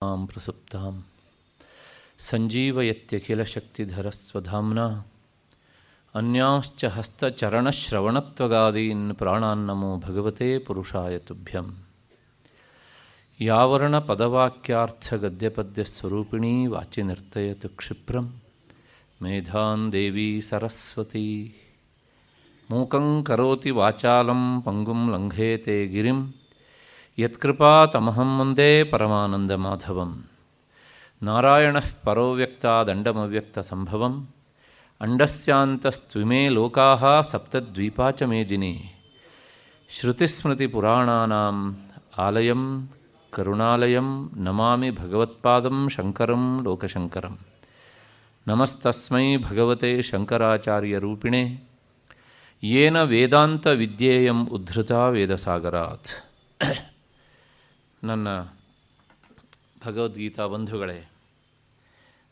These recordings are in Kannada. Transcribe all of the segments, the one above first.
ಪ್ರಸುಪ್ತಾಂ ಸಂಜೀವಯತ್ಯಖಿಲಶಕ್ತಿಧರಸ್ವಧಾಮ್ನಾ ಅನ್ಯಾಂಶ್ಚ ಹಸ್ತಚರಣಶ್ರವಣತ್ವಗಾದೀನ್ ಪ್ರಾಣಾನ್ನಮೋ ಭಗವತೆ ಪುರುಷಾಯ ತುಭ್ಯಂ. ಯಾವರ್ಣಪದವಾಕ್ಯಾರ್ಥಗದ್ಯಪದ್ಯಸ್ವರೂಪಿಣೀ ವಾಚಿ ನರ್ತಯತು ಕ್ಷಿಪ್ರಂ ಮೇಧಾನ್ ದೇವಿ ಸರಸ್ವತಿ. ಮೂಕಂ ಕರೋತಿ ವಾಚಾಲಂ ಪಂಗುಂ ಲಂಘೇತೆ ಗಿರಿಂ ಯತ್ಕೃಪಾತಮಹಂ ಮುಂದೆ ಪರಮಾನಂದಮಾಧವಂ. ನಾರಾಯಣಃ ಪರೋ ವ್ಯಕ್ತಾದಂಡಮವ್ಯಕ್ತಸಂಭವಂ ಅಂಡಸ್ಯಾಂತಸ್ತ್ವಿಮೇ ಲೋಕಾಃ ಸಪ್ತದ್ವೀಪಾ ಚ ಮೇದಿನಿ. ಶ್ರುತಿಸ್ಮೃತಿಪುರಾಣಾನಾಂ ಆಲಯಂ ಕರುಣಾಲಯಂ ನಮಾಮಿ ಭಗವತ್ಪಾದಂ ಶಂಕರಂ ಲೋಕಶಂಕರಂ. ನಮಸ್ತಸ್ಮೈ ಭಗವತೆ ಶಂಕರಾಚಾರ್ಯರೂಪಿಣೆ ಯೇನ ವೇದಾಂತ ವಿದ್ಯೇಯಂ ಉದ್ಧೃತಾ ವೇದಸಾಗರಾತ್. ನನ್ನ ಭಗವದ್ಗೀತಾ ಬಂಧುಗಳೇ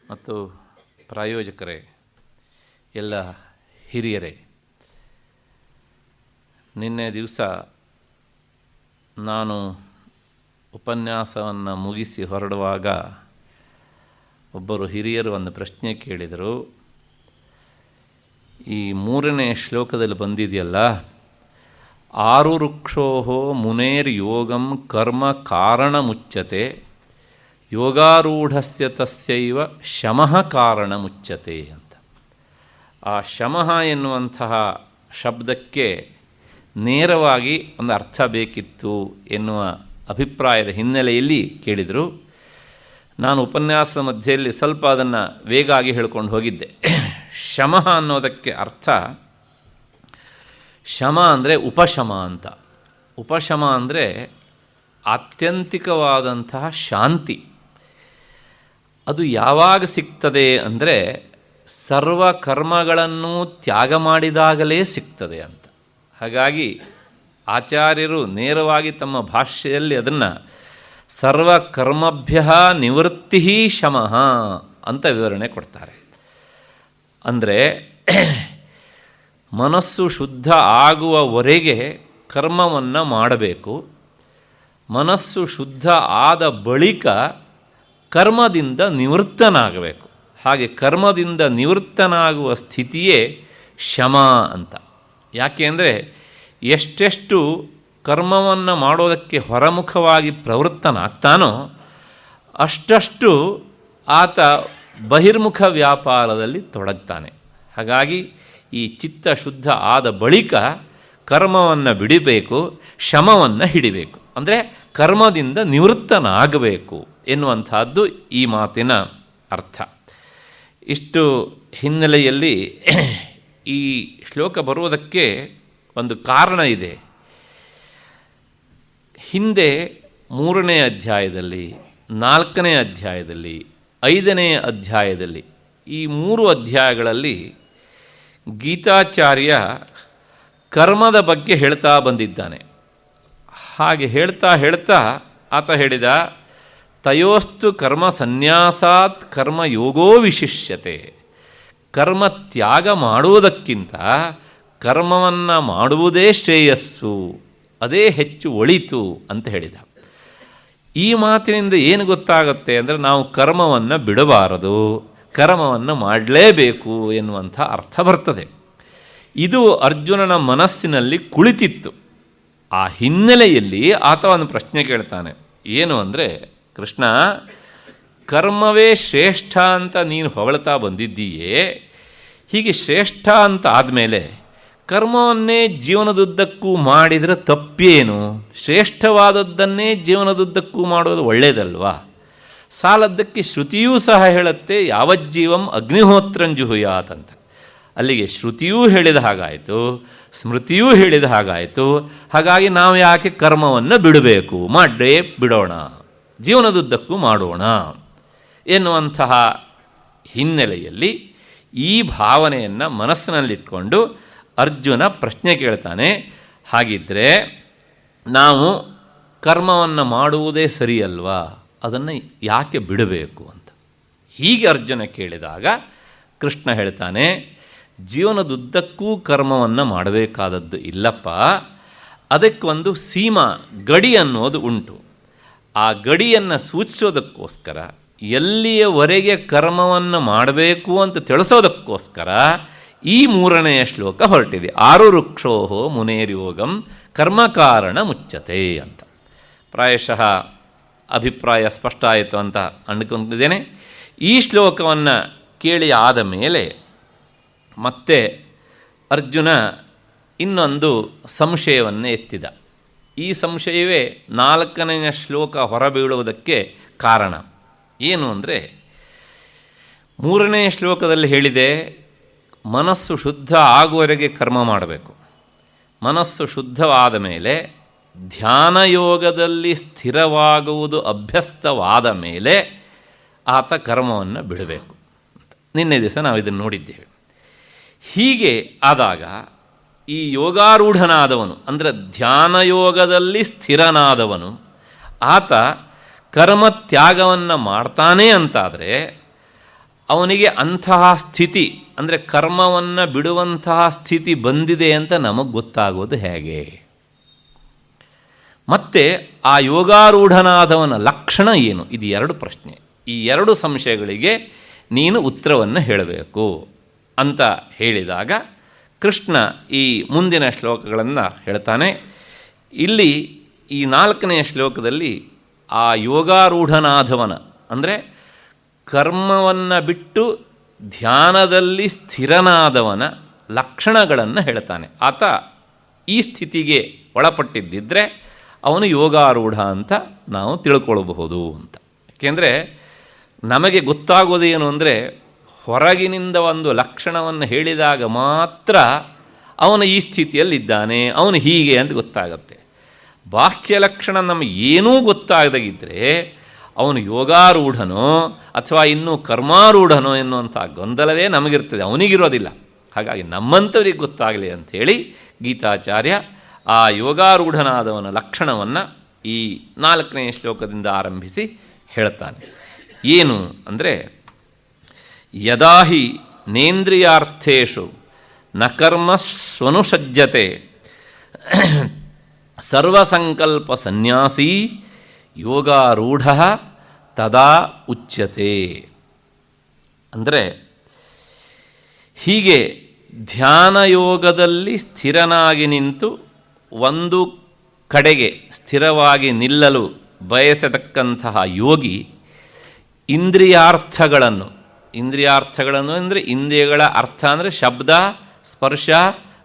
ಮತ್ತು ಪ್ರಾಯೋಜಕರೇ, ಎಲ್ಲ ಹಿರಿಯರೇ, ನಿನ್ನೆ ದಿವಸ ನಾನು ಉಪನ್ಯಾಸವನ್ನು ಮುಗಿಸಿ ಹೊರಡುವಾಗ ಒಬ್ಬರು ಹಿರಿಯರು ಒಂದು ಪ್ರಶ್ನೆ ಕೇಳಿದರು. ಈ 3ನೇ ಶ್ಲೋಕದಲ್ಲಿ ಬಂದಿದೆಯಲ್ಲ, ಆರು ವೃಕ್ಷೋ ಮುನೇರ್ ಯೋಗಂ ಕರ್ಮ ಕಾರಣಮುಚ್ಯತೆ ಯೋಗಾರೂಢಸ್ಯ ತಸ್ಯೈವ ಶಮಃ ಕಾರಣಮುಚ್ಯತೆ ಅಂತ. ಆ ಶಮಃ ಎನ್ನುವಂತಹ ಶಬ್ದಕ್ಕೆ ನೇರವಾಗಿ ಒಂದು ಅರ್ಥ ಬೇಕಿತ್ತು ಎನ್ನುವ ಅಭಿಪ್ರಾಯದ ಹಿನ್ನೆಲೆಯಲ್ಲಿ ಕೇಳಿದರು. ನಾನು ಉಪನ್ಯಾಸ ಮಧ್ಯೆಯಲ್ಲಿ ಸ್ವಲ್ಪ ಅದನ್ನು ವೇಗಾಗಿ ಹೇಳ್ಕೊಂಡು ಹೋಗಿದ್ದೆ. ಶಮಃ ಅನ್ನೋದಕ್ಕೆ ಅರ್ಥ, ಶಮ ಅಂದರೆ ಉಪಶಮ ಅಂತ. ಉಪಶಮ ಅಂದರೆ ಆತ್ಯಂತಿಕವಾದಂತಹ ಶಾಂತಿ. ಅದು ಯಾವಾಗ ಸಿಗ್ತದೆ ಅಂದರೆ ಸರ್ವ ಕರ್ಮಗಳನ್ನು ತ್ಯಾಗ ಮಾಡಿದಾಗಲೇ ಸಿಗ್ತದೆ ಅಂತ. ಹಾಗಾಗಿ ಆಚಾರ್ಯರು ನೇರವಾಗಿ ತಮ್ಮ ಭಾಷ್ಯದಲ್ಲಿ ಅದನ್ನು ಸರ್ವಕರ್ಮಭ್ಯ ನಿವೃತ್ತಿ ಶಮಃ ಅಂತ ವಿವರಣೆ ಕೊಡ್ತಾರೆ. ಅಂದರೆ ಮನಸ್ಸು ಶುದ್ಧ ಆಗುವವರೆಗೆ ಕರ್ಮವನ್ನು ಮಾಡಬೇಕು. ಮನಸ್ಸು ಶುದ್ಧ ಆದ ಬಳಿಕ ಕರ್ಮದಿಂದ ನಿವೃತ್ತನಾಗಬೇಕು. ಹಾಗೆ ಕರ್ಮದಿಂದ ನಿವೃತ್ತನಾಗುವ ಸ್ಥಿತಿಯೇ ಶಮ ಅಂತ. ಯಾಕೆ ಅಂದರೆ ಎಷ್ಟೆಷ್ಟು ಕರ್ಮವನ್ನು ಮಾಡೋದಕ್ಕೆ ಹೊರಮುಖವಾಗಿ ಪ್ರವೃತ್ತನಾಗ್ತಾನೋ ಅಷ್ಟಷ್ಟು ಆತ ಬಹಿರ್ಮುಖ ವ್ಯಾಪಾರದಲ್ಲಿ ತೊಡಗ್ತಾನೆ. ಹಾಗಾಗಿ ಈ ಚಿತ್ತ ಶುದ್ಧ ಆದ ಬಳಿಕ ಕರ್ಮವನ್ನು ಬಿಡಬೇಕು, ಶಮವನ್ನು ಹಿಡಿಬೇಕು. ಅಂದರೆ ಕರ್ಮದಿಂದ ನಿವೃತ್ತನಾಗಬೇಕು ಎನ್ನುವಂಥದ್ದು ಈ ಮಾತಿನ ಅರ್ಥ. ಇಷ್ಟು ಹಿನ್ನೆಲೆಯಲ್ಲಿ ಈ ಶ್ಲೋಕ ಬರುವುದಕ್ಕೆ ಒಂದು ಕಾರಣ ಇದೆ. ಹಿಂದೆ 3ನೇ ಅಧ್ಯಾಯದಲ್ಲಿ, 4ನೇ ಅಧ್ಯಾಯದಲ್ಲಿ, 5ನೇ ಅಧ್ಯಾಯದಲ್ಲಿ, ಈ 3 ಅಧ್ಯಾಯಗಳಲ್ಲಿ ಗೀತಾಚಾರ್ಯ ಕರ್ಮದ ಬಗ್ಗೆ ಹೇಳ್ತಾ ಬಂದಿದ್ದಾನೆ. ಹಾಗೆ ಹೇಳ್ತಾ ಹೇಳ್ತಾ ಆತ ಹೇಳಿದ, ತಯೋಸ್ತು ಕರ್ಮ ಸನ್ಯಾಸಾತ್ ಕರ್ಮಯೋಗೋ ವಿಶಿಷ್ಯತೆ. ಕರ್ಮ ತ್ಯಾಗ ಮಾಡುವುದಕ್ಕಿಂತ ಕರ್ಮವನ್ನು ಮಾಡುವುದೇ ಶ್ರೇಯಸ್ಸು, ಅದೇ ಹೆಚ್ಚು ಒಳಿತು ಅಂತ ಹೇಳಿದ. ಈ ಮಾತಿನಿಂದ ಏನು ಗೊತ್ತಾಗುತ್ತೆ ಅಂದರೆ ನಾವು ಕರ್ಮವನ್ನು ಬಿಡಬಾರದು, ಕರ್ಮವನ್ನು ಮಾಡಲೇಬೇಕು ಎನ್ನುವಂಥ ಅರ್ಥ ಬರ್ತದೆ. ಇದು ಅರ್ಜುನನ ಮನಸ್ಸಿನಲ್ಲಿ ಕುಳಿತಿತ್ತು. ಆ ಹಿನ್ನೆಲೆಯಲ್ಲಿ ಆತ ಒಂದು ಪ್ರಶ್ನೆ ಕೇಳ್ತಾನೆ. ಏನು ಅಂದರೆ, ಕೃಷ್ಣ, ಕರ್ಮವೇ ಶ್ರೇಷ್ಠ ಅಂತ ನೀನು ಹೊಗಳ್ತಾ ಬಂದಿದ್ದೀಯೇ, ಹೀಗೆ ಶ್ರೇಷ್ಠ ಅಂತ ಆದಮೇಲೆ ಕರ್ಮವನ್ನೇ ಜೀವನದುದ್ದಕ್ಕೂ ಮಾಡಿದರೆ ತಪ್ಪೇನು? ಶ್ರೇಷ್ಠವಾದದ್ದನ್ನೇ ಜೀವನದುದ್ದಕ್ಕೂ ಮಾಡೋದು ಒಳ್ಳೆಯದಲ್ವಾ? ಸಾಲದ್ದಕ್ಕೆ ಶ್ರುತಿಯೂ ಸಹ ಹೇಳುತ್ತೆ, ಯಾವಜ್ಜೀವಂ ಅಗ್ನಿಹೋತ್ರಂಜುಹುಯಾತ್ ಅಂತ. ಅಲ್ಲಿಗೆ ಶ್ರುತಿಯೂ ಹೇಳಿದ ಹಾಗಾಯಿತು, ಸ್ಮೃತಿಯೂ ಹೇಳಿದ ಹಾಗಾಯಿತು. ಹಾಗಾಗಿ ನಾವು ಯಾಕೆ ಕರ್ಮವನ್ನು ಬಿಡಬೇಕು? ಮಾಡೇ ಬಿಡೋಣ, ಜೀವನದುದ್ದಕ್ಕೂ ಮಾಡೋಣ ಎನ್ನುವಂತಹ ಹಿನ್ನೆಲೆಯಲ್ಲಿ ಈ ಭಾವನೆಯನ್ನು ಮನಸ್ಸಿನಲ್ಲಿಟ್ಕೊಂಡು ಅರ್ಜುನ ಪ್ರಶ್ನೆ ಕೇಳ್ತಾನೆ. ಹಾಗಿದ್ದರೆ ನಾವು ಕರ್ಮವನ್ನು ಮಾಡುವುದೇ ಸರಿಯಲ್ವಾ? ಅದನ್ನು ಯಾಕೆ ಬಿಡಬೇಕು ಅಂತ ಹೀಗೆ ಅರ್ಜುನ ಕೇಳಿದಾಗ ಕೃಷ್ಣ ಹೇಳ್ತಾನೆ, ಜೀವನದುದ್ದಕ್ಕೂ ಕರ್ಮವನ್ನು ಮಾಡಬೇಕಾದದ್ದು ಇಲ್ಲಪ್ಪ, ಅದಕ್ಕೊಂದು ಸೀಮಾ, ಗಡಿ ಅನ್ನೋದು ಉಂಟು. ಆ ಗಡಿಯನ್ನು ಸೂಚಿಸೋದಕ್ಕೋಸ್ಕರ, ಎಲ್ಲಿಯವರೆಗೆ ಕರ್ಮವನ್ನು ಮಾಡಬೇಕು ಅಂತ ತಿಳಿಸೋದಕ್ಕೋಸ್ಕರ ಈ 3ನೆಯ ಶ್ಲೋಕ ಹೊರಟಿದೆ. ಆರು ವೃಕ್ಷೋಹೋ ಮುನೇರ್ಯೋಗಂ ಕರ್ಮಕಾರಣ ಮುಚ್ಚತೆ ಅಂತ. ಪ್ರಾಯಶಃ ಅಭಿಪ್ರಾಯ ಸ್ಪಷ್ಟ ಆಯಿತು ಅಂತ ಅಂದುಕೊಂಡಿದ್ದೇನೆ. ಈ ಶ್ಲೋಕವನ್ನು ಕೇಳಿ ಆದ ಮೇಲೆ ಮತ್ತೆ ಅರ್ಜುನ ಇನ್ನೊಂದು ಸಂಶಯವನ್ನು ಎತ್ತಿದ. ಈ ಸಂಶಯವೇ 4ನೆಯ ಶ್ಲೋಕ ಹೊರಬೀಳುವುದಕ್ಕೆ ಕಾರಣ. ಏನು ಅಂದರೆ, 3ನೇ ಶ್ಲೋಕದಲ್ಲಿ ಹೇಳಿದೆ ಮನಸ್ಸು ಶುದ್ಧ ಆಗುವವರೆಗೆ ಕರ್ಮ ಮಾಡಬೇಕು. ಮನಸ್ಸು ಶುದ್ಧವಾದ ಮೇಲೆ ಧ್ಯಾನಯೋಗದಲ್ಲಿ ಸ್ಥಿರವಾಗುವುದು ಅಭ್ಯಸ್ತವಾದ ಮೇಲೆ ಆತ ಕರ್ಮವನ್ನು ಬಿಡಬೇಕು. ನಿನ್ನೆ ದಿವಸ ನಾವು ಇದನ್ನು ನೋಡಿದ್ದೇವೆ. ಹೀಗೆ ಆದಾಗ ಈ ಯೋಗಾರೂಢನಾದವನು, ಅಂದರೆ ಧ್ಯಾನಯೋಗದಲ್ಲಿ ಸ್ಥಿರನಾದವನು, ಆತ ಕರ್ಮತ್ಯಾಗವನ್ನು ಮಾಡ್ತಾನೆ ಅಂತಾದರೆ ಅವನಿಗೆ ಅಂತಹ ಸ್ಥಿತಿ, ಅಂದರೆ ಕರ್ಮವನ್ನು ಬಿಡುವಂತಹ ಸ್ಥಿತಿ ಬಂದಿದೆ ಅಂತ ನಮಗೆ ಗೊತ್ತಾಗೋದು ಹೇಗೆ? ಮತ್ತು ಆ ಯೋಗಾರೂಢನಾದವನ ಲಕ್ಷಣ ಏನು? ಇದು 2 ಪ್ರಶ್ನೆ. ಈ 2 ಸಂಶಯಗಳಿಗೆ ನೀನು ಉತ್ತರವನ್ನು ಹೇಳಬೇಕು ಅಂತ ಹೇಳಿದಾಗ ಕೃಷ್ಣ ಈ ಮುಂದಿನ ಶ್ಲೋಕಗಳನ್ನು ಹೇಳ್ತಾನೆ. ಇಲ್ಲಿ ಈ 4ನೆಯ ಶ್ಲೋಕದಲ್ಲಿ ಆ ಯೋಗಾರೂಢನಾದವನ, ಅಂದರೆ ಕರ್ಮವನ್ನು ಬಿಟ್ಟು ಧ್ಯಾನದಲ್ಲಿ ಸ್ಥಿರನಾದವನ ಲಕ್ಷಣಗಳನ್ನು ಹೇಳ್ತಾನೆ. ಆತ ಈ ಸ್ಥಿತಿಗೆ ಒಳಪಟ್ಟಿದ್ದರೆ ಅವನು ಯೋಗಾರೂಢ ಅಂತ ನಾವು ತಿಳ್ಕೊಳ್ಬಹುದು ಅಂತ. ಏಕೆಂದರೆ ನಮಗೆ ಗೊತ್ತಾಗೋದೇನು ಅಂದರೆ, ಹೊರಗಿನಿಂದ ಒಂದು ಲಕ್ಷಣವನ್ನು ಹೇಳಿದಾಗ ಮಾತ್ರ ಅವನು ಈ ಸ್ಥಿತಿಯಲ್ಲಿದ್ದಾನೆ, ಅವನು ಹೀಗೆ ಅಂತ ಗೊತ್ತಾಗುತ್ತೆ. ಬಾಹ್ಯ ಲಕ್ಷಣ ನಮಗೆ ಏನೂ ಗೊತ್ತಾಗದಾಗಿದ್ದರೆ ಅವನು ಯೋಗಾರೂಢನೋ ಅಥವಾ ಇನ್ನೂ ಕರ್ಮಾರೂಢನೋ ಎನ್ನುವಂಥ ಗೊಂದಲವೇ ನಮಗಿರ್ತದೆ, ಅವನಿಗಿರೋದಿಲ್ಲ. ಹಾಗಾಗಿ ನಮ್ಮಂಥವ್ರಿಗೆ ಗೊತ್ತಾಗಲಿ ಅಂಥೇಳಿ ಗೀತಾಚಾರ್ಯ ಆ ಯೋಗಾರೂಢನಾದವನ ಲಕ್ಷಣವನ್ನು ಈ 4ನೆಯ ಶ್ಲೋಕದಿಂದ ಆರಂಭಿಸಿ ಹೇಳ್ತಾನೆ. ಏನು ಅಂದರೆ, ಯದಾ ಹಿ ನೇಂದ್ರಿಯಾರ್ಥೇಷು ನ ಕರ್ಮ ಸ್ವನುಸಜ್ಜತೆ ಸರ್ವಸಂಕಲ್ಪ ಸನ್ಯಾಸಿ ಯೋಗಾರೂಢ ತದಾ ಉಚ್ಯತೆ. ಅಂದರೆ ಹೀಗೆ ಧ್ಯಾನಯೋಗದಲ್ಲಿ ಸ್ಥಿರನಾಗಿ ನಿಂತು ಒಂದು ಕಡೆಗೆ ಸ್ಥಿರವಾಗಿ ನಿಲ್ಲಲು ಬಯಸತಕ್ಕಂತಹ ಯೋಗಿ ಇಂದ್ರಿಯಾರ್ಥಗಳನ್ನು ಅಂದರೆ ಇಂದ್ರಿಯಗಳ ಅರ್ಥ ಅಂದರೆ ಶಬ್ದ, ಸ್ಪರ್ಶ,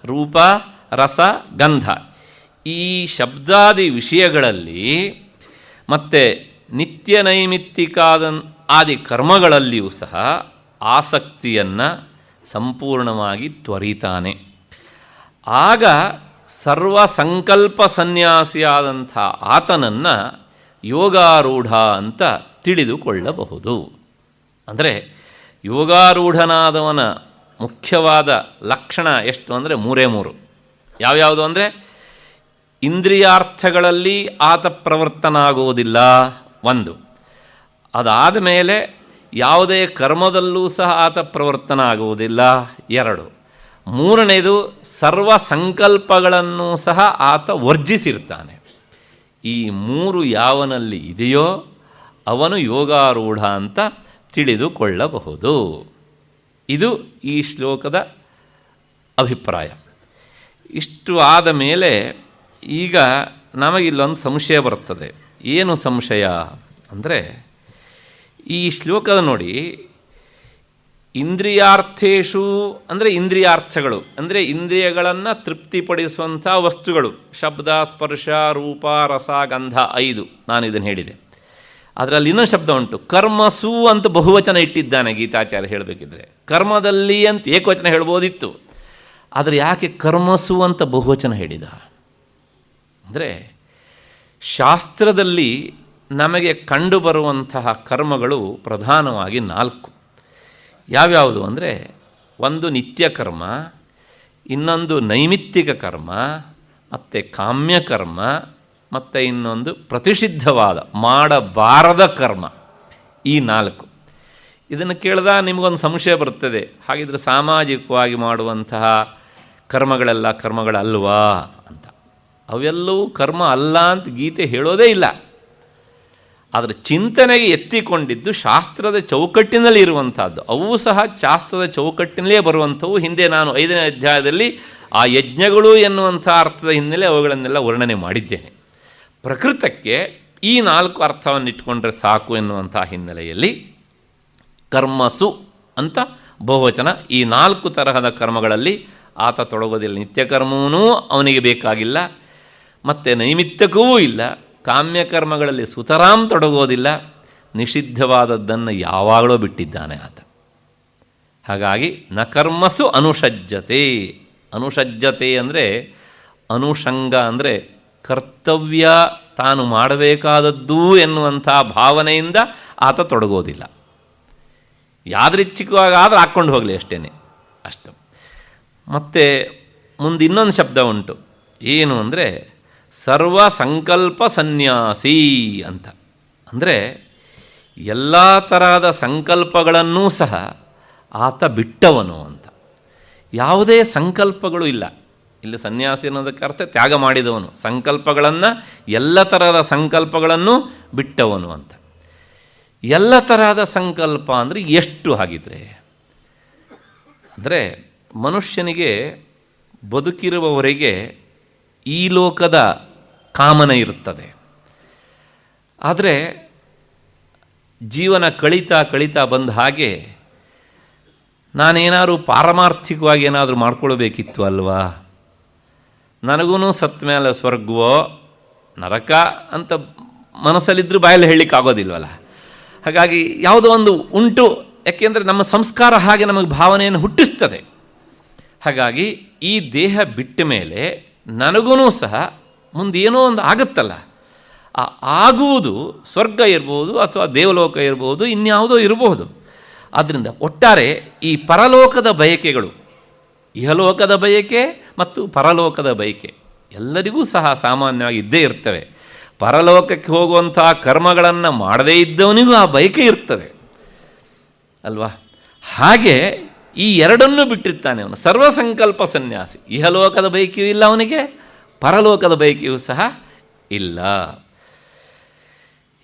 ರೂಪ, ರಸ, ಗಂಧ, ಈ ಶಬ್ದಾದಿ ವಿಷಯಗಳಲ್ಲಿ ಮತ್ತು ನಿತ್ಯ ನೈಮಿತ್ತಿಕಾದ ಆದಿ ಕರ್ಮಗಳಲ್ಲಿಯೂ ಸಹ ಆಸಕ್ತಿಯನ್ನು ಸಂಪೂರ್ಣವಾಗಿ ತ್ವರಿತಾನೆ. ಆಗ ಸರ್ವ ಸಂಕಲ್ಪ ಸನ್ಯಾಸಿಯಾದಂಥ ಆತನನ್ನು ಯೋಗಾರೂಢ ಅಂತ ತಿಳಿದುಕೊಳ್ಳಬಹುದು. ಅಂದರೆ ಯೋಗಾರೂಢನಾದವನ ಮುಖ್ಯವಾದ ಲಕ್ಷಣ ಎಷ್ಟು ಅಂದರೆ 3. ಯಾವ್ಯಾವುದು ಅಂದರೆ, ಇಂದ್ರಿಯಾರ್ಥಗಳಲ್ಲಿ ಆತ ಪ್ರವರ್ತನ ಆಗುವುದಿಲ್ಲ, 1. ಅದಾದ ಮೇಲೆ ಯಾವುದೇ ಕರ್ಮದಲ್ಲೂ ಸಹ ಆತ ಪ್ರವರ್ತನ ಆಗುವುದಿಲ್ಲ, 2. 3ನೇದು ಸರ್ವ ಸಂಕಲ್ಪಗಳನ್ನು ಸಹ ಆತ ವರ್ಜಿಸಿರ್ತಾನೆ. ಈ 3 ಯಾವನಲ್ಲಿ ಇದೆಯೋ ಅವನು ಯೋಗಾರೂಢ ಅಂತ ತಿಳಿದುಕೊಳ್ಳಬಹುದು. ಇದು ಈ ಶ್ಲೋಕದ ಅಭಿಪ್ರಾಯ. ಇಷ್ಟು ಆದ ಮೇಲೆ ಈಗ ನಮಗಿಲ್ಲೊಂದು ಸಂಶಯ ಬರ್ತದೆ. ಏನು ಸಂಶಯ ಅಂದರೆ, ಈ ಶ್ಲೋಕದ ನೋಡಿ, ಇಂದ್ರಿಯಾರ್ಥೇಷು ಅಂದರೆ ಇಂದ್ರಿಯಾರ್ಥಗಳು, ಅಂದರೆ ಇಂದ್ರಿಯಗಳನ್ನು ತೃಪ್ತಿಪಡಿಸುವಂಥ ವಸ್ತುಗಳು, ಶಬ್ದ, ಸ್ಪರ್ಶ, ರೂಪ, ರಸ, ಗಂಧ 5 ನಾನು ಇದನ್ನು ಹೇಳಿದೆ. ಅದರಲ್ಲಿ ಇನ್ನೊಂದು ಶಬ್ದ ಉಂಟು, ಕರ್ಮಸು ಅಂತ ಬಹುವಚನ ಇಟ್ಟಿದ್ದಾನೆ ಗೀತಾಚಾರ್ಯ ಹೇಳಬೇಕಿದ್ರೆ. ಕರ್ಮದಲ್ಲಿ ಅಂತ ಏಕವಚನ ಹೇಳ್ಬೋದಿತ್ತು, ಆದರೆ ಯಾಕೆ ಕರ್ಮಸು ಅಂತ ಬಹುವಚನ ಹೇಳಿದ ಅಂದರೆ, ಶಾಸ್ತ್ರದಲ್ಲಿ ನಮಗೆ ಕಂಡುಬರುವಂತಹ ಕರ್ಮಗಳು ಪ್ರಧಾನವಾಗಿ 4. ಯಾವ್ಯಾವುದು ಅಂದರೆ, ಒಂದು ನಿತ್ಯ ಕರ್ಮ, ಇನ್ನೊಂದು ನೈಮಿತ್ತಿಕ ಕರ್ಮ, ಮತ್ತು ಕಾಮ್ಯಕರ್ಮ, ಮತ್ತು ಇನ್ನೊಂದು ಪ್ರತಿಷಿದ್ಧವಾದ ಮಾಡಬಾರದ ಕರ್ಮ. ಈ 4. ಇದನ್ನು ಕೇಳಿದಾಗ ನಿಮಗೊಂದು ಸಂಶಯ ಬರ್ತದೆ, ಹಾಗಿದ್ರೆ ಸಾಮಾಜಿಕವಾಗಿ ಮಾಡುವಂತಹ ಕರ್ಮಗಳೆಲ್ಲ ಕರ್ಮಗಳಲ್ವಾ ಅಂತ. ಅವೆಲ್ಲವೂ ಕರ್ಮ ಅಲ್ಲ ಅಂತ ಗೀತೆ ಹೇಳೋದೇ ಇಲ್ಲ. ಅದರ ಚಿಂತನೆಗೆ ಎತ್ತಿಕೊಂಡಿದ್ದು ಶಾಸ್ತ್ರದ ಚೌಕಟ್ಟಿನಲ್ಲಿ ಇರುವಂಥದ್ದು. ಅವು ಸಹ ಶಾಸ್ತ್ರದ ಚೌಕಟ್ಟಿನಲ್ಲೇ ಬರುವಂಥವು. ಹಿಂದೆ ನಾನು 5ನೇ ಅಧ್ಯಾಯದಲ್ಲಿ ಆ ಯಜ್ಞಗಳು ಎನ್ನುವಂಥ ಅರ್ಥದ ಹಿನ್ನೆಲೆ ಅವುಗಳನ್ನೆಲ್ಲ ವರ್ಣನೆ ಮಾಡಿದ್ದೇನೆ. ಪ್ರಕೃತಕ್ಕೆ ಈ 4 ಅರ್ಥವನ್ನು ಇಟ್ಕೊಂಡ್ರೆ ಸಾಕು ಎನ್ನುವಂಥ ಹಿನ್ನೆಲೆಯಲ್ಲಿ ಕರ್ಮಸು ಅಂತ ಬಹುವಚನ. ಈ 4 ತರಹದ ಕರ್ಮಗಳಲ್ಲಿ ಆತ ತೊಡಗೋದಿಲ್ಲ. ನಿತ್ಯ ಕರ್ಮವೂ ಅವನಿಗೆ ಬೇಕಾಗಿಲ್ಲ, ಮತ್ತು ನೈಮಿತ್ತಕವೂ ಇಲ್ಲ. ಕಾಮ್ಯಕರ್ಮಗಳಲ್ಲಿ ಸುತರಾಂ ತೊಡಗೋದಿಲ್ಲ. ನಿಷಿದ್ಧವಾದದ್ದನ್ನು ಯಾವಾಗಲೂ ಬಿಟ್ಟಿದ್ದಾನೆ ಆತ. ಹಾಗಾಗಿ ನ ಕರ್ಮಸು ಅನುಷಜ್ಜತೆ. ಅನುಷಜ್ಜತೆ ಅಂದರೆ ಅನುಷಂಗ ಅಂದರೆ ಕರ್ತವ್ಯ, ತಾನು ಮಾಡಬೇಕಾದದ್ದು ಎನ್ನುವಂಥ ಭಾವನೆಯಿಂದ ಆತ ತೊಡಗೋದಿಲ್ಲ. ಯಾದೃಚ್ಛಿಕವಾಗಾದ್ರೆ ಹಾಕ್ಕೊಂಡು ಹೋಗಲಿ ಅಷ್ಟೇ, ಅಷ್ಟು. ಮತ್ತು ಮುಂದೆ ಇನ್ನೊಂದು ಶಬ್ದ ಉಂಟು, ಏನು ಅಂದರೆ ಸರ್ವ ಸಂಕಲ್ಪ ಸನ್ಯಾಸಿ ಅಂತ. ಅಂದರೆ ಎಲ್ಲ ತರಹದ ಸಂಕಲ್ಪಗಳನ್ನೂ ಸಹ ಆತ ಬಿಟ್ಟವನು ಅಂತ. ಯಾವುದೇ ಸಂಕಲ್ಪಗಳು ಇಲ್ಲ ಇಲ್ಲಿ. ಸನ್ಯಾಸಿ ಅನ್ನೋದಕ್ಕೆ ಅರ್ಥ ತ್ಯಾಗ ಮಾಡಿದವನು. ಸಂಕಲ್ಪಗಳನ್ನು, ಎಲ್ಲ ತರಹದ ಸಂಕಲ್ಪಗಳನ್ನು ಬಿಟ್ಟವನು ಅಂತ. ಎಲ್ಲ ತರಹದ ಸಂಕಲ್ಪ ಅಂದರೆ ಎಷ್ಟು ಹಾಗಿದ್ರೆ? ಅಂದರೆ ಮನುಷ್ಯನಿಗೆ ಬದುಕಿರುವವರೆಗೆ ಈ ಲೋಕದ ಕಾಮನೆ ಇರುತ್ತದೆ. ಆದರೆ ಜೀವನ ಕಳೀತಾ ಬಂದ ಹಾಗೆ ನಾನೇನಾದ್ರು ಪಾರಮಾರ್ಥಿಕವಾಗಿ ಏನಾದರೂ ಮಾಡ್ಕೊಳ್ಬೇಕಿತ್ತು ಅಲ್ವಾ, ನನಗೂ ಸತ್ತ ಮೇಲೆ ಸ್ವರ್ಗವೋ ನರಕ ಅಂತ ಮನಸ್ಸಲ್ಲಿದ್ದರೂ ಬಾಯಲ್ಲಿ ಹೇಳಲಿಕ್ಕಾಗೋದಿಲ್ವಲ್ಲ. ಹಾಗಾಗಿ ಯಾವುದೋ ಒಂದು ಉಂಟು, ಯಾಕೆಂದರೆ ನಮ್ಮ ಸಂಸ್ಕಾರ ಹಾಗೆ ನಮಗೆ ಭಾವನೆಯನ್ನು ಹುಟ್ಟಿಸ್ತದೆ. ಹಾಗಾಗಿ ಈ ದೇಹ ಬಿಟ್ಟ ಮೇಲೆ ನನಗೂ ಸಹ ಮುಂದೇನೋ ಒಂದು ಆಗುತ್ತಲ್ಲ, ಆ ಆಗುವುದು ಸ್ವರ್ಗ ಇರ್ಬೋದು ಅಥವಾ ದೇವಲೋಕ ಇರ್ಬೋದು, ಇನ್ಯಾವುದೋ ಇರಬಹುದು. ಆದ್ದರಿಂದ ಒಟ್ಟಾರೆ ಈ ಪರಲೋಕದ ಬಯಕೆಗಳು, ಇಹಲೋಕದ ಬಯಕೆ ಮತ್ತು ಪರಲೋಕದ ಬಯಕೆ ಎಲ್ಲರಿಗೂ ಸಹ ಸಾಮಾನ್ಯವಾಗಿ ಇದ್ದೇ ಇರ್ತವೆ. ಪರಲೋಕಕ್ಕೆ ಹೋಗುವಂಥ ಕರ್ಮಗಳನ್ನು ಮಾಡದೇ ಇದ್ದವನಿಗೂ ಆ ಬಯಕೆ ಇರ್ತದೆ ಅಲ್ವಾ. ಹಾಗೆ ಈ ಎರಡನ್ನೂ ಬಿಟ್ಟಿರ್ತಾನೆ ಅವನು. ಸರ್ವಸಂಕಲ್ಪ ಸನ್ಯಾಸಿ. ಇಹಲೋಕದ ಬಯಕೆಯೂ ಇಲ್ಲ ಅವನಿಗೆ, ಪರಲೋಕದ ಬಯಕೆಯೂ ಸಹ ಇಲ್ಲ.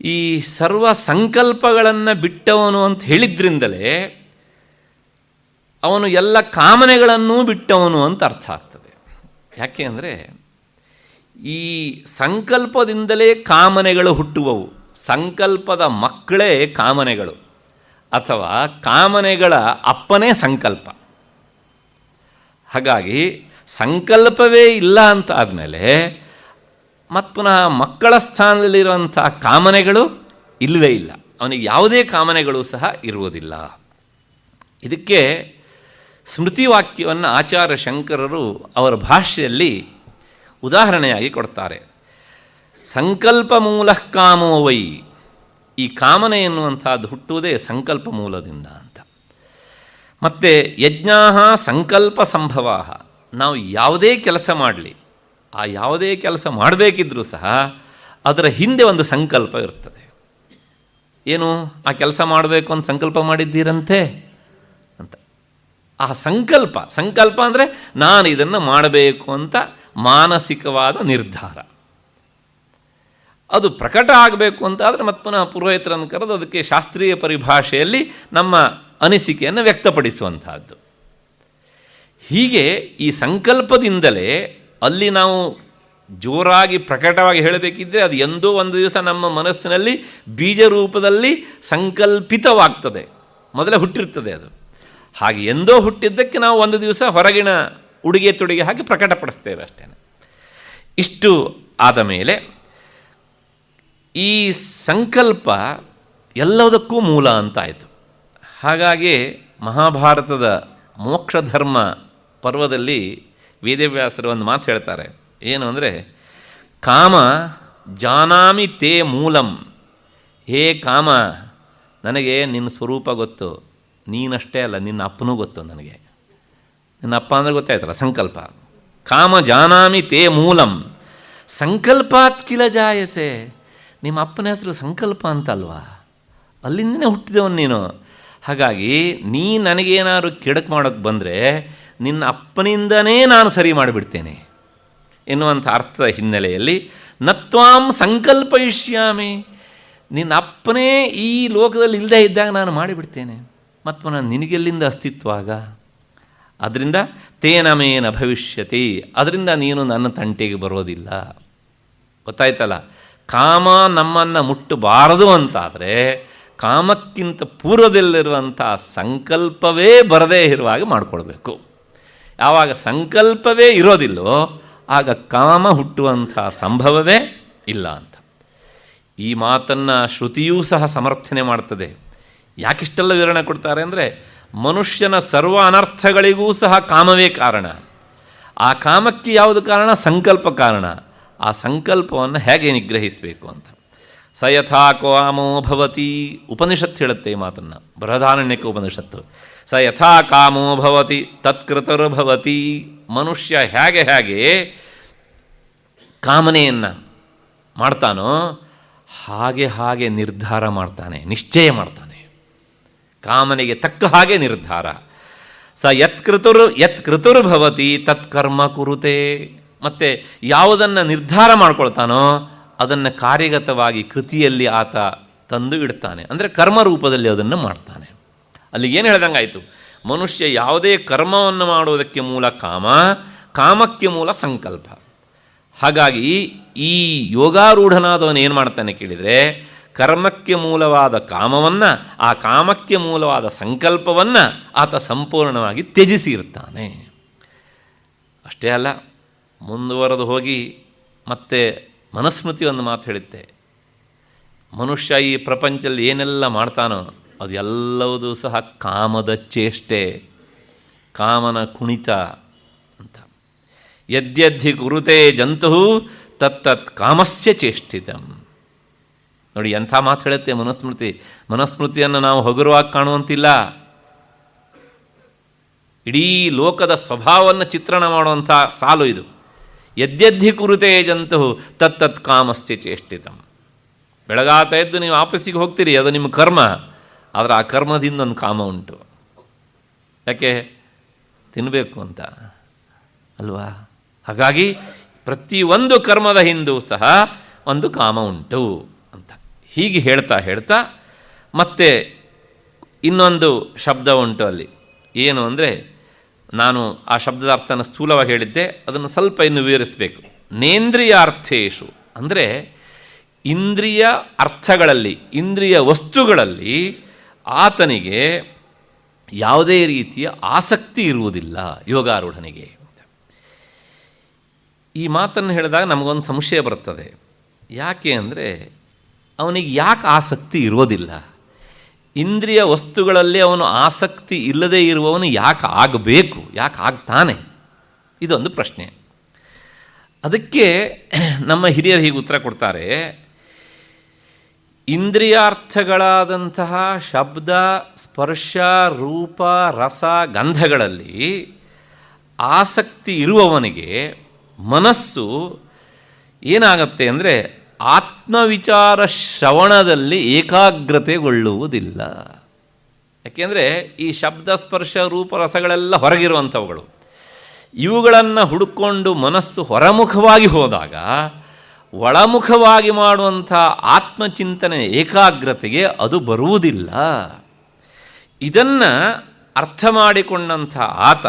ಈ ಸರ್ವ ಸಂಕಲ್ಪಗಳನ್ನು ಬಿಟ್ಟವನು ಅಂತ ಹೇಳಿದ್ರಿಂದಲೇ ಅವನು ಎಲ್ಲ ಕಾಮನೆಗಳನ್ನೂ ಬಿಟ್ಟವನು ಅಂತ ಅರ್ಥ ಆಗ್ತದೆ. ಯಾಕೆ ಅಂದರೆ ಈ ಸಂಕಲ್ಪದಿಂದಲೇ ಕಾಮನೆಗಳು ಹುಟ್ಟುವವು. ಸಂಕಲ್ಪದ ಮಕ್ಕಳೇ ಕಾಮನೆಗಳು, ಅಥವಾ ಕಾಮನೆಗಳ ಅಪ್ಪನೇ ಸಂಕಲ್ಪ. ಹಾಗಾಗಿ ಸಂಕಲ್ಪವೇ ಇಲ್ಲ ಅಂತ ಆದಮೇಲೆ ಮತ್ತು ಪುನಃ ಮಕ್ಕಳ ಸ್ಥಾನದಲ್ಲಿರುವಂಥ ಕಾಮನೆಗಳು ಇಲ್ಲವೇ ಇಲ್ಲ. ಅವನಿಗೆ ಯಾವುದೇ ಕಾಮನೆಗಳು ಸಹ ಇರುವುದಿಲ್ಲ. ಇದಕ್ಕೆ ಸ್ಮೃತಿ ವಾಕ್ಯವನ್ನು ಆಚಾರ್ಯ ಶಂಕರರು ಅವರ ಭಾಷೆಯಲ್ಲಿ ಉದಾಹರಣೆಯಾಗಿ ಕೊಡ್ತಾರೆ. ಸಂಕಲ್ಪ ಮೂಲ ಕಾಮೋ ವೈ. ಈ ಕಾಮನೆ ಎನ್ನುವಂಥದ್ದು ಹುಟ್ಟುವುದೇ ಸಂಕಲ್ಪ ಮೂಲದಿಂದ ಅಂತ. ಮತ್ತು ಯಜ್ಞಾ ಸಂಕಲ್ಪ ಸಂಭವ. ನಾವು ಯಾವುದೇ ಕೆಲಸ ಮಾಡಲಿ, ಆ ಯಾವುದೇ ಕೆಲಸ ಮಾಡಬೇಕಿದ್ರೂ ಸಹ ಅದರ ಹಿಂದೆ ಒಂದು ಸಂಕಲ್ಪ ಇರ್ತದೆ. ಏನು, ಆ ಕೆಲಸ ಮಾಡಬೇಕು ಅಂತ ಸಂಕಲ್ಪ ಮಾಡಿದ್ದೀರಂತೆ ಅಂತ. ಆ ಸಂಕಲ್ಪ ಅಂದರೆ ನಾನು ಇದನ್ನು ಮಾಡಬೇಕು ಅಂತ ಮಾನಸಿಕವಾದ ನಿರ್ಧಾರ. ಅದು ಪ್ರಕಟ ಆಗಬೇಕು ಅಂತ ಆದರೆ ಮತ್ತೆ ಪುನಃ ಪುರೋಹಿತರನ್ನು ಕರೆದು ಅದಕ್ಕೆ ಶಾಸ್ತ್ರೀಯ ಪರಿಭಾಷೆಯಲ್ಲಿ ನಮ್ಮ ಅನಿಸಿಕೆಯನ್ನು ವ್ಯಕ್ತಪಡಿಸುವಂತಹದ್ದು. ಹೀಗೆ ಈ ಸಂಕಲ್ಪದಿಂದಲೇ ಅಲ್ಲಿ ನಾವು ಜೋರಾಗಿ ಪ್ರಕಟವಾಗಿ ಹೇಳಬೇಕಿದ್ದರೆ ಅದು ಎಂದೋ ಒಂದು ದಿವಸ ನಮ್ಮ ಮನಸ್ಸಿನಲ್ಲಿ ಬೀಜ ರೂಪದಲ್ಲಿ ಸಂಕಲ್ಪಿತವಾಗ್ತದೆ, ಮೊದಲೇ ಹುಟ್ಟಿರ್ತದೆ ಅದು. ಹಾಗೆ ಎಂದೋ ಹುಟ್ಟಿದ್ದಕ್ಕೆ ನಾವು ಒಂದು ದಿವಸ ಹೊರಗಿನ ಉಡುಗೆ ತೊಡುಗೆ ಹಾಕಿ ಪ್ರಕಟಪಡಿಸ್ತೇವೆ ಅಷ್ಟೇ. ಇಷ್ಟು ಆದ ಮೇಲೆ ಈ ಸಂಕಲ್ಪ ಎಲ್ಲದಕ್ಕೂ ಮೂಲ ಅಂತಾಯಿತು. ಹಾಗಾಗಿ ಮಹಾಭಾರತದ ಮೋಕ್ಷಧರ್ಮ ಪರ್ವದಲ್ಲಿ ವೇದವ್ಯಾಸರು ಒಂದು ಮಾತು ಹೇಳ್ತಾರೆ. ಏನು ಅಂದರೆ, ಕಾಮ ಜಾನಾಮಿ ತೇ ಮೂಲಂ. ಹೇ ಕಾಮ, ನನಗೆ ನಿನ್ನ ಸ್ವರೂಪ ಗೊತ್ತು. ನೀನಷ್ಟೇ ಅಲ್ಲ, ನಿನ್ನ ಅಪ್ಪನೂ ಗೊತ್ತು ನನಗೆ. ನಿನ್ನ ಅಪ್ಪ ಅಂದರೆ ಗೊತ್ತಾಯ್ತಲ್ಲ, ಸಂಕಲ್ಪ. ಕಾಮ ಜಾನಾಮಿ ತೇ ಮೂಲಂ ಸಂಕಲ್ಪಾತ್ ಕಿಲ ಜಾಯಸೆ. ನಿಮ್ಮ ಅಪ್ಪನ ಹೆಸರು ಸಂಕಲ್ಪ ಅಂತಲ್ವಾ, ಅಲ್ಲಿಂದನೇ ಹುಟ್ಟಿದವನು ನೀನು. ಹಾಗಾಗಿ ನೀ ನನಗೇನಾದ್ರು ಕೆಡಕು ಮಾಡೋಕ್ಕೆ ಬಂದರೆ ನಿನ್ನ ಅಪ್ಪನಿಂದನೇ ನಾನು ಸರಿ ಮಾಡಿಬಿಡ್ತೇನೆ ಎನ್ನುವಂಥ ಅರ್ಥದ ಹಿನ್ನೆಲೆಯಲ್ಲಿ ನತ್ವಾಂ ಸಂಕಲ್ಪಯಿಷ್ಯಾಮಿ, ನಿನ್ನ ಅಪ್ಪನೇ ಈ ಲೋಕದಲ್ಲಿ ಇಲ್ಲದೇ ಇದ್ದಾಗ ನಾನು ಮಾಡಿಬಿಡ್ತೇನೆ, ಮತ್ತು ನಾನು ನಿನಗೆಲ್ಲಿಂದ ಅಸ್ತಿತ್ವ ಆಗ? ಅದರಿಂದ ತೇನಮೇನ ಭವಿಷ್ಯತಿ, ಅದರಿಂದ ನೀನು ನನ್ನ ತಂಟೆಗೆ ಬರೋದಿಲ್ಲ. ಗೊತ್ತಾಯ್ತಲ್ಲ? ಕಾಮ ನಮ್ಮನ್ನು ಮುಟ್ಟಬಾರದು ಅಂತಾದರೆ ಕಾಮಕ್ಕಿಂತ ಪೂರ್ವದಲ್ಲಿರುವಂಥ ಸಂಕಲ್ಪವೇ ಬರದೇ ಇರುವಾಗ ಮಾಡಿಕೊಳ್ಬೇಕು. ಯಾವಾಗ ಸಂಕಲ್ಪವೇ ಇರೋದಿಲ್ಲೋ ಆಗ ಕಾಮ ಹುಟ್ಟುವಂಥ ಸಂಭವವೇ ಇಲ್ಲ ಅಂತ. ಈ ಮಾತನ್ನು ಶ್ರುತಿಯೂ ಸಹ ಸಮರ್ಥನೆ ಮಾಡ್ತದೆ. ಯಾಕಿಷ್ಟೆಲ್ಲ ವಿವರಣೆ ಕೊಡ್ತಾರೆ ಅಂದರೆ, ಮನುಷ್ಯನ ಸರ್ವ ಅನರ್ಥಗಳಿಗೂ ಸಹ ಕಾಮವೇ ಕಾರಣ. ಆ ಕಾಮಕ್ಕೆ ಯಾವುದು ಕಾರಣ? ಸಂಕಲ್ಪ ಕಾರಣ. ಆ ಸಂಕಲ್ಪವನ್ನು ಹೇಗೆ ನಿಗ್ರಹಿಸಬೇಕು ಅಂತ. ಸ ಯಥಾ ಕಾಮೋ ಭವತಿ, ಉಪನಿಷತ್ತು ಹೇಳುತ್ತೆ ಈ ಮಾತನ್ನು, ಬೃಹದಾರಣ್ಯಕ ಉಪನಿಷತ್ತು. ಸ ಯಥಾ ಕಾಮೋ ಭವತಿ ತತ್ಕೃತರ್ಭವತಿ, ಮನುಷ್ಯ ಹೇಗೆ ಕಾಮನೆಯನ್ನು ಮಾಡ್ತಾನೋ ಹಾಗೆ ನಿರ್ಧಾರ ಮಾಡ್ತಾನೆ, ನಿಶ್ಚಯ ಮಾಡ್ತಾನೆ. ಕಾಮನೆಗೆ ತಕ್ಕ ಹಾಗೆ ನಿರ್ಧಾರ. ಸ ಯತ್ಕೃತುರ್ಭವತಿ ತತ್ಕರ್ಮ ಕುರುತೆ, ಮತ್ತು ಯಾವುದನ್ನು ನಿರ್ಧಾರ ಮಾಡ್ಕೊಳ್ತಾನೋ ಅದನ್ನು ಕಾರ್ಯಗತವಾಗಿ ಕೃತಿಯಲ್ಲಿ ಆತ ತಂದು ಇಡ್ತಾನೆ, ಅಂದರೆ ಕರ್ಮ ರೂಪದಲ್ಲಿ ಅದನ್ನು ಮಾಡ್ತಾನೆ. ಅಲ್ಲಿ ಏನು ಹೇಳ್ದಂಗಾಯಿತು? ಮನುಷ್ಯ ಯಾವುದೇ ಕರ್ಮವನ್ನು ಮಾಡುವುದಕ್ಕೆ ಮೂಲ ಕಾಮ, ಕಾಮಕ್ಕೆ ಮೂಲ ಸಂಕಲ್ಪ. ಹಾಗಾಗಿ ಈ ಯೋಗಾರೂಢನಾದವನು ಏನು ಮಾಡ್ತಾನೆ ಕೇಳಿದರೆ, ಕರ್ಮಕ್ಕೆ ಮೂಲವಾದ ಕಾಮವನ್ನು, ಆ ಕಾಮಕ್ಕೆ ಮೂಲವಾದ ಸಂಕಲ್ಪವನ್ನು ಆತ ಸಂಪೂರ್ಣವಾಗಿ ತ್ಯಜಿಸಿ ಇರ್ತಾನೆ. ಅಷ್ಟೇ ಅಲ್ಲ, ಮುಂದುವರೆದು ಹೋಗಿ ಮತ್ತೆ ಮನುಸ್ಮೃತಿ ಒಂದು ಮಾತು ಹೇಳುತ್ತೆ, ಮನುಷ್ಯ ಈ ಪ್ರಪಂಚದಲ್ಲಿ ಏನೆಲ್ಲ ಮಾಡ್ತಾನೋ ಅದೆಲ್ಲವೂ ಸಹ ಕಾಮದ ಚೇಷ್ಟೆ, ಕಾಮನ ಕುಣಿತ ಅಂತ. ಯದ್ಯದ್ಧಿ ಕುರುತೆ ಜಂತು ತತ್ತತ್ ಕಾಮಸ್ಯ ಚೇಷ್ಟಿತಂ. ನೋಡಿ ಎಂಥ ಮಾತು ಹೇಳುತ್ತೆ ಮನುಸ್ಮೃತಿ. ಮನುಸ್ಮೃತಿಯನ್ನು ನಾವು ಹಗುರವಾಗಿ ಕಾಣುವಂತಿಲ್ಲ, ಇಡೀ ಲೋಕದ ಸ್ವಭಾವವನ್ನು ಚಿತ್ರಣ ಮಾಡುವಂಥ ಸಾಲು ಇದು. ಯದ್ಯದ್ಧಿ ಕುರುತೆ ಜಂತು ತತ್ತತ್ ಕಾಮಸ್ಯ ಚೇಷ್ಟಿತಂ. ಬೆಳಗಾತ ಎದ್ದು ನೀವು ಆಫೀಸಿಗೆ ಹೋಗ್ತೀರಿ, ಅದು ನಿಮ್ಮ ಕರ್ಮ. ಆದರೆ ಆ ಕರ್ಮದಿಂದ ಒಂದು ಕಾಮ ಉಂಟು. ಯಾಕೆ? ತಿನ್ನಬೇಕು ಅಂತ ಅಲ್ವಾ? ಹಾಗಾಗಿ ಪ್ರತಿಯೊಂದು ಕರ್ಮದ ಹಿಂದೂ ಸಹ ಒಂದು ಕಾಮ ಉಂಟು ಅಂತ ಹೀಗೆ ಹೇಳ್ತಾ ಮತ್ತೆ ಇನ್ನೊಂದು ಶಬ್ದ ಉಂಟು ಅಲ್ಲಿ. ಏನು ಅಂದರೆ, ನಾನು ಆ ಶಬ್ದದ ಅರ್ಥನ ಸ್ಥೂಲವಾಗಿ ಹೇಳಿದ್ದೆ, ಅದನ್ನು ಸ್ವಲ್ಪ ಇನ್ನು ವಿವರಿಸಬೇಕು. ನೇಂದ್ರಿಯಾರ್ಥೇಶು ಅಂದರೆ ಇಂದ್ರಿಯ ಅರ್ಥಗಳಲ್ಲಿ, ಇಂದ್ರಿಯ ವಸ್ತುಗಳಲ್ಲಿ ಆತನಿಗೆ ಯಾವುದೇ ರೀತಿಯ ಆಸಕ್ತಿ ಇರುವುದಿಲ್ಲ ಯೋಗಾರೂಢನಿಗೆ. ಈ ಮಾತನ್ನು ಹೇಳಿದಾಗ ನಮಗೊಂದು ಸಂಶಯ ಬರ್ತದೆ. ಯಾಕೆ ಅಂದರೆ, ಅವನಿಗೆ ಯಾಕೆ ಆಸಕ್ತಿ ಇರೋದಿಲ್ಲ? ಇಂದ್ರಿಯ ವಸ್ತುಗಳಲ್ಲಿ ಅವನು ಆಸಕ್ತಿ ಇಲ್ಲದೇ ಇರುವವನು ಯಾಕೆ ಆಗಬೇಕು, ಯಾಕೆ ಆಗ್ತಾನೆ? ಇದೊಂದು ಪ್ರಶ್ನೆ. ಅದಕ್ಕೆ ನಮ್ಮ ಹಿರಿಯರು ಹೀಗೆ ಉತ್ತರ ಕೊಡ್ತಾರೆ. ಇಂದ್ರಿಯಾರ್ಥಗಳಾದಂತಹ ಶಬ್ದ, ಸ್ಪರ್ಶ, ರೂಪ, ರಸ, ಗಂಧಗಳಲ್ಲಿ ಆಸಕ್ತಿ ಇರುವವನಿಗೆ ಮನಸ್ಸು ಏನಾಗತ್ತೆ ಅಂದರೆ, ಆತ್ಮವಿಚಾರ ಶ್ರವಣದಲ್ಲಿ ಏಕಾಗ್ರತೆಗೊಳ್ಳುವುದಿಲ್ಲ. ಯಾಕೆಂದರೆ ಈ ಶಬ್ದ, ಸ್ಪರ್ಶ, ರೂಪ, ರಸಗಳೆಲ್ಲ ಹೊರಗಿರುವಂಥವುಗಳು. ಇವುಗಳನ್ನು ಹುಡುಕೊಂಡು ಮನಸ್ಸು ಹೊರಮುಖವಾಗಿ ಹೋದಾಗ ಒಳಮುಖವಾಗಿ ಮಾಡುವಂಥ ಆತ್ಮಚಿಂತನೆ, ಏಕಾಗ್ರತೆಗೆ ಅದು ಬರುವುದಿಲ್ಲ. ಇದನ್ನು ಅರ್ಥ ಮಾಡಿಕೊಂಡಂಥ ಆತ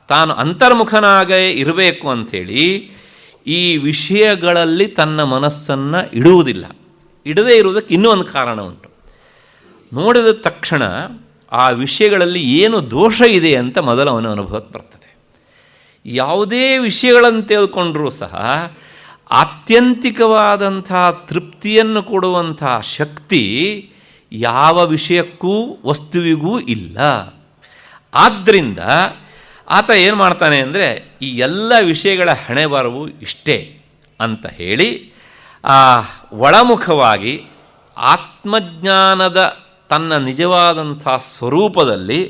ತಾನು ಅಂತರ್ಮುಖನಾಗೇ ಇರಬೇಕು ಅಂಥೇಳಿ ಈ ವಿಷಯಗಳಲ್ಲಿ ತನ್ನ ಮನಸ್ಸನ್ನು ಇಡುವುದಿಲ್ಲ. ಇಡದೇ ಇರುವುದಕ್ಕೆ ಇನ್ನೂ ಒಂದು ಕಾರಣ ಉಂಟು. ನೋಡಿದ ತಕ್ಷಣ ಆ ವಿಷಯಗಳಲ್ಲಿ ಏನು ದೋಷ ಇದೆ ಅಂತ ಮೊದಲು ಅವನ ಅನುಭವಕ್ಕೆ ಬರ್ತದೆ. ಯಾವುದೇ ವಿಷಯಗಳನ್ನು ತೆಗೆದುಕೊಂಡರೂ ಸಹ ಆತ್ಯಂತಿಕವಾದಂಥ ತೃಪ್ತಿಯನ್ನು ಕೊಡುವಂಥ ಶಕ್ತಿ ಯಾವ ವಿಷಯಕ್ಕೂ ವಸ್ತುವಿಗೂ ಇಲ್ಲ. ಆದ್ದರಿಂದ ಆತ ಏನು ಮಾಡ್ತಾನೆ ಅಂದರೆ, ಈ ಎಲ್ಲ ವಿಷಯಗಳ ಹಣೆಬರವು ಇಷ್ಟೇ ಅಂತ ಹೇಳಿ ಒಳಮುಖವಾಗಿ ಆತ್ಮಜ್ಞಾನದ ತನ್ನ ನಿಜವಾದಂಥ ಸ್ವರೂಪದಲ್ಲಿ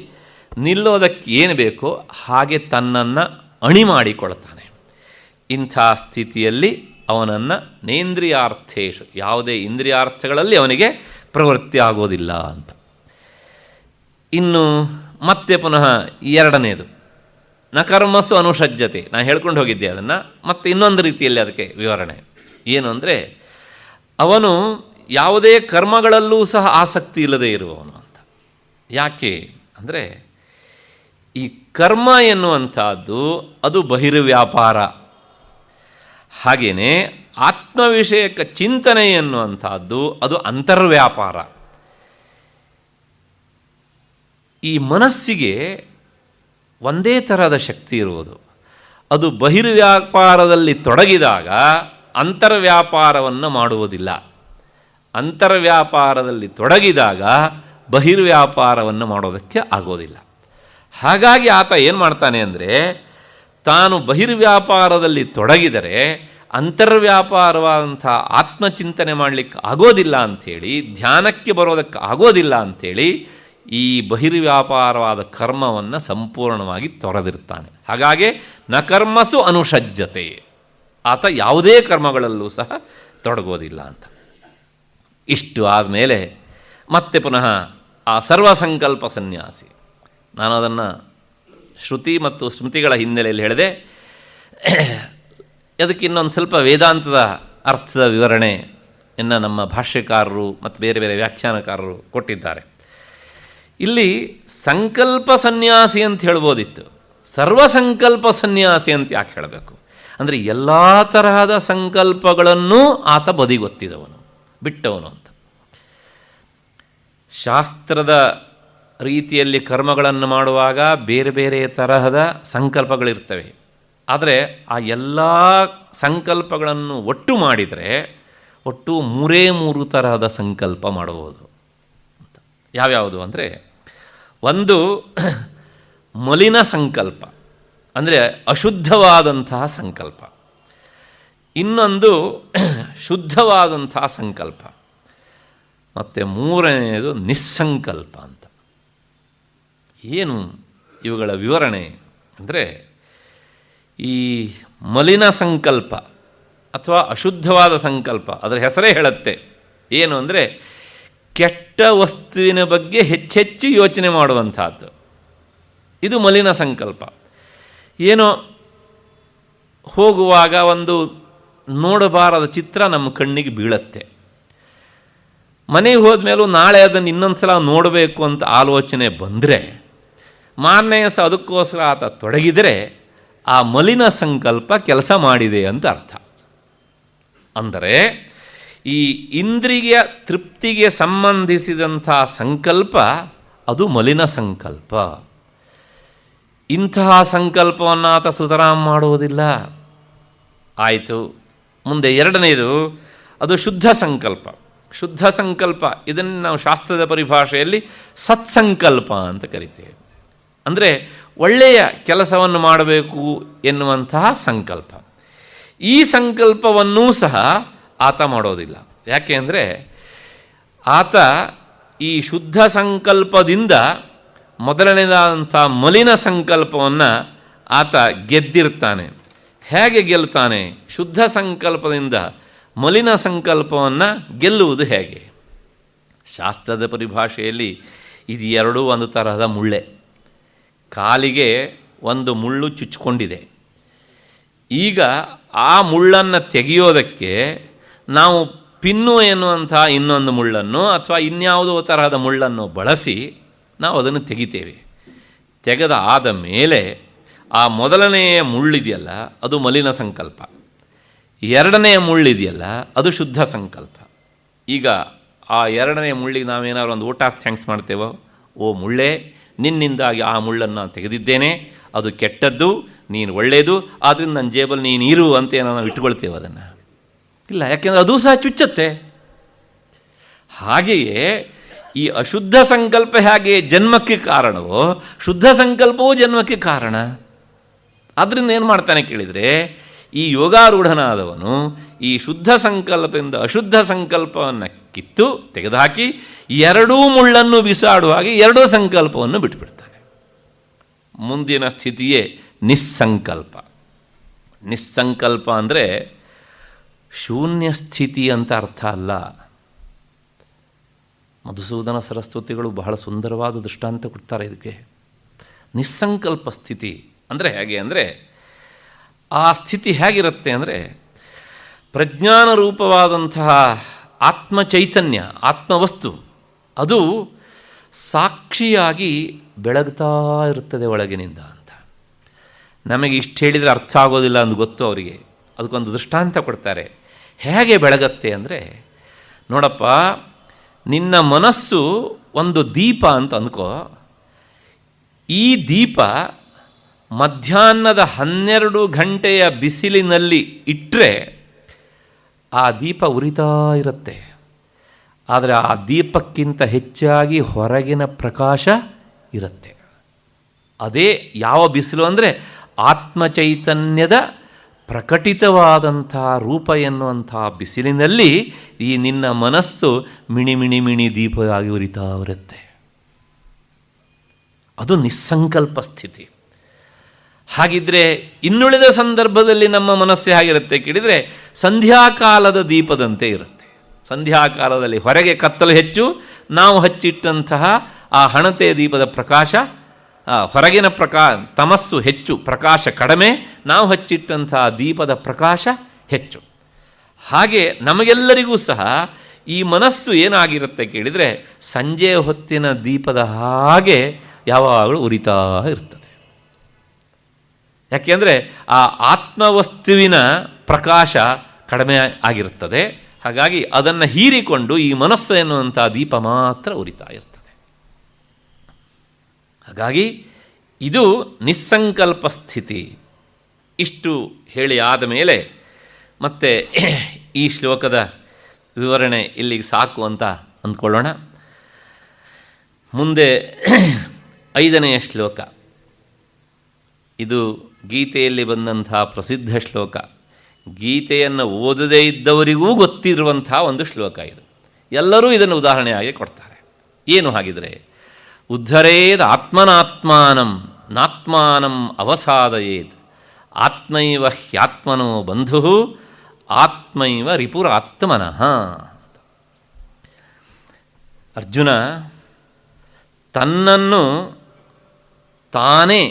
ನಿಲ್ಲೋದಕ್ಕೆ ಏನು ಬೇಕೋ ಹಾಗೆ ತನ್ನನ್ನು ಅಣಿ ಮಾಡಿಕೊಳ್ತಾನೆ. ಇಂಥ ಸ್ಥಿತಿಯಲ್ಲಿ ಅವನನ್ನು ನೇಂದ್ರಿಯಾರ್ಥೇಶು, ಯಾವುದೇ ಇಂದ್ರಿಯಾರ್ಥಗಳಲ್ಲಿ ಅವನಿಗೆ ಪ್ರವೃತ್ತಿ ಆಗೋದಿಲ್ಲ ಅಂತ. ಇನ್ನು ಮತ್ತೆ ಪುನಃ ಎರಡನೇದು ನ ಕರ್ಮಸ್ಸು ಅನುಷಜ್ಯತೆ. ನಾನು ಹೇಳ್ಕೊಂಡು ಹೋಗಿದ್ದೆ ಅದನ್ನು. ಮತ್ತು ಇನ್ನೊಂದು ರೀತಿಯಲ್ಲಿ ಅದಕ್ಕೆ ವಿವರಣೆ ಏನು ಅಂದರೆ, ಅವನು ಯಾವುದೇ ಕರ್ಮಗಳಲ್ಲೂ ಸಹ ಆಸಕ್ತಿ ಇಲ್ಲದೆ ಇರುವವನು ಅಂತ. ಯಾಕೆ ಅಂದರೆ ಈ ಕರ್ಮ ಎನ್ನುವಂಥದ್ದು ಅದು ಬಹಿರ್ವ್ಯಾಪಾರ. ಹಾಗೆಯೇ ಆತ್ಮವಿಷಯಕ ಚಿಂತನೆ ಎನ್ನುವಂಥದ್ದು ಅದು ಅಂತರ್ವ್ಯಾಪಾರ. ಈ ಮನಸ್ಸಿಗೆ ಒಂದೇ ಥರದ ಶಕ್ತಿ ಇರುವುದು. ಅದು ಬಹಿರ್ವ್ಯಾಪಾರದಲ್ಲಿ ತೊಡಗಿದಾಗ ಅಂತರ್ವ್ಯಾಪಾರವನ್ನು ಮಾಡುವುದಿಲ್ಲ. ಅಂತರ್ವ್ಯಾಪಾರದಲ್ಲಿ ತೊಡಗಿದಾಗ ಬಹಿರ್ವ್ಯಾಪಾರವನ್ನು ಮಾಡೋದಕ್ಕೆ ಆಗೋದಿಲ್ಲ. ಹಾಗಾಗಿ ಆತ ಏನು ಮಾಡ್ತಾನೆ ಅಂದರೆ, ತಾನು ಬಹಿರ್ವ್ಯಾಪಾರದಲ್ಲಿ ತೊಡಗಿದರೆ ಅಂತರ್ವ್ಯಾಪಾರವಾದಂಥ ಆತ್ಮಚಿಂತನೆ ಮಾಡಲಿಕ್ಕೆ ಆಗೋದಿಲ್ಲ ಅಂಥೇಳಿ, ಧ್ಯಾನಕ್ಕೆ ಬರೋದಕ್ಕೆ ಆಗೋದಿಲ್ಲ ಅಂಥೇಳಿ ಈ ಬಹಿರ್ವ್ಯಾಪಾರವಾದ ಕರ್ಮವನ್ನು ಸಂಪೂರ್ಣವಾಗಿ ತೊರೆದಿರ್ತಾನೆ. ಹಾಗಾಗಿ ನ ಕರ್ಮಸು ಅನುಷಜ್ಯತೆ, ಆತ ಯಾವುದೇ ಕರ್ಮಗಳಲ್ಲೂ ಸಹ ತೊಡಗೋದಿಲ್ಲ ಅಂತ. ಇಷ್ಟು ಆದಮೇಲೆ ಮತ್ತೆ ಪುನಃ ಆ ಸರ್ವಸಂಕಲ್ಪ ಸನ್ಯಾಸಿ, ನಾನು ಅದನ್ನು ಶ್ರುತಿ ಮತ್ತು ಸ್ಮೃತಿಗಳ ಹಿನ್ನೆಲೆಯಲ್ಲಿ ಹೇಳಿದೆ. ಅದಕ್ಕೆ ಇನ್ನೊಂದು ಸ್ವಲ್ಪ ವೇದಾಂತದ ಅರ್ಥದ ವಿವರಣೆಯನ್ನು ನಮ್ಮ ಭಾಷ್ಯಕಾರರು ಮತ್ತು ಬೇರೆ ಬೇರೆ ವ್ಯಾಖ್ಯಾನಕಾರರು ಕೊಟ್ಟಿದ್ದಾರೆ. ಇಲ್ಲಿ ಸಂಕಲ್ಪ ಸನ್ಯಾಸಿ ಅಂತ ಹೇಳ್ಬೋದಿತ್ತು, ಸರ್ವಸಂಕಲ್ಪ ಸನ್ಯಾಸಿ ಅಂತ ಯಾಕೆ ಹೇಳಬೇಕು ಅಂದರೆ ಎಲ್ಲ ತರಹದ ಸಂಕಲ್ಪಗಳನ್ನು ಆತ ಬದಿಗೊತ್ತಿದವನು, ಬಿಟ್ಟವನು ಅಂತ. ಶಾಸ್ತ್ರದ ರೀತಿಯಲ್ಲಿ ಕರ್ಮಗಳನ್ನು ಮಾಡುವಾಗ ಬೇರೆ ಬೇರೆ ತರಹದ ಸಂಕಲ್ಪಗಳಿರ್ತವೆ. ಆದರೆ ಆ ಎಲ್ಲ ಸಂಕಲ್ಪಗಳನ್ನು ಒಟ್ಟು ಮಾಡಿದರೆ ಒಟ್ಟು 3 ತರಹದ ಸಂಕಲ್ಪ ಮಾಡಬಹುದು. ಯಾವ್ಯಾವುದು ಅಂದರೆ, ಒಂದು ಮಲಿನ ಸಂಕಲ್ಪ ಅಂದರೆ ಅಶುದ್ಧವಾದಂತಹ ಸಂಕಲ್ಪ, ಇನ್ನೊಂದು ಶುದ್ಧವಾದಂತಹ ಸಂಕಲ್ಪ, ಮತ್ತು ಮೂರನೆಯದು ನಿಸ್ಸಂಕಲ್ಪ ಅಂತ. ಏನು ಇವುಗಳ ವಿವರಣೆ ಅಂದರೆ, ಈ ಮಲಿನ ಸಂಕಲ್ಪ ಅಥವಾ ಅಶುದ್ಧವಾದ ಸಂಕಲ್ಪ ಅದರ ಹೆಸರೇ ಹೇಳುತ್ತೆ. ಏನು ಅಂದರೆ, ಕೆಟ್ಟ ವಸ್ತುವಿನ ಬಗ್ಗೆ ಹೆಚ್ಚೆಚ್ಚು ಯೋಚನೆ ಮಾಡುವಂಥದ್ದು, ಇದು ಮಲಿನ ಸಂಕಲ್ಪ. ಏನೋ ಹೋಗುವಾಗ ಒಂದು ನೋಡಬಾರದ ಚಿತ್ರ ನಮ್ಮ ಕಣ್ಣಿಗೆ ಬೀಳತ್ತೆ, ಮನೆಗೆ ಹೋದ್ಮೇಲೂ ನಾಳೆ ಅದನ್ನು ಇನ್ನೊಂದು ಸಲ ನೋಡಬೇಕು ಅಂತ ಆಲೋಚನೆ ಬಂದರೆ, ಮಾರನೇ ಸಹ ಅದಕ್ಕೋಸ್ಕರ ಆತ ತೊಡಗಿದರೆ ಆ ಮಲಿನ ಸಂಕಲ್ಪ ಕೆಲಸ ಮಾಡಿದೆ ಅಂತ ಅರ್ಥ. ಅಂದರೆ ಈ ಇಂದ್ರಿಯ ತೃಪ್ತಿಗೆ ಸಂಬಂಧಿಸಿದಂಥ ಸಂಕಲ್ಪ ಅದು ಮಲಿನ ಸಂಕಲ್ಪ. ಇಂತಹ ಸಂಕಲ್ಪವನ್ನು ಆತ ಸುತರಾಂ ಮಾಡುವುದಿಲ್ಲ. ಆಯಿತು. ಮುಂದೆ ಎರಡನೇದು ಅದು ಶುದ್ಧ ಸಂಕಲ್ಪ. ಶುದ್ಧ ಸಂಕಲ್ಪ ಇದನ್ನು ನಾವು ಶಾಸ್ತ್ರದ ಪರಿಭಾಷೆಯಲ್ಲಿ ಸತ್ಸಂಕಲ್ಪ ಅಂತ ಕರಿತೇವೆ. ಅಂದರೆ ಒಳ್ಳೆಯ ಕೆಲಸವನ್ನು ಮಾಡಬೇಕು ಎನ್ನುವಂತಹ ಸಂಕಲ್ಪ. ಈ ಸಂಕಲ್ಪವನ್ನೂ ಸಹ ಆತ ಮಾಡೋದಿಲ್ಲ. ಯಾಕೆ ಅಂದರೆ ಆತ ಈ ಶುದ್ಧ ಸಂಕಲ್ಪದಿಂದ ಮೊದಲನೇದಾದಂಥ ಮಲಿನ ಸಂಕಲ್ಪವನ್ನು ಆತ ಗೆದ್ದಿರ್ತಾನೆ. ಹೇಗೆ ಗೆಲ್ತಾನೆ? ಶುದ್ಧ ಸಂಕಲ್ಪದಿಂದ ಮಲಿನ ಸಂಕಲ್ಪವನ್ನು ಗೆಲ್ಲುವುದು ಹೇಗೆ? ಶಾಸ್ತ್ರದ ಪರಿಭಾಷೆಯಲ್ಲಿ ಇದು ಎರಡೂ ಒಂದು ತರಹದ ಮುಳ್ಳೆ. ಕಾಲಿಗೆ ಒಂದು ಮುಳ್ಳು ಚುಚ್ಚಿಕೊಂಡಿದೆ. ಈಗ ಆ ಮುಳ್ಳನ್ನು ತೆಗೆಯೋದಕ್ಕೆ ನಾವು ಪಿನ್ನು ಎನ್ನುವಂಥ ಇನ್ನೊಂದು ಮುಳ್ಳನ್ನು ಅಥವಾ ಇನ್ಯಾವುದೋ ತರಹದ ಮುಳ್ಳನ್ನು ಬಳಸಿ ನಾವು ಅದನ್ನು ತೆಗಿತೇವೆ. ತೆಗೆದ ಆದ ಮೇಲೆ ಆ ಮೊದಲನೆಯ ಮುಳ್ಳಿದೆಯಲ್ಲ ಅದು ಮಲಿನ ಸಂಕಲ್ಪ, ಎರಡನೆಯ ಮುಳ್ಳಿದೆಯಲ್ಲ ಅದು ಶುದ್ಧ ಸಂಕಲ್ಪ. ಈಗ ಆ ಎರಡನೆಯ ಮುಳ್ಳಿಗೆ ನಾವೇನಾದ್ರು ಒಂದು ವೋಟ್ ಆಫ್ ಥ್ಯಾಂಕ್ಸ್ ಮಾಡ್ತೇವೋ, ಓ ಮುಳ್ಳೇ, ನಿನ್ನಿಂದಾಗಿ ಆ ಮುಳ್ಳನ್ನು ನಾನು ತೆಗೆದಿದ್ದೇನೆ, ಅದು ಕೆಟ್ಟದ್ದು, ನೀನು ಒಳ್ಳೆಯದು, ಆದ್ದರಿಂದ ನನ್ನ ಜೇಬಲ್ಲಿ ನೀನು ಇರು ಅಂತ ಏನೋ ನಾವು ಇಟ್ಕೊಳ್ತೇವೆ. ಅದನ್ನು ಇಲ್ಲ, ಯಾಕೆಂದರೆ ಅದೂ ಸಹ ಚುಚ್ಚತ್ತೆ. ಹಾಗೆಯೇ ಈ ಅಶುದ್ಧ ಸಂಕಲ್ಪ ಹೇಗೆ ಜನ್ಮಕ್ಕೆ ಕಾರಣವೋ ಶುದ್ಧ ಸಂಕಲ್ಪವೂ ಜನ್ಮಕ್ಕೆ ಕಾರಣ. ಆದ್ದರಿಂದ ಏನು ಮಾಡ್ತಾನೆ ಕೇಳಿದರೆ, ಈ ಯೋಗಾರೂಢನಾದವನು ಈ ಶುದ್ಧ ಸಂಕಲ್ಪದಿಂದ ಅಶುದ್ಧ ಸಂಕಲ್ಪವನ್ನು ಕಿತ್ತು ತೆಗೆದುಹಾಕಿ ಎರಡೂ ಮುಳ್ಳನ್ನು ಬಿಸಾಡುವಾಗಿ ಎರಡೂ ಸಂಕಲ್ಪವನ್ನು ಬಿಟ್ಟುಬಿಡ್ತಾನೆ. ಮುಂದಿನ ಸ್ಥಿತಿಯೇ ನಿಸ್ಸಂಕಲ್ಪ. ನಿಸ್ಸಂಕಲ್ಪ ಅಂದರೆ ಶೂನ್ಯ ಸ್ಥಿತಿ ಅಂತ ಅರ್ಥ ಅಲ್ಲ. ಮಧುಸೂದನ ಸರಸ್ವತಿಗಳು ಬಹಳ ಸುಂದರವಾದ ದೃಷ್ಟಾಂತ ಕೊಡ್ತಾರೆ ಇದಕ್ಕೆ. ನಿಸ್ಸಂಕಲ್ಪ ಸ್ಥಿತಿ ಅಂದರೆ ಹೇಗೆ ಅಂದರೆ, ಆ ಸ್ಥಿತಿ ಹೇಗಿರುತ್ತೆ ಅಂದರೆ, ಪ್ರಜ್ಞಾನ ರೂಪವಾದಂತಹ ಆತ್ಮ ಚೈತನ್ಯ, ಆತ್ಮವಸ್ತು, ಅದು ಸಾಕ್ಷಿಯಾಗಿ ಬೆಳಗ್ತಾ ಇರುತ್ತದೆ ಒಳಗಿನಿಂದ ಅಂತ. ನಮಗೆ ಇಷ್ಟು ಹೇಳಿದರೆ ಅರ್ಥ ಆಗೋದಿಲ್ಲ ಅಂತ ಗೊತ್ತು ಅವರಿಗೆ. ಅದಕ್ಕೊಂದು ದೃಷ್ಟಾಂತ ಕೊಡ್ತಾರೆ. ಹೇಗೆ ಬೆಳಗತ್ತೆ ಅಂದರೆ, ನೋಡಪ್ಪ, ನಿನ್ನ ಮನಸ್ಸು ಒಂದು ದೀಪ ಅಂತ ಅಂದ್ಕೋ. ಈ ದೀಪ ಮಧ್ಯಾಹ್ನದ 12 ಗಂಟೆಯ ಬಿಸಿಲಿನಲ್ಲಿ ಇಟ್ಟರೆ ಆ ದೀಪ ಉರಿತಾ ಇರುತ್ತೆ. ಆದರೆ ಆ ದೀಪಕ್ಕಿಂತ ಹೆಚ್ಚಾಗಿ ಹೊರಗಿನ ಪ್ರಕಾಶ ಇರುತ್ತೆ. ಅದೇ ಯಾವ ಬಿಸಿಲು ಅಂದರೆ ಆತ್ಮಚೈತನ್ಯದ ಪ್ರಕಟಿತವಾದಂಥ ರೂಪ ಎನ್ನುವಂಥ ಬಿಸಿಲಿನಲ್ಲಿ ಈ ನಿನ್ನ ಮನಸ್ಸು ಮಿಣಿ ಮಿಣಿ ಮಿಣಿ ದೀಪವಾಗಿ ಉರಿತಾ ಇರುತ್ತೆ. ಅದು ನಿಸ್ಸಂಕಲ್ಪ ಸ್ಥಿತಿ. ಹಾಗಿದ್ರೆ ಇನ್ನುಳಿದ ಸಂದರ್ಭದಲ್ಲಿ ನಮ್ಮ ಮನಸ್ಸು ಹೇಗಿರುತ್ತೆ ಕೇಳಿದರೆ, ಸಂಧ್ಯಾಕಾಲದ ದೀಪದಂತೆ ಇರುತ್ತೆ. ಸಂಧ್ಯಾಕಾಲದಲ್ಲಿ ಹೊರಗೆ ಕತ್ತಲು ಹೆಚ್ಚು, ನಾವು ಹಚ್ಚಿಟ್ಟಂತಹ ಆ ಹಣತೆಯ ದೀಪದ ಪ್ರಕಾಶ, ಹೊರಗಿನ ತಮಸ್ಸು ಹೆಚ್ಚು, ಪ್ರಕಾಶ ಕಡಿಮೆ, ನಾವು ಹಚ್ಚಿಟ್ಟಂತಹ ದೀಪದ ಪ್ರಕಾಶ ಹೆಚ್ಚು. ಹಾಗೆ ನಮಗೆಲ್ಲರಿಗೂ ಸಹ ಈ ಮನಸ್ಸು ಏನಾಗಿರುತ್ತೆ ಕೇಳಿದರೆ, ಸಂಜೆಯ ಹೊತ್ತಿನ ದೀಪದ ಹಾಗೆ ಯಾವಾಗಲೂ ಉರಿತಾ ಇರ್ತದೆ. ಯಾಕೆಂದರೆ ಆ ಆತ್ಮವಸ್ತುವಿನ ಪ್ರಕಾಶ ಕಡಿಮೆ ಆಗಿರುತ್ತದೆ. ಹಾಗಾಗಿ ಅದನ್ನು ಹೀರಿಕೊಂಡು ಈ ಮನಸ್ಸು ಎನ್ನುವಂಥ ದೀಪ ಮಾತ್ರ ಉರಿತಾ ಇರ್ತದೆ. ಹಾಗಾಗಿ ಇದು ನಿಸ್ಸಂಕಲ್ಪ ಸ್ಥಿತಿ. ಇಷ್ಟು ಹೇಳಿ ಆದ ಮೇಲೆ ಮತ್ತೆ ಈ ಶ್ಲೋಕದ ವಿವರಣೆ ಇಲ್ಲಿಗೆ ಸಾಕು ಅಂತ ಅಂದ್ಕೊಳ್ಳೋಣ. ಮುಂದೆ 5ನೆಯ ಶ್ಲೋಕ. ಇದು ಗೀತೆಯಲ್ಲಿ ಬಂದಂಥ ಪ್ರಸಿದ್ಧ ಶ್ಲೋಕ. ಗೀತೆಯನ್ನು ಓದದೇ ಇದ್ದವರಿಗೂ ಗೊತ್ತಿರುವಂಥ ಒಂದು ಶ್ಲೋಕ ಇದು. ಎಲ್ಲರೂ ಇದನ್ನು ಉದಾಹರಣೆಯಾಗಿ ಕೊಡ್ತಾರೆ. ಏನು ಹಾಗಿದ್ರೆ, ಉದ್ಧರೇದ್ ಆತ್ಮನಾತ್ಮಾನಂ ನಾತ್ಮಾನಂ ಅವಸಾದಯೇತ್ ಆತ್ಮೈವ ಹ್ಯಾತ್ಮನೋ ಬಂಧು ಆತ್ಮೈವ ರಿಪುರಾತ್ಮನಃ. ಅರ್ಜುನ ತನ್ನನ್ನು ತಾನೇ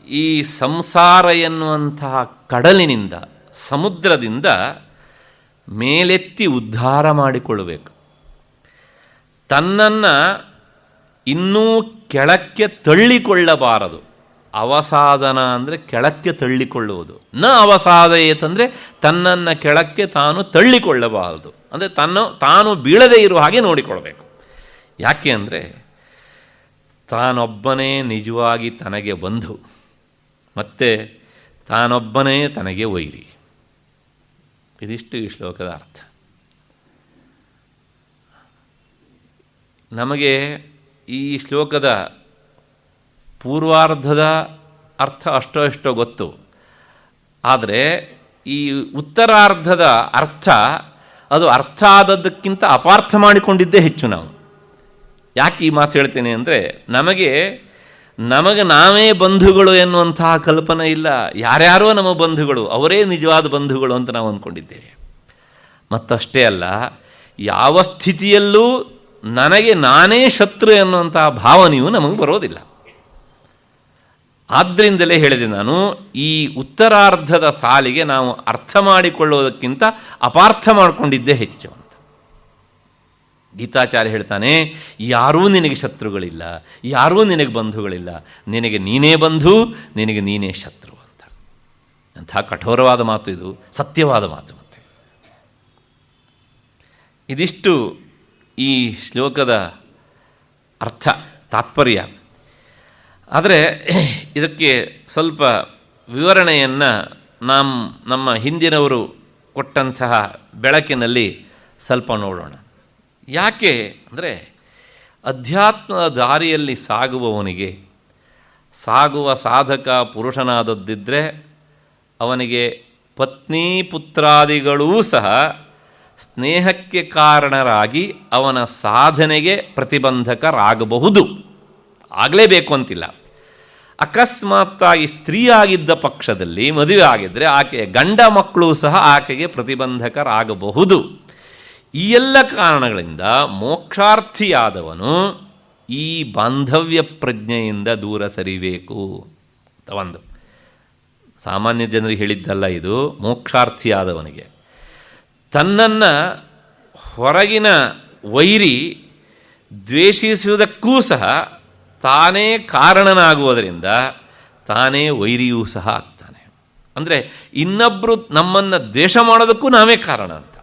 ಈ ಸಂಸಾರ ಎನ್ನುವಂತಹ ಕಡಲಿನಿಂದ, ಸಮುದ್ರದಿಂದ ಮೇಲೆತ್ತಿ ಉದ್ಧಾರ ಮಾಡಿಕೊಳ್ಳಬೇಕು. ತನ್ನನ್ನು ಇನ್ನೂ ಕೆಳಕ್ಕೆ ತಳ್ಳಿಕೊಳ್ಳಬಾರದು. ಅವಸಾದನ ಅಂದರೆ ಕೆಳಕ್ಕೆ ತಳ್ಳಿಕೊಳ್ಳುವುದು. ನ ಅವಸಾದಯೇತಂದರೆ ತನ್ನನ್ನು ಕೆಳಕ್ಕೆ ತಾನು ತಳ್ಳಿಕೊಳ್ಳಬಾರದು, ಅಂದರೆ ತಾನು ಬೀಳದೇ ಇರುವ ಹಾಗೆ ನೋಡಿಕೊಳ್ಬೇಕು. ಯಾಕೆ ಅಂದರೆ ತಾನೊಬ್ಬನೇ ನಿಜವಾಗಿ ತನಗೆ ಬಂಧು, ಮತ್ತು ತಾನೊಬ್ಬನೇ ತನಗೆ ವೈರಿ. ಇದಿಷ್ಟು ಈ ಶ್ಲೋಕದ ಅರ್ಥ. ನಮಗೆ ಈ ಶ್ಲೋಕದ ಪೂರ್ವಾರ್ಧದ ಅರ್ಥ ಅಷ್ಟೋ ಎಷ್ಟೋ ಗೊತ್ತು. ಆದರೆ ಈ ಉತ್ತರಾರ್ಧದ ಅರ್ಥ, ಅದು ಅರ್ಥ ಆದದ್ದಕ್ಕಿಂತ ಅಪಾರ್ಥ ಮಾಡಿಕೊಂಡಿದ್ದೇ ಹೆಚ್ಚು. ನಾವು ಯಾಕೆ ಈ ಮಾತು ಹೇಳ್ತೇನೆ ಅಂದರೆ, ನಮಗೆ ನಾವೇ ಬಂಧುಗಳು ಎನ್ನುವಂತಹ ಕಲ್ಪನೆ ಇಲ್ಲ. ಯಾರ್ಯಾರೋ ನಮ್ಮ ಬಂಧುಗಳು, ಅವರೇ ನಿಜವಾದ ಬಂಧುಗಳು ಅಂತ ನಾವು ಅಂದ್ಕೊಂಡಿದ್ದೇವೆ. ಮತ್ತಷ್ಟೇ ಅಲ್ಲ, ಯಾವ ಸ್ಥಿತಿಯಲ್ಲೂ ನನಗೆ ನಾನೇ ಶತ್ರು ಎನ್ನುವಂತಹ ಭಾವನೆಯೂ ನಮಗೆ ಬರೋದಿಲ್ಲ. ಆದ್ದರಿಂದಲೇ ಹೇಳಿದೆ ನಾನು, ಈ ಉತ್ತರಾರ್ಧದ ಸಾಲಿಗೆ ನಾವು ಅರ್ಥ ಮಾಡಿಕೊಳ್ಳೋದಕ್ಕಿಂತ ಅಪಾರ್ಥ ಮಾಡಿಕೊಂಡಿದ್ದೇ ಹೆಚ್ಚು ಅಂತ. ಗೀತಾಚಾರ್ಯ ಹೇಳ್ತಾನೆ, ಯಾರೂ ನಿನಗೆ ಶತ್ರುಗಳಿಲ್ಲ, ಯಾರೂ ನಿನಗೆ ಬಂಧುಗಳಿಲ್ಲ, ನಿನಗೆ ನೀನೇ ಬಂಧು, ನಿನಗೆ ನೀನೇ ಶತ್ರು ಅಂತ. ಅಂಥ ಕಠೋರವಾದ ಮಾತು ಇದು, ಸತ್ಯವಾದ ಮಾತು. ಮತ್ತೆ ಇದಿಷ್ಟು ಈ ಶ್ಲೋಕದ ಅರ್ಥ, ತಾತ್ಪರ್ಯ. ಆದರೆ ಇದಕ್ಕೆ ಸ್ವಲ್ಪ ವಿವರಣೆಯನ್ನು ನಮ್ಮ ಹಿಂದಿನವರು ಕೊಟ್ಟಂತಹ ಬೆಳಕಿನಲ್ಲಿ ಸ್ವಲ್ಪ ನೋಡೋಣ. ಯಾಕೆ ಅಂದರೆ, ಅಧ್ಯಾತ್ಮದ ದಾರಿಯಲ್ಲಿ ಸಾಗುವವನಿಗೆ, ಸಾಗುವ ಸಾಧಕ ಪುರುಷನಾದದ್ದಿದ್ದರೆ ಅವನಿಗೆ ಪತ್ನಿ ಪುತ್ರಾದಿಗಳೂ ಸಹ ಸ್ನೇಹಕ್ಕೆ ಕಾರಣರಾಗಿ ಅವನ ಸಾಧನೆಗೆ ಪ್ರತಿಬಂಧಕರಾಗಬಹುದು. ಆಗಲೇಬೇಕು ಅಂತಿಲ್ಲ. ಅಕಸ್ಮಾತ್ತಾಗಿ ಸ್ತ್ರೀಯಾಗಿದ್ದ ಪಕ್ಷದಲ್ಲಿ ಮದುವೆ ಆಗಿದ್ದರೆ ಆಕೆಯ ಗಂಡ ಮಕ್ಕಳು ಸಹ ಆಕೆಗೆ ಪ್ರತಿಬಂಧಕರಾಗಬಹುದು. ಈ ಎಲ್ಲ ಕಾರಣಗಳಿಂದ ಮೋಕ್ಷಾರ್ಥಿಯಾದವನು ಈ ಬಾಂಧವ್ಯ ಪ್ರಜ್ಞೆಯಿಂದ ದೂರ ಸರಿಬೇಕು ಅಂತ ಒಂದು ಸಾಮಾನ್ಯ ಜನರಿಗೆ ಹೇಳಿದ್ದಲ್ಲ ಇದು. ಮೋಕ್ಷಾರ್ಥಿಯಾದವನಿಗೆ ತನ್ನನ್ನು ಹೊರಗಿನ ವೈರಿ ದ್ವೇಷಿಸುವುದಕ್ಕೂ ಸಹ ತಾನೇ ಕಾರಣನಾಗುವುದರಿಂದ ತಾನೇ ವೈರಿಯೂ ಸಹ ಆಗ್ತಾನೆ. ಅಂದರೆ ಇನ್ನೊಬ್ಬರು ನಮ್ಮನ್ನು ದ್ವೇಷ ಮಾಡೋದಕ್ಕೂ ನಾವೇ ಕಾರಣ ಅಂತ.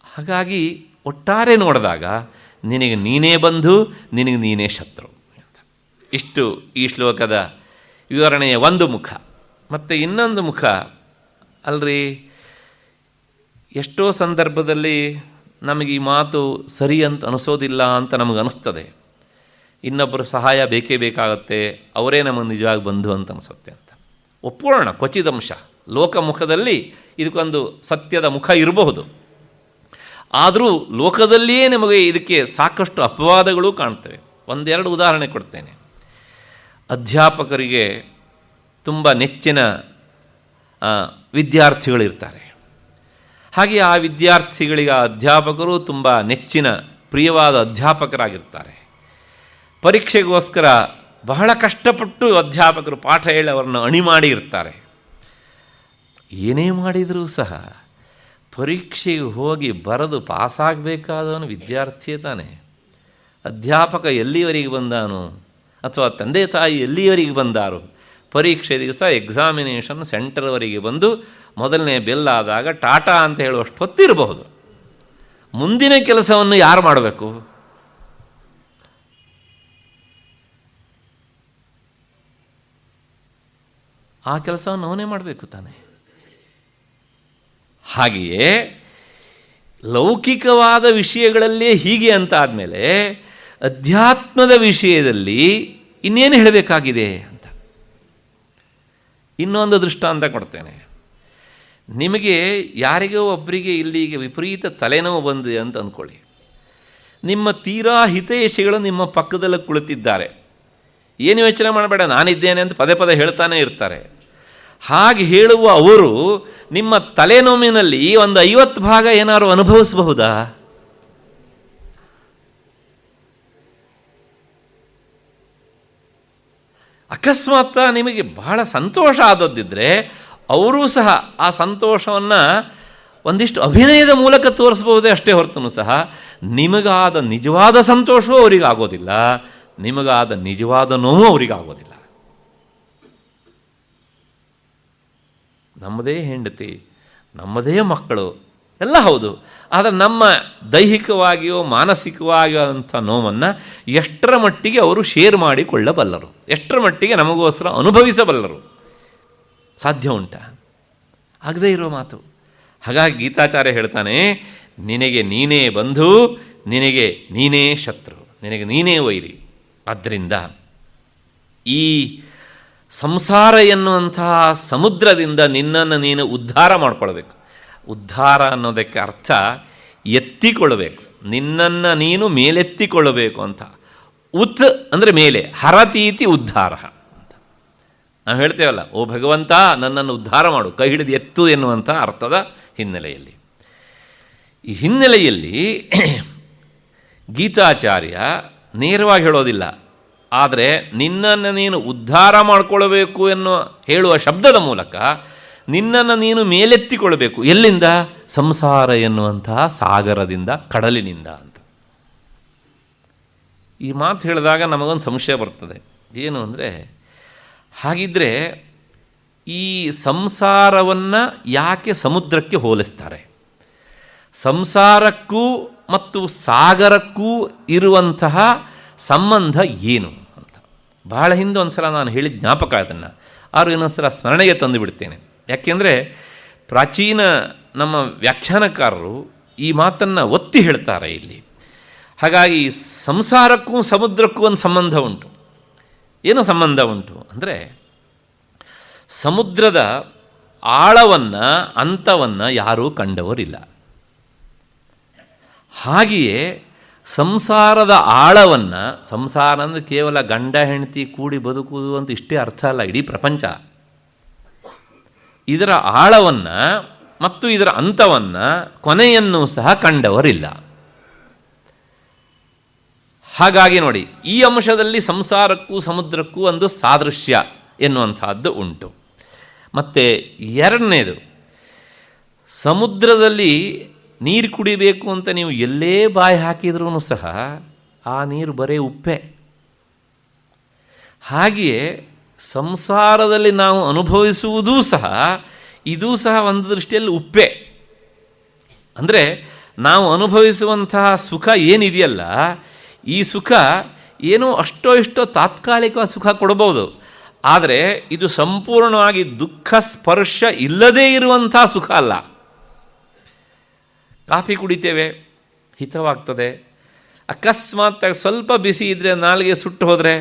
ಹಾಗಾಗಿ ಒಟ್ಟಾರೆ ನೋಡಿದಾಗ ನಿನಗೆ ನೀನೇ ಬಂಧು, ನಿನಗೆ ನೀನೇ ಶತ್ರು ಅಂತ. ಇಷ್ಟು ಈ ಶ್ಲೋಕದ ವಿವರಣೆಯ ಒಂದು ಮುಖ. ಮತ್ತು ಇನ್ನೊಂದು ಮುಖ, ಅಲ್ರಿ ಎಷ್ಟೋ ಸಂದರ್ಭದಲ್ಲಿ ನಮಗೆ ಈ ಮಾತು ಸರಿ ಅಂತ ಅನಿಸೋದಿಲ್ಲ ಅಂತ ನಮಗೆ ಅನಿಸ್ತದೆ. ಇನ್ನೊಬ್ಬರ ಸಹಾಯ ಬೇಕೇ ಬೇಕಾಗತ್ತೆ, ಅವರೇ ನಮಗೆ ನಿಜವಾಗಿ ಬಂಧು ಅಂತ ಅನಿಸುತ್ತೆ ಅಂತ ಒಪ್ಕೊಳ್ಳೋಣ. ಕ್ವಚಿದಂಶ ಲೋಕಮುಖದಲ್ಲಿ ಇದಕ್ಕೊಂದು ಸತ್ಯದ ಮುಖ ಇರಬಹುದು. ಆದರೂ ಲೋಕದಲ್ಲಿಯೇ ನಮಗೆ ಇದಕ್ಕೆ ಸಾಕಷ್ಟು ಅಪವಾದಗಳು ಕಾಣ್ತವೆ. ಒಂದೆರಡು ಉದಾಹರಣೆ ಕೊಡ್ತೇನೆ. ಅಧ್ಯಾಪಕರಿಗೆ ತುಂಬ ನೆಚ್ಚಿನ ವಿದ್ಯಾರ್ಥಿಗಳಿರ್ತಾರೆ. ಹಾಗೆ ಆ ವಿದ್ಯಾರ್ಥಿಗಳಿಗೆ ಆ ಅಧ್ಯಾಪಕರು ತುಂಬ ನೆಚ್ಚಿನ ಪ್ರಿಯವಾದ ಅಧ್ಯಾಪಕರಾಗಿರ್ತಾರೆ. ಪರೀಕ್ಷೆಗೋಸ್ಕರ ಬಹಳ ಕಷ್ಟಪಟ್ಟು ಅಧ್ಯಾಪಕರು ಪಾಠ ಹೇಳಿ ಅವರನ್ನು ಅಣಿ ಮಾಡಿ ಇರ್ತಾರೆ. ಏನೇ ಮಾಡಿದರೂ ಸಹ ಪರೀಕ್ಷೆಗೆ ಹೋಗಿ ಬರೆದು ಪಾಸಾಗಬೇಕಾದವನು ವಿದ್ಯಾರ್ಥಿಯೇ ತಾನೆ. ಅಧ್ಯಾಪಕ ಎಲ್ಲಿವರೆಗೆ ಬಂದಾನು ಅಥವಾ ತಂದೆ ತಾಯಿ ಎಲ್ಲಿವರೆಗೆ ಬಂದಾರು, ಪರೀಕ್ಷೆ ದಿವಸ ಎಕ್ಸಾಮಿನೇಷನ್ ಸೆಂಟರ್ವರೆಗೆ ಬಂದು ಮೊದಲನೇ ಬೆಲ್ ಆದಾಗ ಟಾಟಾ ಅಂತ ಹೇಳುವಷ್ಟು ಹೊತ್ತಿರಬಹುದು. ಮುಂದಿನ ಕೆಲಸವನ್ನು ಯಾರು ಮಾಡಬೇಕು? ಆ ಕೆಲಸವನ್ನು ಅವನೇ ಮಾಡಬೇಕು ತಾನೆ. ಹಾಗೆಯೇ ಲೌಕಿಕವಾದ ವಿಷಯಗಳಲ್ಲೇ ಹೀಗೆ ಅಂತ ಆದಮೇಲೆ ಅಧ್ಯಾತ್ಮದ ವಿಷಯದಲ್ಲಿ ಇನ್ನೇನು ಹೇಳಬೇಕಾಗಿದೆ ಅಂತ ಇನ್ನೊಂದು ದೃಷ್ಟಾಂತ ಕೊಡ್ತೇನೆ. ನಿಮಗೆ ಯಾರಿಗೋ ಒಬ್ಬರಿಗೆ ಇಲ್ಲಿಗೆ ವಿಪರೀತ ತಲೆನೋವು ಬಂದಿದೆ ಅಂತ ಅಂದ್ಕೊಳ್ಳಿ. ನಿಮ್ಮ ತೀರಾ ಹಿತೈಷಿಗಳು ನಿಮ್ಮ ಪಕ್ಕದಲ್ಲಿ ಕುಳಿತಿದ್ದಾರೆ. ಏನು ಯೋಚನೆ ಮಾಡಬೇಡ, ನಾನಿದ್ದೇನೆ ಅಂತ ಪದೇ ಪದೇ ಹೇಳ್ತಾನೆ ಇರ್ತಾರೆ. ಹಾಗೆ ಹೇಳುವ ಅವರು ನಿಮ್ಮ ತಲೆನೋವಿನಲ್ಲಿ ಒಂದು 50 ಭಾಗ ಏನಾದ್ರು ಅನುಭವಿಸಬಹುದಾ? ಅಕಸ್ಮಾತ್ ನಿಮಗೆ ಬಹಳ ಸಂತೋಷ ಆದದ್ದಿದ್ದರೆ ಅವರೂ ಸಹ ಆ ಸಂತೋಷವನ್ನು ಒಂದಿಷ್ಟು ಅಭಿನಯದ ಮೂಲಕ ತೋರಿಸಬಹುದೇ ಅಷ್ಟೇ ಹೊರತು ಸಹ ನಿಮಗಾದ ನಿಜವಾದ ಸಂತೋಷವೂ ಅವರಿಗಾಗೋದಿಲ್ಲ, ನಿಮಗಾದ ನಿಜವಾದ ನೋವು ಅವರಿಗಾಗೋದಿಲ್ಲ. ನಮ್ಮದೇ ಹೆಂಡತಿ, ನಮ್ಮದೇ ಮಕ್ಕಳು ಎಲ್ಲ ಹೌದು, ಆದರೆ ನಮ್ಮ ದೈಹಿಕವಾಗಿಯೋ ಮಾನಸಿಕವಾಗಿಯೋ ಅಂಥ ನೋವನ್ನು ಎಷ್ಟರ ಮಟ್ಟಿಗೆ ಅವರು ಶೇರ್ ಮಾಡಿಕೊಳ್ಳಬಲ್ಲರು, ಎಷ್ಟರ ಮಟ್ಟಿಗೆ ನಮಗೋಸ್ಕರ ಅನುಭವಿಸಬಲ್ಲರು ಸಾಧ್ಯ ಉಂಟಾ? ಆಗದೇ ಇರೋ ಮಾತು. ಹಾಗಾಗಿ ಗೀತಾಚಾರ್ಯ ಹೇಳ್ತಾನೆ, ನಿನಗೆ ನೀನೇ ಬಂಧು, ನಿನಗೆ ನೀನೇ ಶತ್ರು, ನಿನಗೆ ನೀನೇ ವೈರಿ. ಆದ್ದರಿಂದ ಈ ಸಂಸಾರ ಎನ್ನುವಂತಹ ಸಮುದ್ರದಿಂದ ನಿನ್ನನ್ನು ನೀನು ಉದ್ಧಾರ ಮಾಡಿಕೊಳ್ಬೇಕು. ಉದ್ಧಾರ ಅನ್ನೋದಕ್ಕೆ ಅರ್ಥ ಎತ್ತಿಕೊಳ್ಳಬೇಕು, ನಿನ್ನನ್ನು ನೀನು ಮೇಲೆತ್ತಿಕೊಳ್ಳಬೇಕು ಅಂತ. ಉತ್ ಅಂದರೆ ಮೇಲೆ, ಹರತೀತಿ ಉದ್ಧಾರ ಅಂತ ನಾವು ಹೇಳ್ತೇವಲ್ಲ, ಓ ಭಗವಂತ ನನ್ನನ್ನು ಉದ್ಧಾರ ಮಾಡು, ಕೈ ಹಿಡಿದು ಎತ್ತು ಎನ್ನುವಂಥ ಅರ್ಥದ ಹಿನ್ನೆಲೆಯಲ್ಲಿ. ಈ ಹಿನ್ನೆಲೆಯಲ್ಲಿ ಗೀತಾಚಾರ್ಯ ನೇರವಾಗಿ ಹೇಳೋದಿಲ್ಲ, ಆದರೆ ನಿನ್ನನ್ನು ನೀನು ಉದ್ಧಾರ ಮಾಡಿಕೊಳ್ಳಬೇಕು ಎನ್ನುವ ಹೇಳುವ ಶಬ್ದದ ಮೂಲಕ ನಿನ್ನನ್ನು ನೀನು ಮೇಲೆತ್ತಿಕೊಳ್ಳಬೇಕು. ಎಲ್ಲಿಂದ? ಸಂಸಾರ ಎನ್ನುವಂತಹ ಸಾಗರದಿಂದ, ಕಡಲಿನಿಂದ ಅಂತ. ಈ ಮಾತು ಹೇಳಿದಾಗ ನಮಗೊಂದು ಸಂಶಯ ಬರ್ತದೆ. ಏನು ಅಂದರೆ, ಹಾಗಿದ್ದರೆ ಈ ಸಂಸಾರವನ್ನು ಯಾಕೆ ಸಮುದ್ರಕ್ಕೆ ಹೋಲಿಸ್ತಾರೆ? ಸಂಸಾರಕ್ಕೂ ಮತ್ತು ಸಾಗರಕ್ಕೂ ಇರುವಂತಹ ಸಂಬಂಧ ಏನು ಅಂತ ಬಹಳ ಹಿಂದೆ ಒಂದು ಸಲ ನಾನು ಹೇಳಿದ ಜ್ಞಾಪಕ, ಅದನ್ನು ಆರು ಇನ್ನೊಂದು ಸಲ ಸ್ಮರಣೆಗೆ ತಂದು ಬಿಡ್ತೇನೆ. ಯಾಕೆಂದರೆ ಪ್ರಾಚೀನ ನಮ್ಮ ವ್ಯಾಖ್ಯಾನಕಾರರು ಈ ಮಾತನ್ನು ಒತ್ತಿ ಹೇಳ್ತಾರೆ ಇಲ್ಲಿ. ಹಾಗಾಗಿ ಸಂಸಾರಕ್ಕೂ ಸಮುದ್ರಕ್ಕೂ ಒಂದು ಸಂಬಂಧ ಉಂಟು. ಏನು ಸಂಬಂಧ ಉಂಟು ಅಂದರೆ, ಸಮುದ್ರದ ಆಳವನ್ನು ಅಂತವನ್ನು ಯಾರೂ ಕಂಡವರಿಲ್ಲ. ಹಾಗೆಯೇ ಸಂಸಾರದ ಆಳವನ್ನು, ಸಂಸಾರ ಅಂದರೆ ಕೇವಲ ಗಂಡ ಹೆಂಡತಿ ಕೂಡಿ ಬದುಕುವುದು ಅಂತ ಇಷ್ಟೇ ಅರ್ಥ ಅಲ್ಲ, ಇಡೀ ಪ್ರಪಂಚ. ಇದರ ಆಳವನ್ನು ಮತ್ತು ಇದರ ಅಂತವನ್ನು, ಕೊನೆಯನ್ನು ಸಹ ಕಂಡವರಿಲ್ಲ. ಹಾಗಾಗಿ ನೋಡಿ, ಈ ಅಂಶದಲ್ಲಿ ಸಂಸಾರಕ್ಕೂ ಸಮುದ್ರಕ್ಕೂ ಒಂದು ಸಾದೃಶ್ಯ ಎನ್ನುವಂಥದ್ದು ಉಂಟು. ಮತ್ತು ಎರಡನೇದು, ಸಮುದ್ರದಲ್ಲಿ ನೀರು ಕುಡಿಬೇಕು ಅಂತ ನೀವು ಎಲ್ಲೇ ಬಾಯಿ ಹಾಕಿದ್ರೂ ಸಹ ಆ ನೀರು ಬರೀ ಉಪ್ಪೆ. ಹಾಗೆಯೇ ಸಂಸಾರದಲ್ಲಿ ನಾವು ಅನುಭವಿಸುವುದೂ ಸಹ ಇದೂ ಸಹ ಒಂದು ದೃಷ್ಟಿಯಲ್ಲಿ ಉಪ್ಪೆ. ಅಂದರೆ ನಾವು ಅನುಭವಿಸುವಂತಹ ಸುಖ ಏನಿದೆಯಲ್ಲ, ಈ ಸುಖ ಏನೋ ಅಷ್ಟೋ ಇಷ್ಟೋ ತಾತ್ಕಾಲಿಕ ಸುಖ ಕೊಡಬಹುದು, ಆದರೆ ಇದು ಸಂಪೂರ್ಣವಾಗಿ ದುಃಖ ಸ್ಪರ್ಶ ಇಲ್ಲದೇ ಇರುವಂಥ ಸುಖ ಅಲ್ಲ. ಕಾಫಿ ಕುಡಿತೇವೆ, ಹಿತವಾಗ್ತದೆ. ಅಕಸ್ಮಾತ್ ಸ್ವಲ್ಪ ಬಿಸಿ ಇದ್ದರೆ ನಾಲಿಗೆ ಸುಟ್ಟು ಹೋದರೆ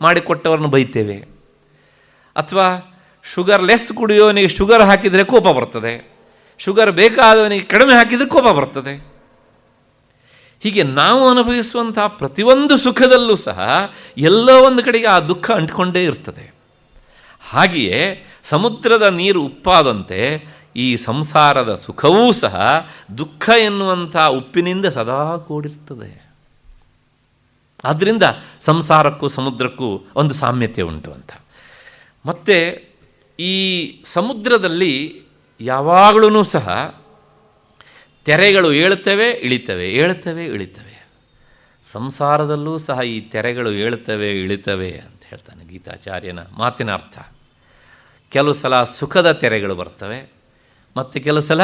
ಮಾಡಿಕೊಟ್ಟವ್ರನ್ನ ಬೈತೇವೆ. ಅಥವಾ ಶುಗರ್ ಲೆಸ್ ಕುಡಿಯೋನಿಗೆ ಶುಗರ್ ಹಾಕಿದರೆ ಕೋಪ ಬರ್ತದೆ, ಶುಗರ್ ಬೇಕಾದವನಿಗೆ ಕಡಿಮೆ ಹಾಕಿದರೆ ಕೋಪ ಬರ್ತದೆ. ಹೀಗೆ ನಾವು ಅನುಭವಿಸುವಂಥ ಪ್ರತಿಯೊಂದು ಸುಖದಲ್ಲೂ ಸಹ ಎಲ್ಲೋ ಒಂದು ಕಡೆಗೆ ಆ ದುಃಖ ಅಂಟಿಕೊಂಡೇ ಇರ್ತದೆ. ಹಾಗೆಯೇ ಸಮುದ್ರದ ನೀರು ಉಪ್ಪಾದಂತೆ ಈ ಸಂಸಾರದ ಸುಖವೂ ಸಹ ದುಃಖ ಎನ್ನುವಂಥ ಉಪ್ಪಿನಿಂದ ಸದಾ ಕೂಡಿರ್ತದೆ. ಆದ್ದರಿಂದ ಸಂಸಾರಕ್ಕೂ ಸಮುದ್ರಕ್ಕೂ ಒಂದು ಸಾಮ್ಯತೆ ಉಂಟು ಅಂತ. ಮತ್ತು ಈ ಸಮುದ್ರದಲ್ಲಿ ಯಾವಾಗಲೂ ಸಹ ತೆರೆಗಳು ಏಳುತ್ತವೆ ಇಳಿತವೆ, ಏಳುತ್ತವೆ ಇಳಿತವೆ. ಸಂಸಾರದಲ್ಲೂ ಸಹ ಈ ತೆರೆಗಳು ಏಳುತ್ತವೆ ಇಳಿತವೆ ಅಂತ ಹೇಳ್ತಾನೆ ಗೀತಾಚಾರ್ಯನ ಮಾತಿನ ಅರ್ಥ. ಕೆಲವು ಸಲ ಸುಖದ ತೆರೆಗಳು ಬರ್ತವೆ, ಮತ್ತು ಕೆಲವು ಸಲ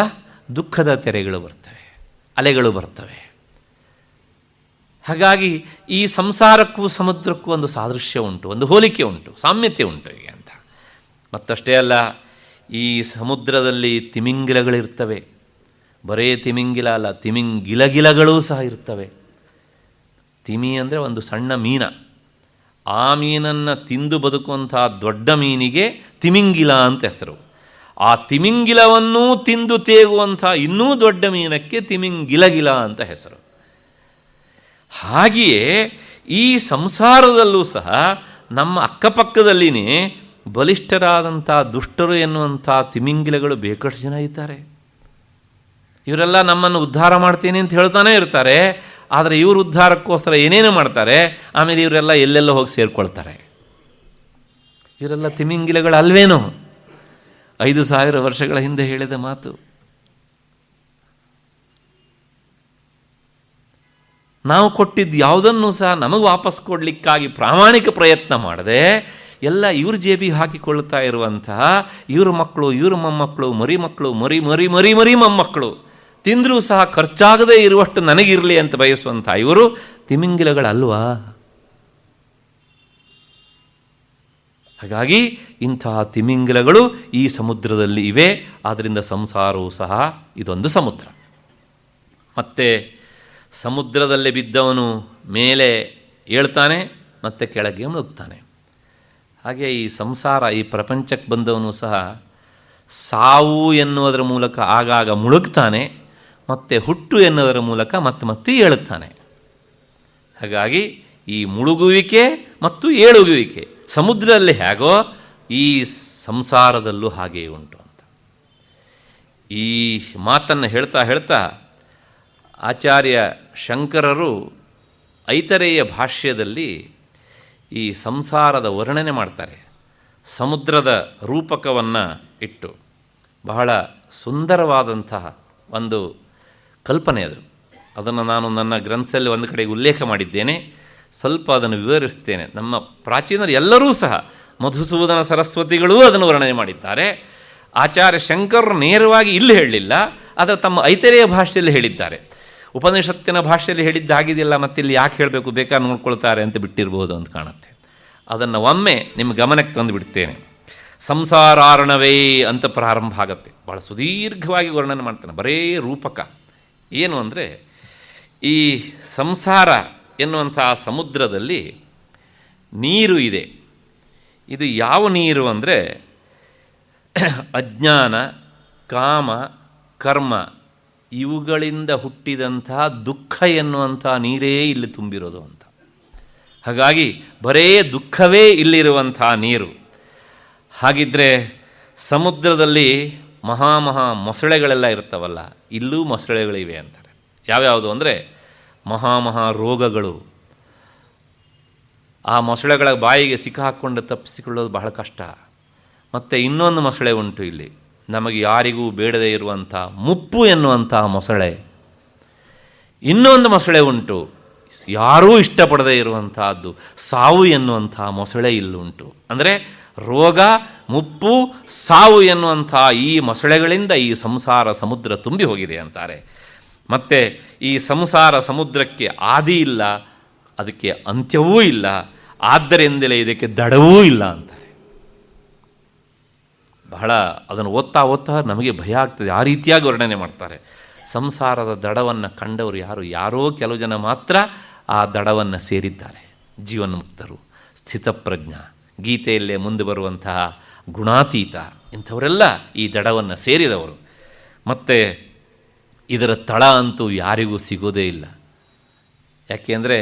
ದುಃಖದ ತೆರೆಗಳು ಬರ್ತವೆ, ಅಲೆಗಳು ಬರ್ತವೆ. ಹಾಗಾಗಿ ಈ ಸಂಸಾರಕ್ಕೂ ಸಮುದ್ರಕ್ಕೂ ಒಂದು ಸಾದೃಶ್ಯ ಉಂಟು, ಒಂದು ಹೋಲಿಕೆ ಉಂಟು, ಸಾಮ್ಯತೆ ಉಂಟು ಹೀಗೆ ಅಂತ. ಮತ್ತಷ್ಟೇ ಅಲ್ಲ, ಈ ಸಮುದ್ರದಲ್ಲಿ ತಿಮಿಂಗಿಲಗಳಿರ್ತವೆ. ಬರೇ ತಿಮಿಂಗಿಲ ಅಲ್ಲ, ತಿಮಿಂಗಿಲಗಿಲಗಳೂ ಸಹ ಇರ್ತವೆ. ತಿಮಿ ಅಂದರೆ ಒಂದು ಸಣ್ಣ ಮೀನ. ಆ ಮೀನನ್ನು ತಿಂದು ಬದುಕುವಂಥ ದೊಡ್ಡ ಮೀನಿಗೆ ತಿಮಿಂಗಿಲ ಅಂತ ಹೆಸರು. ಆ ತಿಮಿಂಗಿಲವನ್ನೂ ತಿಂದು ತೇಗುವಂಥ ಇನ್ನೂ ದೊಡ್ಡ ಮೀನಕ್ಕೆ ತಿಮಿಂಗಿಲಗಿಲ ಅಂತ ಹೆಸರು. ಹಾಗೆಯೇ ಈ ಸಂಸಾರದಲ್ಲೂ ಸಹ ನಮ್ಮ ಅಕ್ಕಪಕ್ಕದಲ್ಲಿನೇ ಬಲಿಷ್ಠರಾದಂಥ ದುಷ್ಟರು ಎನ್ನುವಂಥ ತಿಮಿಂಗಿಲಗಳು ಬೇಕಷ್ಟು ಜನ ಇದ್ದಾರೆ. ಇವರೆಲ್ಲ ನಮ್ಮನ್ನು ಉದ್ಧಾರ ಮಾಡ್ತೀನಿ ಅಂತ ಹೇಳ್ತಾನೆ ಇರ್ತಾರೆ, ಆದರೆ ಇವರು ಉದ್ಧಾರಕ್ಕೋಸ್ಕರ ಏನೇನು ಮಾಡ್ತಾರೆ, ಆಮೇಲೆ ಇವರೆಲ್ಲ ಎಲ್ಲೆಲ್ಲ ಹೋಗಿ ಸೇರಿಕೊಳ್ತಾರೆ. ಇವರೆಲ್ಲ ತಿಮಿಂಗಿಲಗಳು ಅಲ್ವೇನೋ? 5,000 ವರ್ಷಗಳ ಹಿಂದೆ ಹೇಳಿದ ಮಾತು. ನಾವು ಕೊಟ್ಟಿದ್ದು ಯಾವುದನ್ನು ಸಹ ನಮಗೆ ವಾಪಸ್ ಕೊಡಲಿಕ್ಕಾಗಿ ಪ್ರಾಮಾಣಿಕ ಪ್ರಯತ್ನ ಮಾಡದೆ ಎಲ್ಲ ಇವ್ರ ಜೇಬಿಗೆ ಹಾಕಿಕೊಳ್ತಾ ಇರುವಂತಹ ಇವ್ರ ಮಕ್ಕಳು, ಇವ್ರ ಮೊಮ್ಮಕ್ಕಳು, ಮರಿ ಮಕ್ಕಳು, ಮರಿ ಮರಿ ಮರಿ ಮರಿ ಮೊಮ್ಮಕ್ಕಳು ತಿಂದರೂ ಸಹ ಖರ್ಚಾಗದೇ ಇರುವಷ್ಟು ನನಗಿರಲಿ ಅಂತ ಬಯಸುವಂಥ ಇವರು ತಿಮಿಂಗಿಲಗಳಲ್ವಾ? ಹಾಗಾಗಿ ಇಂತಹ ತಿಮಿಂಗಿಲಗಳು ಈ ಸಮುದ್ರದಲ್ಲಿ ಇವೆ. ಆದ್ದರಿಂದ ಸಂಸಾರವೂ ಸಹ ಇದೊಂದು ಸಮುದ್ರ. ಮತ್ತು ಸಮುದ್ರದಲ್ಲಿ ಬಿದ್ದವನು ಮೇಲೆ ಏಳ್ತಾನೆ, ಮತ್ತು ಕೆಳಗೆ ಮುಳುಗ್ತಾನೆ. ಹಾಗೆ ಈ ಸಂಸಾರ, ಈ ಪ್ರಪಂಚಕ್ಕೆ ಬಂದವನು ಸಹ ಸಾವು ಎನ್ನುವುದರ ಮೂಲಕ ಆಗಾಗ ಮುಳುಗ್ತಾನೆ, ಮತ್ತು ಹುಟ್ಟು ಎನ್ನುವುದರ ಮೂಲಕ ಮತ್ತೆ ಏಳುತ್ತಾನೆ. ಹಾಗಾಗಿ ಈ ಮುಳುಗುವಿಕೆ ಮತ್ತು ಏಳುಗುವಿಕೆ ಸಮುದ್ರದಲ್ಲಿ ಹೇಗೋ ಈ ಸಂಸಾರದಲ್ಲೂ ಹಾಗೆಯೇ ಉಂಟು ಅಂತ ಈ ಮಾತನ್ನು ಹೇಳ್ತಾ ಹೇಳ್ತಾ ಆಚಾರ್ಯ ಶಂಕರರು ಐತರೇಯ ಭಾಷ್ಯದಲ್ಲಿ ಈ ಸಂಸಾರದ ವರ್ಣನೆ ಮಾಡ್ತಾರೆ. ಸಮುದ್ರದ ರೂಪಕವನ್ನು ಇಟ್ಟು ಬಹಳ ಸುಂದರವಾದಂತಹ ಒಂದು ಕಲ್ಪನೆ ಅದು. ಅದನ್ನು ನಾನು ನನ್ನ ಗ್ರಂಥದಲ್ಲಿ ಒಂದು ಕಡೆಗೆ ಉಲ್ಲೇಖ ಮಾಡಿದ್ದೇನೆ, ಸ್ವಲ್ಪ ಅದನ್ನು ವಿವರಿಸ್ತೇನೆ. ನಮ್ಮ ಪ್ರಾಚೀನರು ಎಲ್ಲರೂ ಸಹ, ಮಧುಸೂದನ ಸರಸ್ವತಿಗಳೂ ಅದನ್ನು ವರ್ಣನೆ ಮಾಡಿದ್ದಾರೆ. ಆಚಾರ್ಯ ಶಂಕರರು ನೇರವಾಗಿ ಇಲ್ಲಿ ಹೇಳಲಿಲ್ಲ, ಆದರೆ ತಮ್ಮ ಐತರೇಯ ಭಾಷೆಯಲ್ಲಿ ಹೇಳಿದ್ದಾರೆ. ಉಪನಿಷತ್ತಿನ ಭಾಷೆಯಲ್ಲಿ ಹೇಳಿದ್ದಾಗಿದೆಯಲ್ಲ, ಮತ್ತಿಲ್ಲಿ ಯಾಕೆ ಹೇಳಬೇಕು, ಬೇಕಾದ್ರೆ ನೋಡ್ಕೊಳ್ತಾರೆ ಅಂತ ಬಿಟ್ಟಿರ್ಬೋದು ಅಂತ ಕಾಣುತ್ತೆ. ಅದನ್ನು ಒಮ್ಮೆ ನಿಮ್ಮ ಗಮನಕ್ಕೆ ತಂದು ಬಿಡ್ತೇನೆ. ಸಂಸಾರಾರ್ಣವೇ ಅಂತ ಪ್ರಾರಂಭ ಆಗುತ್ತೆ. ಭಾಳ ಸುದೀರ್ಘವಾಗಿ ವರ್ಣನೆ ಮಾಡ್ತಾನೆ, ಬರೇ ರೂಪಕ. ಏನು ಅಂದರೆ, ಈ ಸಂಸಾರ ಎನ್ನುವಂಥ ಸಮುದ್ರದಲ್ಲಿ ನೀರು ಇದೆ. ಇದು ಯಾವ ನೀರು ಅಂದರೆ ಅಜ್ಞಾನ, ಕಾಮ, ಕರ್ಮ ಇವುಗಳಿಂದ ಹುಟ್ಟಿದಂತಹ ದುಃಖ ಎನ್ನುವಂಥ ನೀರೇ ಇಲ್ಲಿ ತುಂಬಿರೋದು ಅಂತ. ಹಾಗಾಗಿ ಬರೇ ದುಃಖವೇ ಇಲ್ಲಿರುವಂಥ ನೀರು. ಹಾಗಿದ್ದರೆ ಸಮುದ್ರದಲ್ಲಿ ಮಹಾ ಮೊಸಳೆಗಳೆಲ್ಲ ಇರ್ತಾವಲ್ಲ, ಇಲ್ಲೂ ಮೊಸಳೆಗಳಿವೆ ಅಂತಾರೆ. ಯಾವ್ಯಾವುದು ಅಂದರೆ ಮಹಾ ರೋಗಗಳು. ಆ ಮೊಸಳೆಗಳ ಬಾಯಿಗೆ ಸಿಕ್ಕಾಕ್ಕೊಂಡು ತಪ್ಪಿಸಿಕೊಳ್ಳೋದು ಬಹಳ ಕಷ್ಟ. ಮತ್ತು ಇನ್ನೊಂದು ಮೊಸಳೆ ಉಂಟು ಇಲ್ಲಿ, ನಮಗೆ ಯಾರಿಗೂ ಬೇಡದೇ ಇರುವಂಥ ಮುಪ್ಪು ಎನ್ನುವಂಥ ಮೊಸಳೆ ಇನ್ನೊಂದು ಮೊಸಳೆ ಉಂಟು, ಯಾರೂ ಇಷ್ಟಪಡದೇ ಇರುವಂತಹದ್ದು, ಸಾವು ಎನ್ನುವಂಥ ಮೊಸಳೆ ಇಲ್ಲುಂಟು. ಅಂದರೆ ರೋಗ, ಮುಪ್ಪು, ಸಾವು ಎನ್ನುವಂಥ ಈ ಮೊಸಳೆಗಳಿಂದ ಈ ಸಂಸಾರ ಸಮುದ್ರ ತುಂಬಿ ಹೋಗಿದೆ ಅಂತಾರೆ. ಮತ್ತು ಈ ಸಂಸಾರ ಸಮುದ್ರಕ್ಕೆ ಆದಿ ಇಲ್ಲ, ಅದಕ್ಕೆ ಅಂತ್ಯವೂ ಇಲ್ಲ, ಆದ್ದರಿಂದಲೇ ಇದಕ್ಕೆ ದಡವೂ ಇಲ್ಲ ಅಂತಾರೆ. ಬಹಳ ಅದನ್ನು ಓದ್ತಾ ಓದ್ತಾ ನಮಗೆ ಭಯ ಆಗ್ತದೆ. ಆ ರೀತಿಯಾಗಿ ವರ್ಣನೆ ಮಾಡ್ತಾರೆ. ಸಂಸಾರದ ದಡವನ್ನು ಕಂಡವರು ಯಾರೋ ಕೆಲವು ಜನ ಮಾತ್ರ ಆ ದಡವನ್ನು ಸೇರಿದ್ದಾರೆ. ಜೀವನ್ಮುಕ್ತರು, ಸ್ಥಿತಪ್ರಜ್ಞ, ಗೀತೆಯಲ್ಲೇ ಮುಂದೆ ಬರುವಂತಹ ಗುಣಾತೀತ, ಇಂಥವರೆಲ್ಲ ಈ ದಡವನ್ನು ಸೇರಿದವರು. ಮತ್ತು ಇದರ ತಳ ಅಂತೂ ಯಾರಿಗೂ ಸಿಗೋದೇ ಇಲ್ಲ. ಯಾಕೆಂದರೆ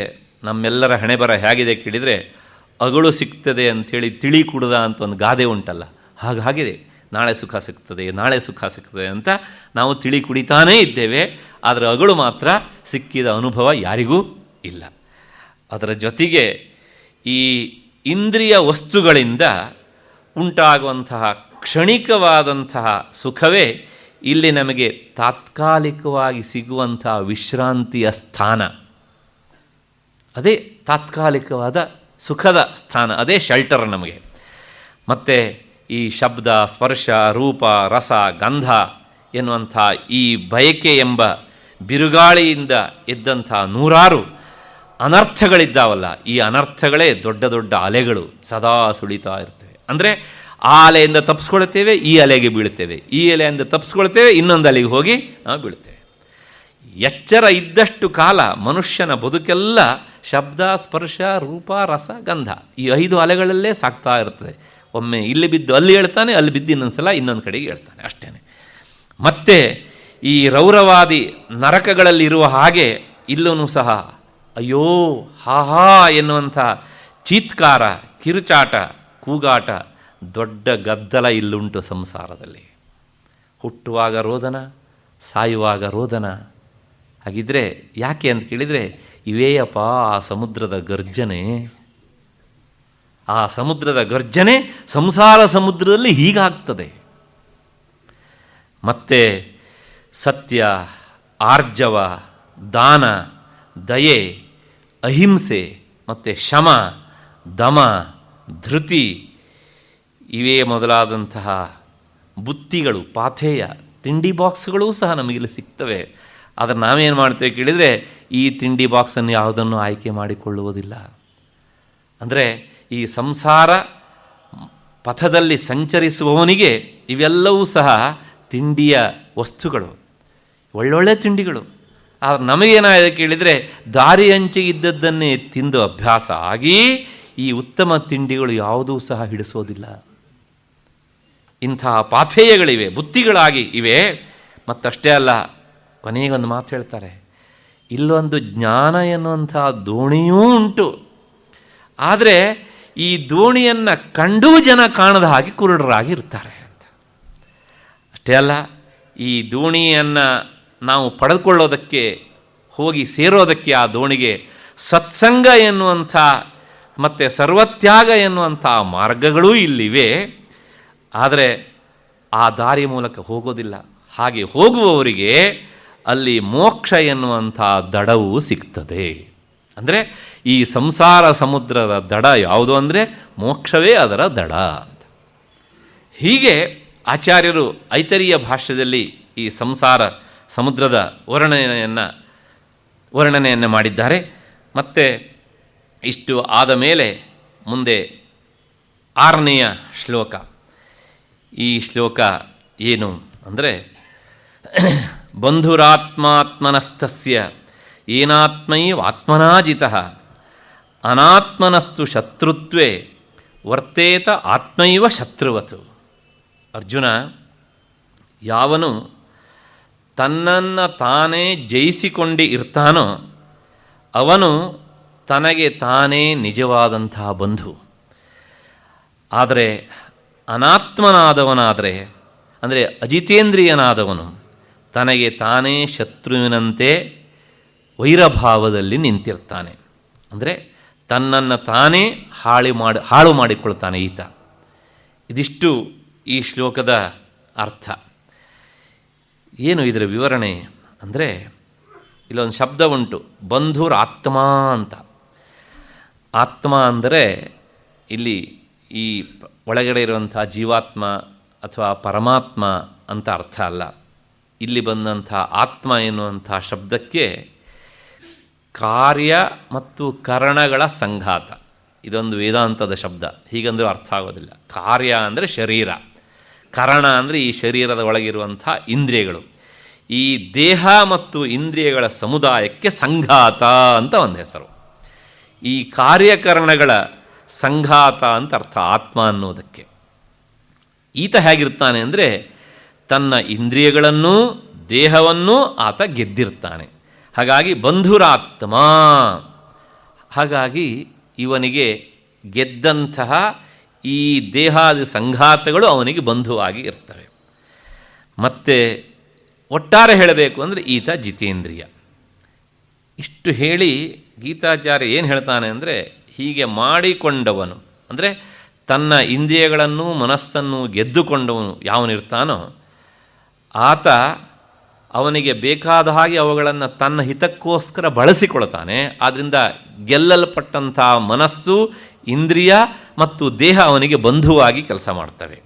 ನಮ್ಮೆಲ್ಲರ ಹಣೆಬರ ಹೇಗಿದೆ ಕೇಳಿದರೆ, ಅಗಳು ಸಿಗ್ತದೆ ಅಂಥೇಳಿ ತಿಳಿ ಕುಡ್ದ ಅಂತ ಒಂದು ಗಾದೆ ಉಂಟಲ್ಲ, ಹಾಗಾಗಿದೆ. ನಾಳೆ ಸುಖ ಸಿಗ್ತದೆ, ನಾಳೆ ಸುಖ ಸಿಗ್ತದೆ ಅಂತ ನಾವು ತಿಳಿ ಕುಡಿತಾನೇ ಇದ್ದೇವೆ. ಆದರೆ ಅಗಳು ಮಾತ್ರ ಸಿಕ್ಕಿದ ಅನುಭವ ಯಾರಿಗೂ ಇಲ್ಲ. ಅದರ ಜೊತೆಗೆ ಈ ಇಂದ್ರಿಯ ವಸ್ತುಗಳಿಂದ ಉಂಟಾಗುವಂತಹ ಕ್ಷಣಿಕವಾದಂತಹ ಸುಖವೇ ಇಲ್ಲಿ ನಮಗೆ ತಾತ್ಕಾಲಿಕವಾಗಿ ಸಿಗುವಂತಹ ವಿಶ್ರಾಂತಿಯ ಸ್ಥಾನ. ಅದೇ ತಾತ್ಕಾಲಿಕವಾದ ಸುಖದ ಸ್ಥಾನ, ಅದೇ ಶೆಲ್ಟರ್ ನಮಗೆ. ಮತ್ತು ಈ ಶಬ್ದ, ಸ್ಪರ್ಶ, ರೂಪ, ರಸ, ಗಂಧ ಎನ್ನುವಂಥ ಈ ಬಯಕೆ ಎಂಬ ಬಿರುಗಾಳಿಯಿಂದ ಎದ್ದಂಥ ನೂರಾರು ಅನರ್ಥಗಳಿದ್ದಾವಲ್ಲ, ಈ ಅನರ್ಥಗಳೇ ದೊಡ್ಡ ದೊಡ್ಡ ಅಲೆಗಳು ಸದಾ ಸುಳಿತಾ ಇರ್ತವೆ. ಅಂದರೆ ಆ ಅಲೆಯಿಂದ ತಪ್ಪಿಸ್ಕೊಳ್ತೇವೆ, ಈ ಅಲೆಗೆ ಬೀಳ್ತೇವೆ, ಈ ಅಲೆಯಿಂದ ತಪ್ಪಿಸ್ಕೊಳ್ತೇವೆ, ಇನ್ನೊಂದು ಅಲೆಗೆ ಹೋಗಿ ನಾವು ಬೀಳ್ತೇವೆ. ಎಚ್ಚರ ಇದ್ದಷ್ಟು ಕಾಲ ಮನುಷ್ಯನ ಬದುಕೆಲ್ಲ ಶಬ್ದ, ಸ್ಪರ್ಶ, ರೂಪ, ರಸ, ಗಂಧ ಈ 5 ಅಲೆಗಳಲ್ಲೇ ಸಾಕ್ತಾ ಇರ್ತದೆ. ಒಮ್ಮೆ ಇಲ್ಲಿ ಬಿದ್ದು ಅಲ್ಲಿ ಹೇಳ್ತಾನೆ, ಅಲ್ಲಿ ಬಿದ್ದು ಇನ್ನೊಂದು ಸಲ ಇನ್ನೊಂದು ಕಡೆಗೆ ಹೇಳ್ತಾನೆ, ಅಷ್ಟೇ. ಮತ್ತು ಈ ರೌರವಾದಿ ನರಕಗಳಲ್ಲಿರುವ ಹಾಗೆ ಇಲ್ಲೂ ಸಹ ಅಯ್ಯೋ ಹಾಹಾ ಎನ್ನುವಂಥ ಚೀತ್ಕಾರ, ಕಿರುಚಾಟ, ಕೂಗಾಟ, ದೊಡ್ಡ ಗದ್ದಲ ಇಲ್ಲುಂಟು ಸಂಸಾರದಲ್ಲಿ. ಹುಟ್ಟುವಾಗ ರೋದನ, ಸಾಯುವಾಗ ರೋದನ. ಹಾಗಿದ್ರೆ ಯಾಕೆ ಅಂತ ಕೇಳಿದರೆ, ಇವೇಯಪ್ಪ ಆ ಸಮುದ್ರದ ಗರ್ಜನೆ. ಆ ಸಮುದ್ರದ ಗರ್ಜನೆ ಸಂಸಾರ ಸಮುದ್ರದಲ್ಲಿ ಹೀಗಾಗ್ತದೆ. ಮತ್ತು ಸತ್ಯ, ಆರ್ಜವ, ದಾನ, ದಯೆ, ಅಹಿಂಸೆ ಮತ್ತು ಶಮ, ದಮ, ಧೃತಿ ಇವೇ ಮೊದಲಾದಂತಹ ಬುತ್ತಿಗಳು, ಪಾಥೇಯ, ತಿಂಡಿ ಬಾಕ್ಸ್ಗಳೂ ಸಹ ನಮಗಿಲ್ಲಿ ಸಿಗ್ತವೆ. ಆದರೆ ನಾವೇನು ಮಾಡ್ತೇವೆ ಕೇಳಿದರೆ, ಈ ತಿಂಡಿ ಬಾಕ್ಸನ್ನು ಯಾವುದನ್ನು ಆಯ್ಕೆ ಮಾಡಿಕೊಳ್ಳುವುದಿಲ್ಲ. ಅಂದರೆ ಈ ಸಂಸಾರ ಪಥದಲ್ಲಿ ಸಂಚರಿಸುವವನಿಗೆ ಇವೆಲ್ಲವೂ ಸಹ ತಿಂಡಿಯ ವಸ್ತುಗಳು, ಒಳ್ಳೊಳ್ಳೆ ತಿಂಡಿಗಳು. ಆದರೆ ನಮಗೇನಾಗಿದೆ ಕೇಳಿದರೆ, ದಾರಿ ಅಂಚಿಗೆ ಇದ್ದದ್ದನ್ನೇ ತಿಂದು ಅಭ್ಯಾಸ ಆಗಿ ಈ ಉತ್ತಮ ತಿಂಡಿಗಳು ಯಾವುದೂ ಸಹ ಹಿಡಿಸೋದಿಲ್ಲ. ಇಂತಹ ಪಾಥೇಯಗಳಿವೆ, ಬುತ್ತಿಗಳಾಗಿ ಇವೆ. ಮತ್ತಷ್ಟೇ ಅಲ್ಲ, ಕೊನೆಗೊಂದು ಮಾತು ಹೇಳ್ತಾರೆ, ಇಲ್ಲೊಂದು ಜ್ಞಾನ ಎನ್ನುವಂತಹ ದೋಣಿಯೂ ಉಂಟು. ಆದರೆ ಈ ದೋಣಿಯನ್ನು ಕಂಡೂ ಜನ ಕಾಣದ ಹಾಗೆ ಕುರುಡರಾಗಿ ಇರ್ತಾರೆ ಅಂತ. ಅಷ್ಟೇ ಅಲ್ಲ, ಈ ದೋಣಿಯನ್ನು ನಾವು ಪಡೆದುಕೊಳ್ಳೋದಕ್ಕೆ ಹೋಗಿ ಸೇರೋದಕ್ಕೆ ಆ ದೋಣಿಗೆ ಸತ್ಸಂಗ ಎನ್ನುವಂಥ ಮತ್ತು ಸರ್ವತ್ಯಾಗ ಎನ್ನುವಂಥ ಮಾರ್ಗಗಳೂ ಇಲ್ಲಿವೆ. ಆದರೆ ಆ ದಾರಿ ಮೂಲಕ ಹೋಗೋದಿಲ್ಲ. ಹಾಗೆ ಹೋಗುವವರಿಗೆ ಅಲ್ಲಿ ಮೋಕ್ಷ ಎನ್ನುವಂಥ ದಡವೂ ಸಿಗ್ತದೆ. ಅಂದರೆ ಈ ಸಂಸಾರ ಸಮುದ್ರದ ದಡ ಯಾವುದು ಅಂದರೆ ಮೋಕ್ಷವೇ ಅದರ ದಡ ಅಂತ. ಹೀಗೆ ಆಚಾರ್ಯರು ಐತರೀಯ ಭಾಷ್ಯದಲ್ಲಿ ಈ ಸಂಸಾರ ಸಮುದ್ರದ ವರ್ಣನೆಯನ್ನು ಮಾಡಿದ್ದಾರೆ. ಮತ್ತು ಇಷ್ಟು ಆದ ಮೇಲೆ ಮುಂದೆ 6ನೆಯ ಶ್ಲೋಕ. ಈ ಶ್ಲೋಕ ಏನು ಅಂದರೆ, ಬಂಧುರಾತ್ಮಾತ್ಮನಸ್ತಸ್ಯ ಏನಾತ್ಮೈವ ಆತ್ಮನಾಜಿತಃ ಅನಾತ್ಮನಸ್ತು ಶತ್ರುತ್ವೇ ವರ್ತೇತ ಆತ್ಮೈವ ಶತ್ರುವತು. ಅರ್ಜುನ, ಯಾವನು ತನ್ನನ್ನು ತಾನೇ ಜಯಿಸಿಕೊಂಡು ಇರ್ತಾನೋ ಅವನು ತನಗೆ ತಾನೇ ನಿಜವಾದಂತಹ ಬಂಧು. ಆದರೆ ಅನಾತ್ಮನಾದವನಾದರೆ, ಅಂದರೆ ಅಜಿತೇಂದ್ರಿಯನಾದವನು ತನಗೆ ತಾನೇ ಶತ್ರುವಿನಂತೆ ವೈರಭಾವದಲ್ಲಿ ನಿಂತಿರ್ತಾನೆ. ಅಂದರೆ ತನ್ನನ್ನು ತಾನೇ ಹಾಳು ಮಾಡಿಕೊಳ್ತಾನೆ ಈತ. ಇದಿಷ್ಟು ಈ ಶ್ಲೋಕದ ಅರ್ಥ. ಏನು ಇದರ ವಿವರಣೆ ಅಂದರೆ, ಇಲ್ಲೊಂದು ಶಬ್ದ ಉಂಟು, ಬಂಧುರಾತ್ಮ ಅಂತ. ಆತ್ಮ ಅಂದರೆ ಇಲ್ಲಿ ಈ ಒಳಗಡೆ ಇರುವಂಥ ಜೀವಾತ್ಮ ಅಥವಾ ಪರಮಾತ್ಮ ಅಂತ ಅರ್ಥ ಅಲ್ಲ. ಇಲ್ಲಿ ಬಂದಂಥ ಆತ್ಮ ಎನ್ನುವಂಥ ಶಬ್ದಕ್ಕೆ ಕಾರ್ಯ ಮತ್ತು ಕರಣಗಳ ಸಂಘಾತ, ಇದೊಂದು ವೇದಾಂತದ ಶಬ್ದ. ಹೀಗಂದರೂ ಅರ್ಥ ಆಗೋದಿಲ್ಲ. ಕಾರ್ಯ ಅಂದರೆ ಶರೀರ, ಕರಣ ಅಂದರೆ ಈ ಶರೀರದ ಒಳಗಿರುವಂಥ ಇಂದ್ರಿಯಗಳು. ಈ ದೇಹ ಮತ್ತು ಇಂದ್ರಿಯಗಳ ಸಮುದಾಯಕ್ಕೆ ಸಂಘಾತ ಅಂತ ಒಂದು ಹೆಸರು. ಈ ಕಾರ್ಯಕರಣಗಳ ಸಂಘಾತ ಅಂತ ಅರ್ಥ ಆತ್ಮ ಅನ್ನೋದಕ್ಕೆ. ಈತ ಹೇಗಿರ್ತಾನೆ ಅಂದರೆ ತನ್ನ ಇಂದ್ರಿಯಗಳನ್ನೂ ದೇಹವನ್ನೂ ಆತ ಗೆದ್ದಿರ್ತಾನೆ. ಹಾಗಾಗಿ ಬಂಧುರಾತ್ಮ. ಹಾಗಾಗಿ ಇವನಿಗೆ ಗೆದ್ದಂತಹ ಈ ದೇಹಾದಿ ಸಂಘಾತಗಳು ಅವನಿಗೆ ಬಂಧುವಾಗಿ ಇರ್ತವೆ. ಮತ್ತು ಒಟ್ಟಾರೆ ಹೇಳಬೇಕು ಅಂದರೆ ಈತ ಜಿತೇಂದ್ರಿಯ. ಇಷ್ಟು ಹೇಳಿ ಗೀತಾಚಾರ್ಯ ಏನು ಹೇಳ್ತಾನೆ ಅಂದರೆ, ಹೀಗೆ ಮಾಡಿಕೊಂಡವನು ಅಂದರೆ ತನ್ನ ಇಂದ್ರಿಯಗಳನ್ನು ಮನಸ್ಸನ್ನು ಗೆದ್ದುಕೊಂಡವನು ಯಾವನಿರ್ತಾನೋ ಆತ ಅವನಿಗೆ ಬೇಕಾದ ಹಾಗೆ ಅವುಗಳನ್ನು ತನ್ನ ಹಿತಕ್ಕೋಸ್ಕರ ಬಳಸಿಕೊಳ್ತಾನೆ. ಆದ್ದರಿಂದ ಗೆಲ್ಲಲ್ಪಟ್ಟಂಥ ಮನಸ್ಸು, ಇಂದ್ರಿಯ ಮತ್ತು ದೇಹ ಅವನಿಗೆ ಬಂಧುವಾಗಿ ಕೆಲಸ ಮಾಡ್ತವೆ.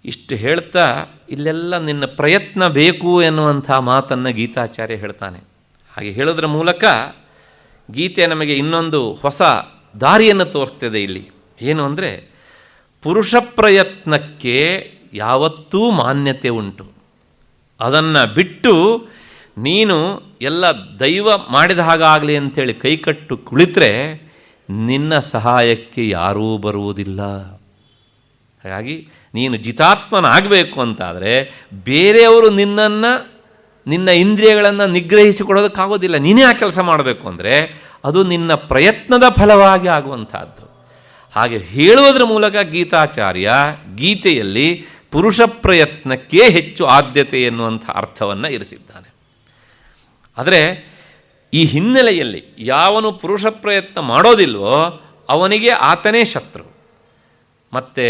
ಇಷ್ಟು ಹೇಳ್ತಾ ಇಲ್ಲೆಲ್ಲ ನಿನ್ನ ಪ್ರಯತ್ನ ಬೇಕು ಎನ್ನುವಂಥ ಮಾತನ್ನು ಗೀತಾಚಾರ್ಯ ಹೇಳ್ತಾನೆ. ಹಾಗೆ ಹೇಳೋದ್ರ ಮೂಲಕ ಗೀತೆ ನಮಗೆ ಇನ್ನೊಂದು ಹೊಸ ದಾರಿಯನ್ನು ತೋರಿಸ್ತದೆ. ಇಲ್ಲಿ ಏನು ಅಂದರೆ, ಪುರುಷ ಪ್ರಯತ್ನಕ್ಕೆ ಯಾವತ್ತೂ ಮಾನ್ಯತೆ ಉಂಟು. ಅದನ್ನು ಬಿಟ್ಟು ನೀನು ಎಲ್ಲ ದೈವ ಮಾಡಿದ ಹಾಗಾಗಲಿ ಅಂಥೇಳಿ ಕೈಕಟ್ಟು ಕುಳಿತರೆ ನಿನ್ನ ಸಹಾಯಕ್ಕೆ ಯಾರೂ ಬರುವುದಿಲ್ಲ. ಹಾಗಾಗಿ ನೀನು ಜಿತಾತ್ಮನಾಗಬೇಕು ಅಂತಾದರೆ ಬೇರೆಯವರು ನಿನ್ನ ಇಂದ್ರಿಯಗಳನ್ನು ನಿಗ್ರಹಿಸಿಕೊಡೋದಕ್ಕಾಗೋದಿಲ್ಲ. ನೀನೇ ಆ ಕೆಲಸ ಮಾಡಬೇಕು ಅಂದರೆ ಅದು ನಿನ್ನ ಪ್ರಯತ್ನದ ಫಲವಾಗಿ ಆಗುವಂಥದ್ದು. ಹಾಗೆ ಹೇಳುವುದರ ಮೂಲಕ ಗೀತಾಚಾರ್ಯ ಗೀತೆಯಲ್ಲಿ ಪುರುಷ ಪ್ರಯತ್ನಕ್ಕೆ ಹೆಚ್ಚು ಆದ್ಯತೆ ಎನ್ನುವಂಥ ಅರ್ಥವನ್ನು ಇರಿಸಿದ್ದಾನೆ. ಆದರೆ ಈ ಹಿನ್ನೆಲೆಯಲ್ಲಿ ಯಾವನು ಪುರುಷ ಪ್ರಯತ್ನ ಮಾಡೋದಿಲ್ವೋ ಅವನಿಗೆ ಆತನೇ ಶತ್ರು. ಮತ್ತು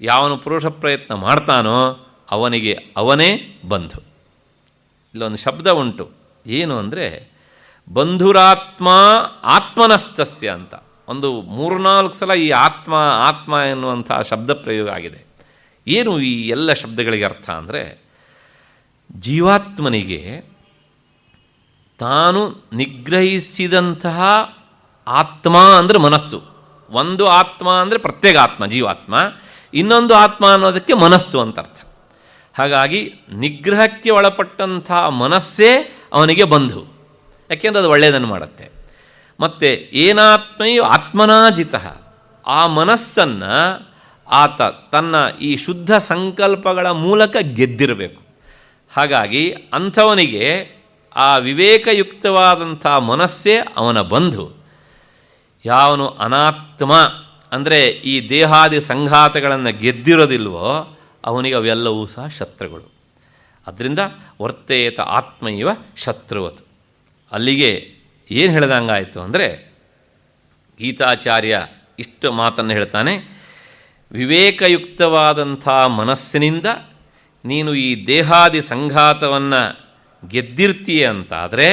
ಯಾವನು ಪುರುಷ ಪ್ರಯತ್ನ ಮಾಡ್ತಾನೋ ಅವನಿಗೆ ಅವನೇ ಬಂಧು. ಇಲ್ಲೊಂದು ಶಬ್ದ ಉಂಟು, ಏನು ಅಂದರೆ ಬಂಧುರಾತ್ಮ ಆತ್ಮನಸ್ತಸ್ಯ ಅಂತ. ಒಂದು 3-4 ಸಲ ಈ ಆತ್ಮ ಆತ್ಮ ಎನ್ನುವಂಥ ಶಬ್ದ ಪ್ರಯೋಗ ಆಗಿದೆ. ಏನು ಈ ಎಲ್ಲ ಶಬ್ದಗಳಿಗೆ ಅರ್ಥ ಅಂದರೆ, ಜೀವಾತ್ಮನಿಗೆ ತಾನು ನಿಗ್ರಹಿಸಿದಂತಹ ಆತ್ಮ ಅಂದರೆ ಮನಸ್ಸು. ಒಂದು ಆತ್ಮ ಅಂದರೆ ಪ್ರತ್ಯೇಕ ಆತ್ಮ ಜೀವಾತ್ಮ, ಇನ್ನೊಂದು ಆತ್ಮ ಅನ್ನೋದಕ್ಕೆ ಮನಸ್ಸು ಅಂತ ಅರ್ಥ. ಹಾಗಾಗಿ ನಿಗ್ರಹಕ್ಕೆ ಒಳಪಟ್ಟಂಥ ಮನಸ್ಸೇ ಅವನಿಗೆ ಬಂಧು, ಯಾಕೆಂದರೆ ಅದು ಒಳ್ಳೆಯದನ್ನು ಮಾಡುತ್ತೆ. ಮತ್ತು ಏನಾತ್ಮಯು ಆತ್ಮನಾಜಿತ, ಆ ಮನಸ್ಸನ್ನು ಆತ ತನ್ನ ಈ ಶುದ್ಧ ಸಂಕಲ್ಪಗಳ ಮೂಲಕ ಗೆದ್ದಿರಬೇಕು. ಹಾಗಾಗಿ ಅಂಥವನಿಗೆ ಆ ವಿವೇಕಯುಕ್ತವಾದಂಥ ಮನಸ್ಸೇ ಅವನ ಬಂಧು. ಯಾವನು ಅನಾತ್ಮ ಅಂದರೆ ಈ ದೇಹಾದಿ ಸಂಘಾತಗಳನ್ನು ಗೆದ್ದಿರೋದಿಲ್ವೋ ಅವನಿಗೆ ಅವೆಲ್ಲವೂ ಸಹ ಶತ್ರುಗಳು. ಅದರಿಂದ ವರ್ತೇತ ಆತ್ಮ ಇವ ಶತ್ರುವತು. ಅಲ್ಲಿಗೆ ಏನು ಹೇಳ್ದಂಗಾಯಿತು ಅಂದರೆ, ಗೀತಾಚಾರ್ಯ ಇಷ್ಟು ಮಾತನ್ನು ಹೇಳ್ತಾನೆ, ವಿವೇಕಯುಕ್ತವಾದಂಥ ಮನಸ್ಸಿನಿಂದ ನೀನು ಈ ದೇಹಾದಿ ಸಂಘಾತವನ್ನು ಗೆದ್ದಿರ್ತೀಯ ಅಂತಾದರೆ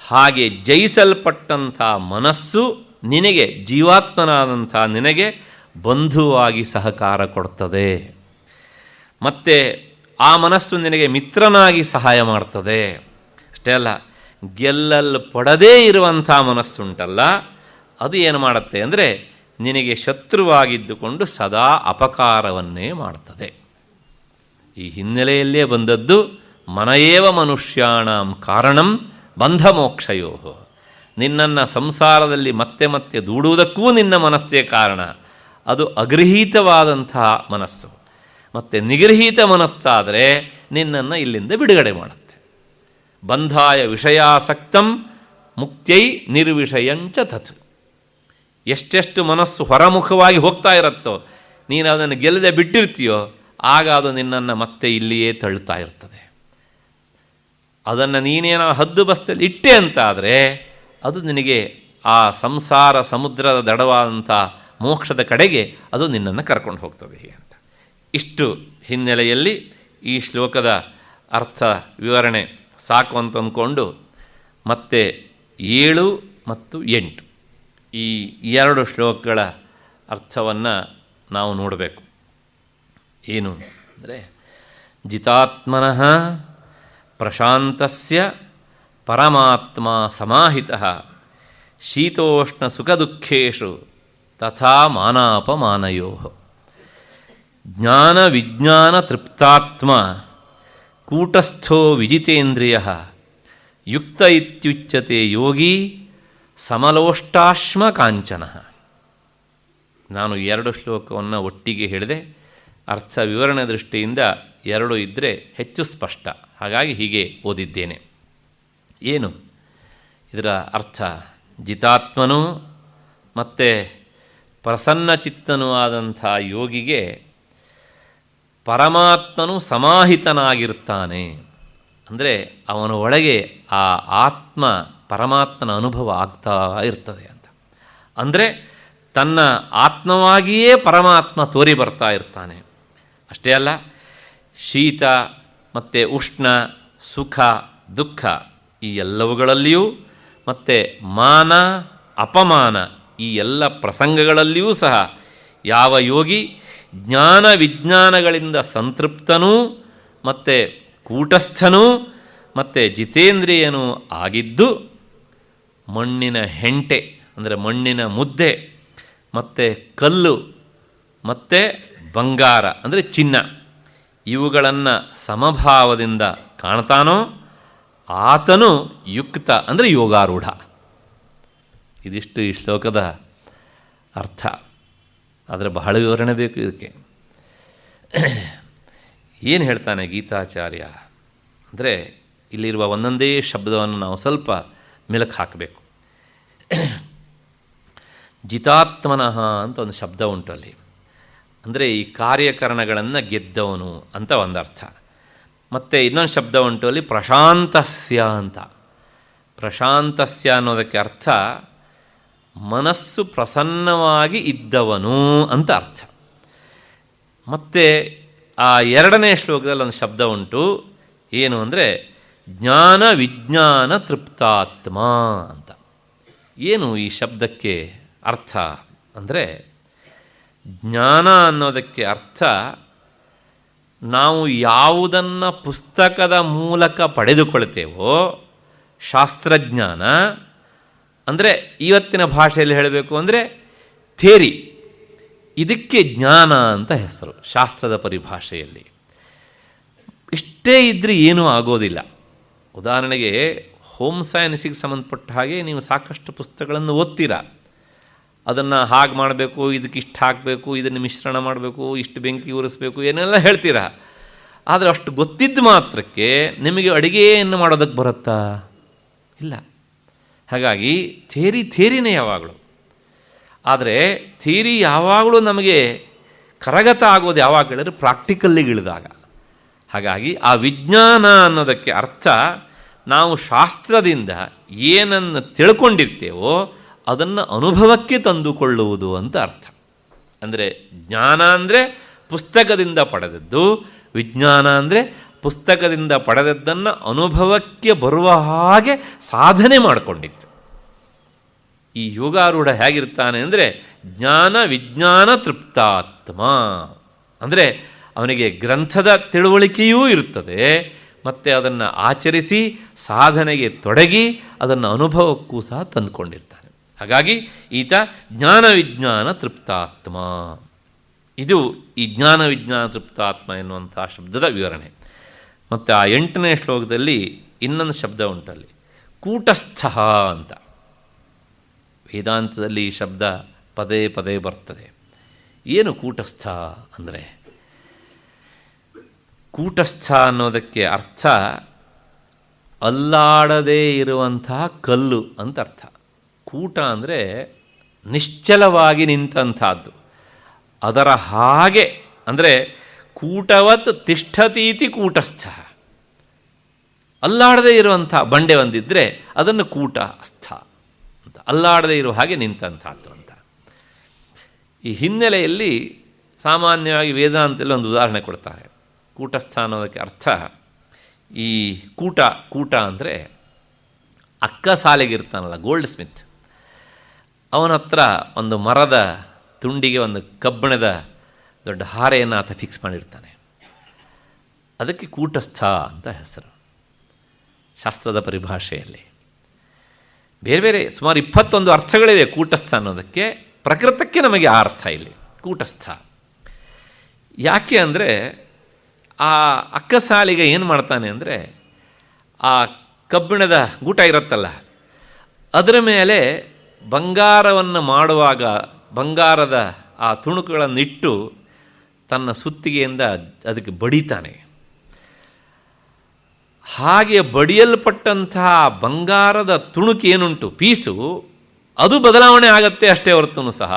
ಹಾಗೆ ಜಯಿಸಲ್ಪಟ್ಟಂಥ ಮನಸ್ಸು ನಿನಗೆ, ಜೀವಾತ್ಮನಾದಂಥ ನಿನಗೆ ಬಂಧುವಾಗಿ ಸಹಕಾರ ಕೊಡ್ತದೆ. ಮತ್ತು ಆ ಮನಸ್ಸು ನಿನಗೆ ಮಿತ್ರನಾಗಿ ಸಹಾಯ ಮಾಡ್ತದೆ. ಅಷ್ಟೇ ಅಲ್ಲ, ಗೆಲ್ಲಲ್ಪಡದೇ ಇರುವಂಥ ಮನಸ್ಸುಂಟಲ್ಲ, ಅದು ಏನು ಮಾಡುತ್ತೆ ಅಂದರೆ ನಿನಗೆ ಶತ್ರುವಾಗಿದ್ದುಕೊಂಡು ಸದಾ ಅಪಕಾರವನ್ನೇ ಮಾಡ್ತದೆ. ಈ ಹಿನ್ನೆಲೆಯಲ್ಲೇ ಬಂದದ್ದು ಮನಯೇವ ಮನುಷ್ಯಾಣಂ ಕಾರಣಂ ಬಂಧ ಮೋಕ್ಷಯೋ. ನಿನ್ನನ್ನು ಸಂಸಾರದಲ್ಲಿ ಮತ್ತೆ ಮತ್ತೆ ದೂಡುವುದಕ್ಕೂ ನಿನ್ನ ಮನಸ್ಸೇ ಕಾರಣ. ಅದು ಅಗೃಹೀತವಾದಂತಹ ಮನಸ್ಸು. ಮತ್ತು ನಿಗೃಹೀತ ಮನಸ್ಸಾದರೆ ನಿನ್ನನ್ನು ಇಲ್ಲಿಂದ ಬಿಡುಗಡೆ ಮಾಡುತ್ತೆ. ಬಂಧಾಯ ವಿಷಯಾಸಕ್ತಂ ಮುಕ್ತೈ ನಿರ್ವಿಷಯಂಚ ತತ್. ಎಷ್ಟೆಷ್ಟು ಮನಸ್ಸು ಹೊರಮುಖವಾಗಿ ಹೋಗ್ತಾ ಇರುತ್ತೋ, ನೀನು ಅದನ್ನು ಗೆಲ್ಲದೆ ಬಿಟ್ಟಿರ್ತೀಯೋ ಆಗ ಅದು ನಿನ್ನನ್ನು ಮತ್ತೆ ಇಲ್ಲಿಯೇ ತಳ್ಳುತ್ತಾ ಇರ್ತದೆ. ಅದನ್ನು ನೀನೇನೋ ಹದ್ದು ಬಸ್ತಲ್ಲಿ ಇಟ್ಟೆ ಅಂತಾದರೆ ಅದು ನಿನಗೆ ಆ ಸಂಸಾರ ಸಮುದ್ರದ ದಡವಾದಂಥ ಮೋಕ್ಷದ ಕಡೆಗೆ ಅದು ನಿನ್ನನ್ನು ಕರ್ಕೊಂಡು ಹೋಗ್ತದೆ ಅಂತ. ಇಷ್ಟು ಹಿನ್ನೆಲೆಯಲ್ಲಿ ಈ ಶ್ಲೋಕದ ಅರ್ಥ ವಿವರಣೆ ಸಾಕು ಅಂತ ಅಂದ್ಕೊಂಡು ಮತ್ತು 7 ಮತ್ತು 8 ಈ 2 ಶ್ಲೋಕಗಳ ಅರ್ಥವನ್ನು ನಾವು ನೋಡಬೇಕು. ಏನು ಅಂದರೆ, ಜಿತಾತ್ಮನಃ ಪ್ರಶಾಂತಸ್ಯ ಪರಮಾತ್ಮ ಸಮಾಹಿತಃ ಶೀತೋಷ್ಣ ಸುಖದುಃಖೇಷು ತಥಾ ಮಾನಾಪಮಾನಯೋಃ ಜ್ಞಾನ ವಿಜ್ಞಾನ ತೃಪ್ತಾತ್ಮ ಕೂಟಸ್ಥೋ ವಿಜಿತೇಂದ್ರಿಯಃ ಯುಕ್ತ ಇತ್ಯುಚ್ಯತೆ ಯೋಗಿ ಸಮಲೋಷ್ಟಾಶ್ಮ ಕಾಂಚನಃ. ನಾನು 2 ಶ್ಲೋಕವನ್ನು ಒಟ್ಟಿಗೆ ಹೇಳಿದೆ. ಅರ್ಥ ವಿವರಣೆ ದೃಷ್ಟಿಯಿಂದ 2 ಇದ್ದರೆ ಹೆಚ್ಚು ಸ್ಪಷ್ಟ, ಹಾಗಾಗಿ ಹೀಗೆ ಓದಿದ್ದೇನೆ. ಏನು ಇದರ ಅರ್ಥ? ಜಿತಾತ್ಮನು ಮತ್ತು ಪ್ರಸನ್ನಚಿತ್ತನೂ ಆದಂಥ ಯೋಗಿಗೆ ಪರಮಾತ್ಮನು ಸಮಾಹಿತನಾಗಿರ್ತಾನೆ. ಅಂದರೆ ಅವನ ಒಳಗೆ ಆ ಆತ್ಮ ಪರಮಾತ್ಮನ ಅನುಭವ ಆಗ್ತಾ ಇರ್ತದೆ ಅಂತ. ಅಂದರೆ ತನ್ನ ಆತ್ಮವಾಗಿಯೇ ಪರಮಾತ್ಮ ತೋರಿ ಬರ್ತಾ ಇರ್ತಾನೆ. ಅಷ್ಟೇ ಅಲ್ಲ, ಶೀತ ಮತ್ತು ಉಷ್ಣ, ಸುಖ ದುಃಖ ಈ ಎಲ್ಲವುಗಳಲ್ಲಿಯೂ ಮತ್ತು ಮಾನ ಅಪಮಾನ ಈ ಎಲ್ಲ ಪ್ರಸಂಗಗಳಲ್ಲಿಯೂ ಸಹ ಯಾವ ಯೋಗಿ ಜ್ಞಾನ ವಿಜ್ಞಾನಗಳಿಂದ ಸಂತೃಪ್ತನೂ ಮತ್ತು ಕೂಟಸ್ಥನೂ ಮತ್ತು ಜಿತೇಂದ್ರಿಯನೂ ಆಗಿದ್ದು ಮಣ್ಣಿನ ಹೆಂಟೆ ಅಂದರೆ ಮಣ್ಣಿನ ಮುದ್ದೆ ಮತ್ತು ಕಲ್ಲು ಮತ್ತು ಬಂಗಾರ ಅಂದರೆ ಚಿನ್ನ ಇವುಗಳನ್ನು ಸಮಭಾವದಿಂದ ಕಾಣ್ತಾನೋ ಆತನು ಯುಕ್ತ ಅಂದರೆ ಯೋಗಾರೂಢ. ಇದಿಷ್ಟು ಈ ಶ್ಲೋಕದ ಅರ್ಥ. ಆದರೆ ಬಹಳ ವಿವರಣೆ ಬೇಕು ಇದಕ್ಕೆ. ಏನು ಹೇಳ್ತಾನೆ ಗೀತಾಚಾರ್ಯ ಅಂದರೆ, ಇಲ್ಲಿರುವ ಒಂದೊಂದೇ ಶಬ್ದವನ್ನು ನಾವು ಸ್ವಲ್ಪ ಮೆಲುಕು ಹಾಕಬೇಕು. ಜಿತಾತ್ಮನಃ ಅಂತ ಒಂದು ಶಬ್ದ ಉಂಟು ಅಲ್ಲಿ. ಅಂದರೆ ಈ ಕಾರ್ಯಕರಣಗಳನ್ನು ಗೆದ್ದವನು ಅಂತ ಒಂದರ್ಥ. ಮತ್ತು ಇನ್ನೊಂದು ಶಬ್ದ ಉಂಟು ಅಲ್ಲಿ ಪ್ರಶಾಂತಸ್ಯ ಅಂತ. ಪ್ರಶಾಂತಸ್ಯ ಅನ್ನೋದಕ್ಕೆ ಅರ್ಥ ಮನಸ್ಸು ಪ್ರಸನ್ನವಾಗಿ ಇದ್ದವನು ಅಂತ ಅರ್ಥ. ಮತ್ತು ಆ 2ನೇ ಶ್ಲೋಕದಲ್ಲಿ ಒಂದು ಶಬ್ದ ಉಂಟು. ಏನು ಅಂದರೆ ಜ್ಞಾನ ವಿಜ್ಞಾನ ತೃಪ್ತಾತ್ಮ ಅಂತ. ಏನು ಈ ಶಬ್ದಕ್ಕೆ ಅರ್ಥ ಅಂದರೆ, ಜ್ಞಾನ ಅನ್ನೋದಕ್ಕೆ ಅರ್ಥ ನಾವು ಯಾವುದನ್ನು ಪುಸ್ತಕದ ಮೂಲಕ ಪಡೆದುಕೊಳ್ತೇವೋ ಶಾಸ್ತ್ರಜ್ಞಾನ, ಅಂದರೆ ಇವತ್ತಿನ ಭಾಷೆಯಲ್ಲಿ ಹೇಳಬೇಕು ಅಂದರೆ ಥೇರಿ, ಇದಕ್ಕೆ ಜ್ಞಾನ ಅಂತ ಹೆಸರು ಶಾಸ್ತ್ರದ ಪರಿಭಾಷೆಯಲ್ಲಿ. ಇಷ್ಟೇ ಇದ್ದರೆ ಏನೂ ಆಗೋದಿಲ್ಲ. ಉದಾಹರಣೆಗೆ ಹೋಮ್ ಸೈನ್ಸಿಗೆ ಸಂಬಂಧಪಟ್ಟ ಹಾಗೆ ನೀವು ಸಾಕಷ್ಟು ಪುಸ್ತಕಗಳನ್ನು ಓದ್ತೀರಾ. ಅದನ್ನು ಹಾಗೆ ಮಾಡಬೇಕು, ಇದಕ್ಕೆ ಇಷ್ಟು ಹಾಕಬೇಕು, ಇದನ್ನು ಮಿಶ್ರಣ ಮಾಡಬೇಕು, ಇಷ್ಟು ಬೆಂಕಿ ಉರಿಸ್ಬೇಕು, ಏನೆಲ್ಲ ಹೇಳ್ತೀರಾ. ಆದರೆ ಅಷ್ಟು ಗೊತ್ತಿದ್ದ ಮಾತ್ರಕ್ಕೆ ನಿಮಗೆ ಅಡುಗೆಯನ್ನು ಮಾಡೋದಕ್ಕೆ ಬರುತ್ತಾ? ಇಲ್ಲ. ಹಾಗಾಗಿ ಥೇರಿನೇ ಯಾವಾಗಲೂ. ಆದರೆ ಥಿಯರಿ ಯಾವಾಗಲೂ ನಮಗೆ ಕರಗತ ಆಗೋದು ಯಾವಾಗ ಹೇಳಿದ್ರೆ ಪ್ರಾಕ್ಟಿಕಲ್ಲಿಗೆ ಇಳಿದಾಗ. ಹಾಗಾಗಿ ಆ ವಿಜ್ಞಾನ ಅನ್ನೋದಕ್ಕೆ ಅರ್ಥ ನಾವು ಶಾಸ್ತ್ರದಿಂದ ಏನನ್ನು ತಿಳ್ಕೊಂಡಿರ್ತೇವೋ ಅದನ್ನು ಅನುಭವಕ್ಕೆ ತಂದುಕೊಳ್ಳುವುದು ಅಂತ ಅರ್ಥ. ಅಂದರೆ ಜ್ಞಾನ ಅಂದರೆ ಪುಸ್ತಕದಿಂದ ಪಡೆದದ್ದು, ವಿಜ್ಞಾನ ಅಂದರೆ ಪುಸ್ತಕದಿಂದ ಪಡೆದದ್ದನ್ನು ಅನುಭವಕ್ಕೆ ಬರುವ ಹಾಗೆ ಸಾಧನೆ ಮಾಡಿಕೊಂಡಿತ್ತು. ಈ ಯೋಗಾರೂಢ ಹೇಗಿರ್ತಾನೆ ಅಂದರೆ ಜ್ಞಾನ ವಿಜ್ಞಾನ ತೃಪ್ತಾತ್ಮ. ಅಂದರೆ ಅವನಿಗೆ ಗ್ರಂಥದ ತಿಳುವಳಿಕೆಯೂ ಇರುತ್ತದೆ, ಮತ್ತು ಅದನ್ನು ಆಚರಿಸಿ ಸಾಧನೆಗೆ ತೊಡಗಿ ಅದನ್ನು ಅನುಭವಕ್ಕೂ ಸಹ ತಂದುಕೊಂಡಿರ್ತಾನೆ. ಹಾಗಾಗಿ ಈತ ಜ್ಞಾನ ವಿಜ್ಞಾನ ತೃಪ್ತಾತ್ಮ. ಇದು ಈ ಜ್ಞಾನ ವಿಜ್ಞಾನ ತೃಪ್ತಾತ್ಮ ಎನ್ನುವಂಥ ಶಬ್ದದ ವಿವರಣೆ. ಮತ್ತು ಆ 8ನೇ ಶ್ಲೋಕದಲ್ಲಿ ಇನ್ನೊಂದು ಶಬ್ದ ಉಂಟಲ್ಲಿ, ಕೂಟಸ್ಥ ಅಂತ. ವೇದಾಂತದಲ್ಲಿ ಈ ಶಬ್ದ ಪದೇ ಪದೇ ಬರ್ತದೆ. ಏನು ಕೂಟಸ್ಥ ಅಂದರೆ? ಕೂಟಸ್ಥ ಅನ್ನೋದಕ್ಕೆ ಅರ್ಥ ಅಲ್ಲಾಡದೇ ಇರುವಂತಹ ಕಲ್ಲು ಅಂತ ಅರ್ಥ. ಕೂಟ ಅಂದರೆ ನಿಶ್ಚಲವಾಗಿ ನಿಂತಂಥದ್ದು. ಅದರ ಹಾಗೆ ಅಂದರೆ ಕೂಟವತ್ ತಿಷ್ಠತೀತಿ ಕೂಟಸ್ಥ. ಅಲ್ಲಾಡದೇ ಇರುವಂಥ ಬಂಡೆ ಒಂದಿದ್ದರೆ ಅದನ್ನು ಕೂಟಸ್ಥ ಅಂತ, ಅಲ್ಲಾಡದೇ ಇರುವ ಹಾಗೆ ನಿಂತಂಥದ್ದು ಅಂತ. ಈ ಹಿನ್ನೆಲೆಯಲ್ಲಿ ಸಾಮಾನ್ಯವಾಗಿ ವೇದಾಂತದಲ್ಲಿ ಒಂದು ಉದಾಹರಣೆ ಕೊಡ್ತಾರೆ. ಕೂಟಸ್ಥ ಅನ್ನೋದಕ್ಕೆ ಅರ್ಥ ಈ ಕೂಟ ಅಂದರೆ ಅಕ್ಕ ಸಾಲಿಗೆ ಇರ್ತಾನಲ್ಲ ಗೋಲ್ಡ್ ಸ್ಮಿತ್, ಅವನ ಹತ್ರ ಒಂದು ಮರದ ತುಂಡಿಗೆ ಒಂದು ಕಬ್ಬಿಣದ ದೊಡ್ಡ ಹಾರೆಯನ್ನು ಆತ ಫಿಕ್ಸ್ ಮಾಡಿರ್ತಾನೆ. ಅದಕ್ಕೆ ಕೂಟಸ್ಥ ಅಂತ ಹೆಸರು ಶಾಸ್ತ್ರದ ಪರಿಭಾಷೆಯಲ್ಲಿ. ಬೇರೆ ಬೇರೆ ಸುಮಾರು 21 ಅರ್ಥಗಳಿವೆ ಕೂಟಸ್ಥ ಅನ್ನೋದಕ್ಕೆ. ಪ್ರಕೃತಕ್ಕೆ ನಮಗೆ ಆ ಅರ್ಥ ಇಲ್ಲಿ ಕೂಟಸ್ಥ. ಯಾಕೆ ಅಂದರೆ ಆ ಅಕ್ಕಸಾಲಿಗೆ ಏನು ಮಾಡ್ತಾನೆ ಅಂದರೆ, ಆ ಕಬ್ಬಿಣದ ಗೂಟ ಇರುತ್ತಲ್ಲ ಅದರ ಮೇಲೆ ಬಂಗಾರವನ್ನು ಮಾಡುವಾಗ ಬಂಗಾರದ ಆ ತುಣುಕುಗಳನ್ನಿಟ್ಟು ತನ್ನ ಸುತ್ತಿಗೆಯಿಂದ ಅದಕ್ಕೆ ಬಡಿತಾನೆ. ಹಾಗೆ ಬಡಿಯಲ್ಪಟ್ಟಂತಹ ಬಂಗಾರದ ತುಣುಕು ಏನುಂಟು ಪೀಸು, ಅದು ಬದಲಾವಣೆ ಆಗತ್ತೆ ಅಷ್ಟೇ ಹೊರತು ಸಹ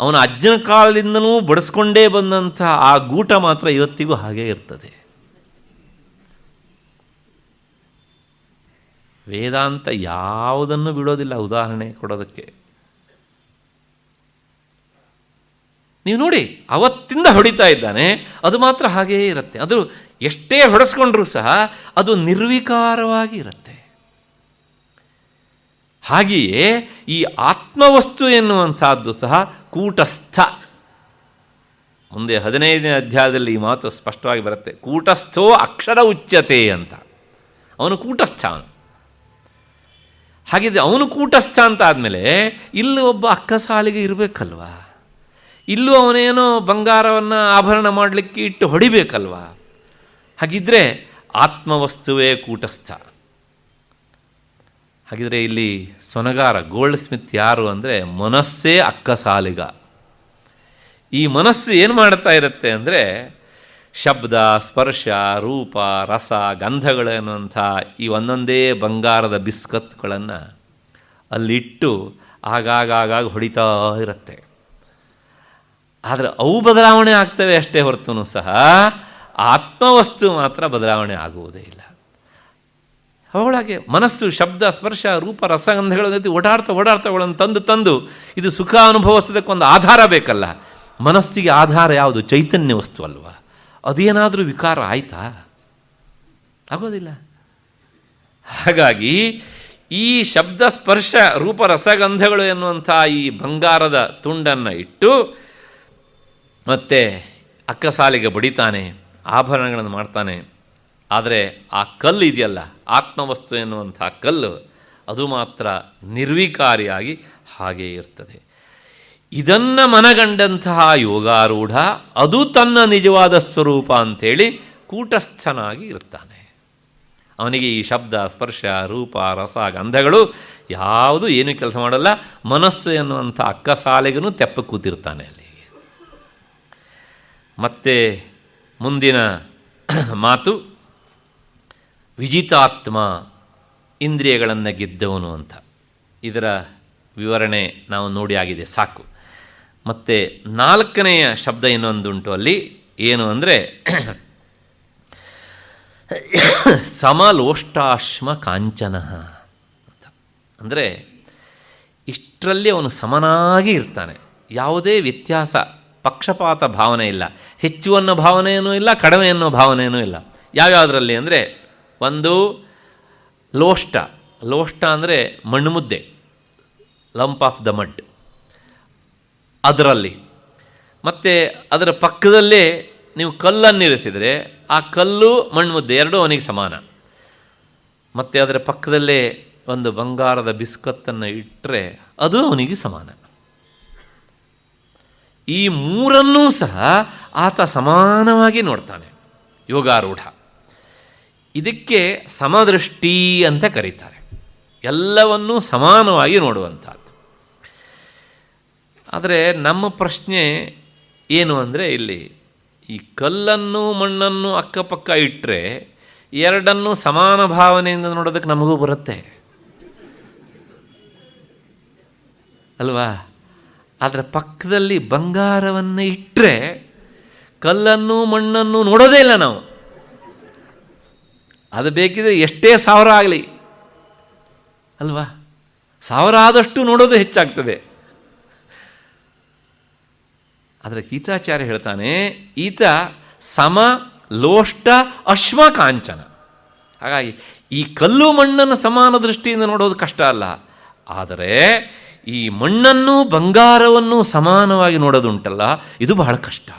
ಅವನ ಅಜ್ಜನ ಕಾಲದಿಂದಲೂ ಬಡಿಸ್ಕೊಂಡೇ ಬಂದಂಥ ಆ ಗೂಟ ಮಾತ್ರ ಇವತ್ತಿಗೂ ಹಾಗೇ ಇರ್ತದೆ. ವೇದಾಂತ ಯಾವುದನ್ನು ಬಿಡೋದಿಲ್ಲ. ಉದಾಹರಣೆ ಕೊಡೋದಕ್ಕೆ ನೀವು ನೋಡಿ, ಅವತ್ತಿಂದ ಹೊಡಿತಾ ಇದ್ದಾನೆ, ಅದು ಮಾತ್ರ ಹಾಗೇ ಇರುತ್ತೆ. ಅದು ಎಷ್ಟೇ ಹೊಡೆಸ್ಕೊಂಡ್ರೂ ಸಹ ಅದು ನಿರ್ವಿಕಾರವಾಗಿ ಇರುತ್ತೆ. ಹಾಗೆಯೇ ಈ ಆತ್ಮವಸ್ತು ಎನ್ನುವಂಥದ್ದು ಸಹ ಕೂಟಸ್ಥ. ಮುಂದೆ 15ನೇ ಅಧ್ಯಾಯದಲ್ಲಿ ಈ ಮಾತು ಸ್ಪಷ್ಟವಾಗಿ ಬರುತ್ತೆ. ಕೂಟಸ್ಥೋ ಅಕ್ಷರ ಉಚ್ಯತೆ ಅಂತ. ಅವನು ಕೂಟಸ್ಥ. ಹಾಗಿದ್ರೆ ಅವನು ಕೂಟಸ್ಥ ಅಂತ ಆದಮೇಲೆ ಇಲ್ಲೂ ಒಬ್ಬ ಅಕ್ಕಸಾಲಿಗೆ ಇರಬೇಕಲ್ವಾ, ಇಲ್ಲೂ ಅವನೇನೋ ಬಂಗಾರವನ್ನು ಆಭರಣ ಮಾಡಲಿಕ್ಕೆ ಇಟ್ಟು ಹೊಡಿಬೇಕಲ್ವಾ. ಹಾಗಿದ್ರೆ ಆತ್ಮವಸ್ತುವೇ ಕೂಟಸ್ಥ. ಹಾಗಿದ್ರೆ ಇಲ್ಲಿ ಸೊನಗಾರ ಗೋಲ್ಡ್ ಸ್ಮಿತ್ ಯಾರು ಅಂದರೆ ಮನಸ್ಸೇ ಅಕ್ಕಸಾಲಿಗ. ಈ ಮನಸ್ಸು ಏನು ಮಾಡ್ತಾ ಇರುತ್ತೆ ಅಂದರೆ ಶಬ್ದ, ಸ್ಪರ್ಶ, ರೂಪ, ರಸ, ಗಂಧಗಳು ಅನ್ನುವಂಥ ಈ ಒಂದೊಂದೇ ಬಂಗಾರದ ಬಿಸ್ಕತ್ಗಳನ್ನು ಅಲ್ಲಿಟ್ಟು ಆಗಾಗ ಹೊಡಿತಾ ಇರುತ್ತೆ. ಆದರೆ ಅವು ಬದಲಾವಣೆ ಆಗ್ತವೆ ಅಷ್ಟೇ ಹೊರತು ಸಹ ಆತ್ಮವಸ್ತು ಮಾತ್ರ ಬದಲಾವಣೆ ಆಗುವುದೇ ಇಲ್ಲ. ಅವುಗಳಾಗೆ ಮನಸ್ಸು ಶಬ್ದ, ಸ್ಪರ್ಶ, ರೂಪ, ರಸಗಂಧಗಳ ಜೊತೆ ಓಡಾಡ್ತಗಳನ್ನು ತಂದು ಇದು ಸುಖ ಅನುಭವಿಸೋದಕ್ಕೊಂದು ಆಧಾರ ಬೇಕಲ್ಲ. ಮನಸ್ಸಿಗೆ ಆಧಾರ ಯಾವುದು? ಚೈತನ್ಯ ವಸ್ತು ಅಲ್ವಾ. ಅದೇನಾದರೂ ವಿಕಾರ ಆಯ್ತಾ? ಆಗೋದಿಲ್ಲ. ಹಾಗಾಗಿ ಈ ಶಬ್ದ, ಸ್ಪರ್ಶ, ರೂಪ, ರಸಗಂಧಗಳು ಎನ್ನುವಂಥ ಈ ಬಂಗಾರದ ತುಂಡನ್ನು ಇಟ್ಟು ಮತ್ತೆ ಅಕ್ಕಸಾಲಿಗೆ ಬಡಿತಾನೆ, ಆಭರಣಗಳನ್ನು ಮಾಡ್ತಾನೆ. ಆದರೆ ಆ ಕಲ್ಲು ಇದೆಯಲ್ಲ, ಆತ್ಮವಸ್ತು ಎನ್ನುವಂಥ ಕಲ್ಲು, ಅದು ಮಾತ್ರ ನಿರ್ವಿಕಾರಿಯಾಗಿ ಹಾಗೇ ಇರ್ತದೆ. ಇದನ್ನು ಮನಗಂಡಂತಹ ಯೋಗಾರೂಢ ಅದು ತನ್ನ ನಿಜವಾದ ಸ್ವರೂಪ ಅಂಥೇಳಿ ಕೂಟಸ್ಥನಾಗಿ ಇರ್ತಾನೆ. ಅವನಿಗೆ ಈ ಶಬ್ದ, ಸ್ಪರ್ಶ, ರೂಪ, ರಸ, ಗಂಧಗಳು ಯಾವುದು ಏನೂ ಕೆಲಸ ಮಾಡಲ್ಲ. ಮನಸ್ಸು ಎನ್ನುವಂಥ ಅಕ್ಕಸಾಲಿಗನು ತೆಪ್ಪ ಕೂತಿರ್ತಾನೆ ಅಲ್ಲಿ. ಮತ್ತೆ ಮುಂದಿನ ಮಾತು ವಿಜಿತಾತ್ಮ, ಇಂದ್ರಿಯಗಳನ್ನು ಗೆದ್ದವನು ಅಂತ. ಇದರ ವಿವರಣೆ ನಾವು ನೋಡಿ ಆಗಿದೆ, ಸಾಕು. ಮತ್ತು 4ನೆಯ ಶಬ್ದ ಇನ್ನೊಂದುಂಟು ಅಲ್ಲಿ, ಏನು ಅಂದರೆ ಸಮಲೋಷ್ಟಾಶ್ಮ ಕಾಂಚನ ಅಂತ. ಅಂದರೆ ಇಷ್ಟರಲ್ಲಿ ಅವನು ಸಮನಾಗಿ ಇರ್ತಾನೆ, ಯಾವುದೇ ವ್ಯತ್ಯಾಸ, ಪಕ್ಷಪಾತ ಭಾವನೆ ಇಲ್ಲ, ಹೆಚ್ಚು ಅನ್ನೋ ಭಾವನೆಯೂ ಇಲ್ಲ, ಕಡಿಮೆ ಅನ್ನೋ ಭಾವನೆಯೂ ಇಲ್ಲ. ಯಾವ್ಯಾವುದರಲ್ಲಿ ಅಂದರೆ, ಒಂದು ಲೋಷ್ಟ ಅಂದರೆ ಮಣ್ಣು ಮುದ್ದೆ, ಲಂಪ್ ಆಫ್ ದ ಮಡ್, ಅದರಲ್ಲಿ. ಮತ್ತು ಅದರ ಪಕ್ಕದಲ್ಲೇ ನೀವು ಕಲ್ಲನ್ನಿರಿಸಿದರೆ ಆ ಕಲ್ಲು ಮಣ್ಣು ಮುದ್ದೆ ಎರಡೂ ಅವನಿಗೆ ಸಮಾನ. ಮತ್ತು ಅದರ ಪಕ್ಕದಲ್ಲೇ ಒಂದು ಬಂಗಾರದ ಬಿಸ್ಕತ್ತನ್ನು ಇಟ್ಟರೆ ಅದು ಅವನಿಗೆ ಸಮಾನ. ಈ ಮೂರನ್ನೂ ಸಹ ಆತ ಸಮಾನವಾಗಿ ನೋಡ್ತಾನೆ ಯೋಗಾರೂಢ. ಇದಕ್ಕೆ ಸಮದೃಷ್ಟಿ ಅಂತ ಕರೀತಾರೆ, ಎಲ್ಲವನ್ನೂ ಸಮಾನವಾಗಿ ನೋಡುವಂಥದ್ದು. ಆದರೆ ನಮ್ಮ ಪ್ರಶ್ನೆ ಏನು ಅಂದರೆ, ಇಲ್ಲಿ ಈ ಕಲ್ಲನ್ನು ಮಣ್ಣನ್ನು ಅಕ್ಕಪಕ್ಕ ಇಟ್ಟರೆ ಎರಡನ್ನೂ ಸಮಾನ ಭಾವನೆಯಿಂದ ನೋಡೋದಕ್ಕೆ ನಮಗೂ ಬರುತ್ತೆ ಅಲ್ವಾ. ಅದರ ಪಕ್ಕದಲ್ಲಿ ಬಂಗಾರವನ್ನು ಇಟ್ಟರೆ ಕಲ್ಲನ್ನು ಮಣ್ಣನ್ನು ನೋಡೋದೇ ಇಲ್ಲ ನಾವು. ಅದು ಬೇಕಿದ್ರೆ ಎಷ್ಟೇ 1000 ಆಗಲಿ ಅಲ್ವಾ, 1000 ಆದಷ್ಟು ನೋಡೋದು ಹೆಚ್ಚಾಗ್ತದೆ. ಆದರೆ ಗೀತಾಚಾರ್ಯ ಹೇಳ್ತಾನೆ, ಈತ ಸಮ ಲೋಷ್ಟ ಅಶ್ಮ ಕಾಂಚನ. ಹಾಗಾಗಿ ಈ ಕಲ್ಲು ಮಣ್ಣನ್ನು ಸಮಾನ ದೃಷ್ಟಿಯಿಂದ ನೋಡೋದು ಕಷ್ಟ ಅಲ್ಲ, ಆದರೆ ಈ ಮಣ್ಣನ್ನು ಬಂಗಾರವನ್ನು ಸಮಾನವಾಗಿ ನೋಡೋದುಂಟಲ್ಲ, ಇದು ಬಹಳ ಕಷ್ಟ.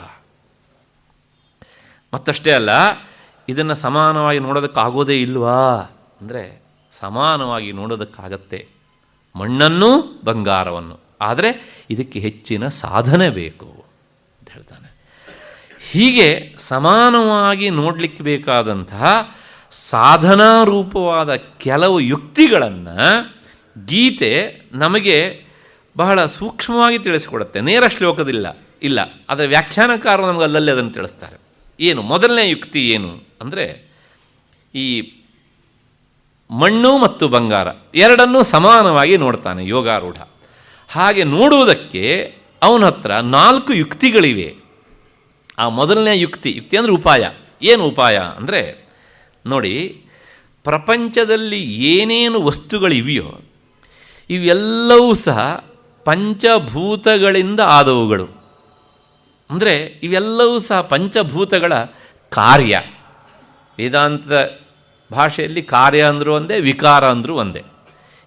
ಮತ್ತಷ್ಟೇ ಅಲ್ಲ, ಇದನ್ನು ಸಮಾನವಾಗಿ ನೋಡೋದಕ್ಕಾಗೋದೇ ಇಲ್ವಾ ಅಂದರೆ ಸಮಾನವಾಗಿ ನೋಡೋದಕ್ಕಾಗತ್ತೆ, ಮಣ್ಣನ್ನು ಬಂಗಾರವನ್ನು. ಆದರೆ ಇದಕ್ಕೆ ಹೆಚ್ಚಿನ ಸಾಧನೆ ಬೇಕು ಅಂತ ಹೇಳ್ತಾನೆ. ಹೀಗೆ ಸಮಾನವಾಗಿ ನೋಡಲಿಕ್ಕೆ ಬೇಕಾದಂತಹ ಸಾಧನಾರೂಪವಾದ ಕೆಲವು ಯುಕ್ತಿಗಳನ್ನು ಗೀತೆ ನಮಗೆ ಬಹಳ ಸೂಕ್ಷ್ಮವಾಗಿ ತಿಳಿಸಿಕೊಡುತ್ತೆ. ನೇರ ಶ್ಲೋಕದಿಲ್ಲ ಇಲ್ಲ, ಅದರ ವ್ಯಾಖ್ಯಾನಕಾರರು ನಮಗೆ ಅಲ್ಲಲ್ಲಿ ಅದನ್ನು ತಿಳಿಸ್ತಾರೆ. ಏನು ಮೊದಲನೇ ಯುಕ್ತಿ ಏನು ಅಂದರೆ, ಈ ಮಣ್ಣು ಮತ್ತು ಬಂಗಾರ ಎರಡನ್ನೂ ಸಮಾನವಾಗಿ ನೋಡ್ತಾನೆ ಯೋಗಾರೂಢ. ಹಾಗೆ ನೋಡುವುದಕ್ಕೆ ಅವನ ಹತ್ರ 4 ಯುಕ್ತಿಗಳಿವೆ. ಆ ಮೊದಲನೇ ಯುಕ್ತಿ ಅಂದರೆ ಉಪಾಯ. ಏನು ಉಪಾಯ ಅಂದರೆ ನೋಡಿ, ಪ್ರಪಂಚದಲ್ಲಿ ಏನೇನು ವಸ್ತುಗಳಿವೆಯೋ ಇವೆಲ್ಲವೂ ಸಹ ಪಂಚಭೂತಗಳಿಂದ ಆದವುಗಳು. ಅಂದರೆ ಇವೆಲ್ಲವೂ ಸಹ ಪಂಚಭೂತಗಳ ಕಾರ್ಯ. ವೇದಾಂತದ ಭಾಷೆಯಲ್ಲಿ ಕಾರ್ಯ ಅಂದರೂ ಒಂದೇ, ವಿಕಾರ ಅಂದರೂ ಒಂದೇ.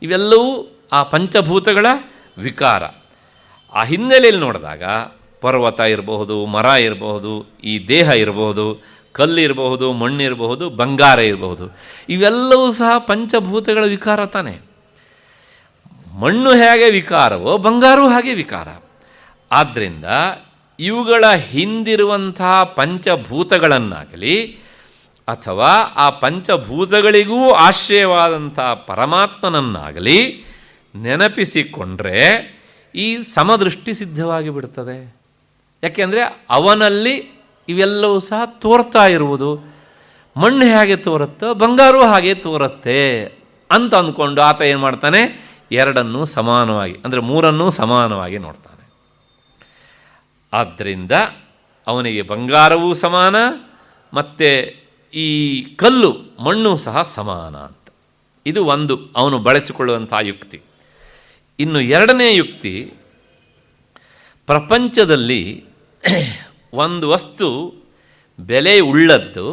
ಇವೆಲ್ಲವೂ ಆ ಪಂಚಭೂತಗಳ ವಿಕಾರ. ಆ ಹಿನ್ನೆಲೆಯಲ್ಲಿ ನೋಡಿದಾಗ ಪರ್ವತ ಇರಬಹುದು, ಮರ ಇರಬಹುದು, ಈ ದೇಹ ಇರಬಹುದು, ಕಲ್ಲಿರಬಹುದು, ಮಣ್ಣಿರಬಹುದು, ಬಂಗಾರ ಇರಬಹುದು, ಇವೆಲ್ಲವೂ ಸಹ ಪಂಚಭೂತಗಳ ವಿಕಾರ ತಾನೆ. ಮಣ್ಣು ಹೇಗೆ ವಿಕಾರವೋ ಬಂಗಾರವೂ ಹಾಗೆ ವಿಕಾರ. ಆದ್ದರಿಂದ ಇವುಗಳ ಹಿಂದಿರುವಂತಹ ಪಂಚಭೂತಗಳನ್ನಾಗಲಿ ಅಥವಾ ಆ ಪಂಚಭೂತಗಳಿಗೂ ಆಶ್ರಯವಾದಂಥ ಪರಮಾತ್ಮನನ್ನಾಗಲಿ ನೆನಪಿಸಿಕೊಂಡ್ರೆ ಈ ಸಮದೃಷ್ಟಿ ಸಿದ್ಧವಾಗಿ ಬಿಡ್ತದೆ. ಯಾಕೆಂದರೆ ಅವನಲ್ಲಿ ಇವೆಲ್ಲವೂ ಸಹ ತೋರ್ತಾ ಇರುವುದು. ಮಣ್ಣು ಹೇಗೆ ತೋರುತ್ತೋ ಬಂಗಾರವೂ ಹಾಗೆ ತೋರುತ್ತೆ ಅಂತ ಅಂದ್ಕೊಂಡು ಆತ ಏನು ಮಾಡ್ತಾನೆ, ಎರಡನ್ನೂ ಸಮಾನವಾಗಿ ಅಂದರೆ ಮೂರನ್ನೂ ಸಮಾನವಾಗಿ ನೋಡ್ತಾನೆ. ಆದ್ದರಿಂದ ಅವನಿಗೆ ಬಂಗಾರವೂ ಸಮಾನ ಮತ್ತು ಈ ಕಲ್ಲು ಮಣ್ಣು ಸಹ ಸಮಾನ ಅಂತ. ಇದು ಒಂದು ಅವನು ಬಳಸಿಕೊಳ್ಳುವಂಥ ಯುಕ್ತಿ. ಇನ್ನು ಎರಡನೇ ಯುಕ್ತಿ, ಪ್ರಪಂಚದಲ್ಲಿ ಒಂದು ವಸ್ತು ಬೆಲೆ ಉಳ್ಳದ್ದು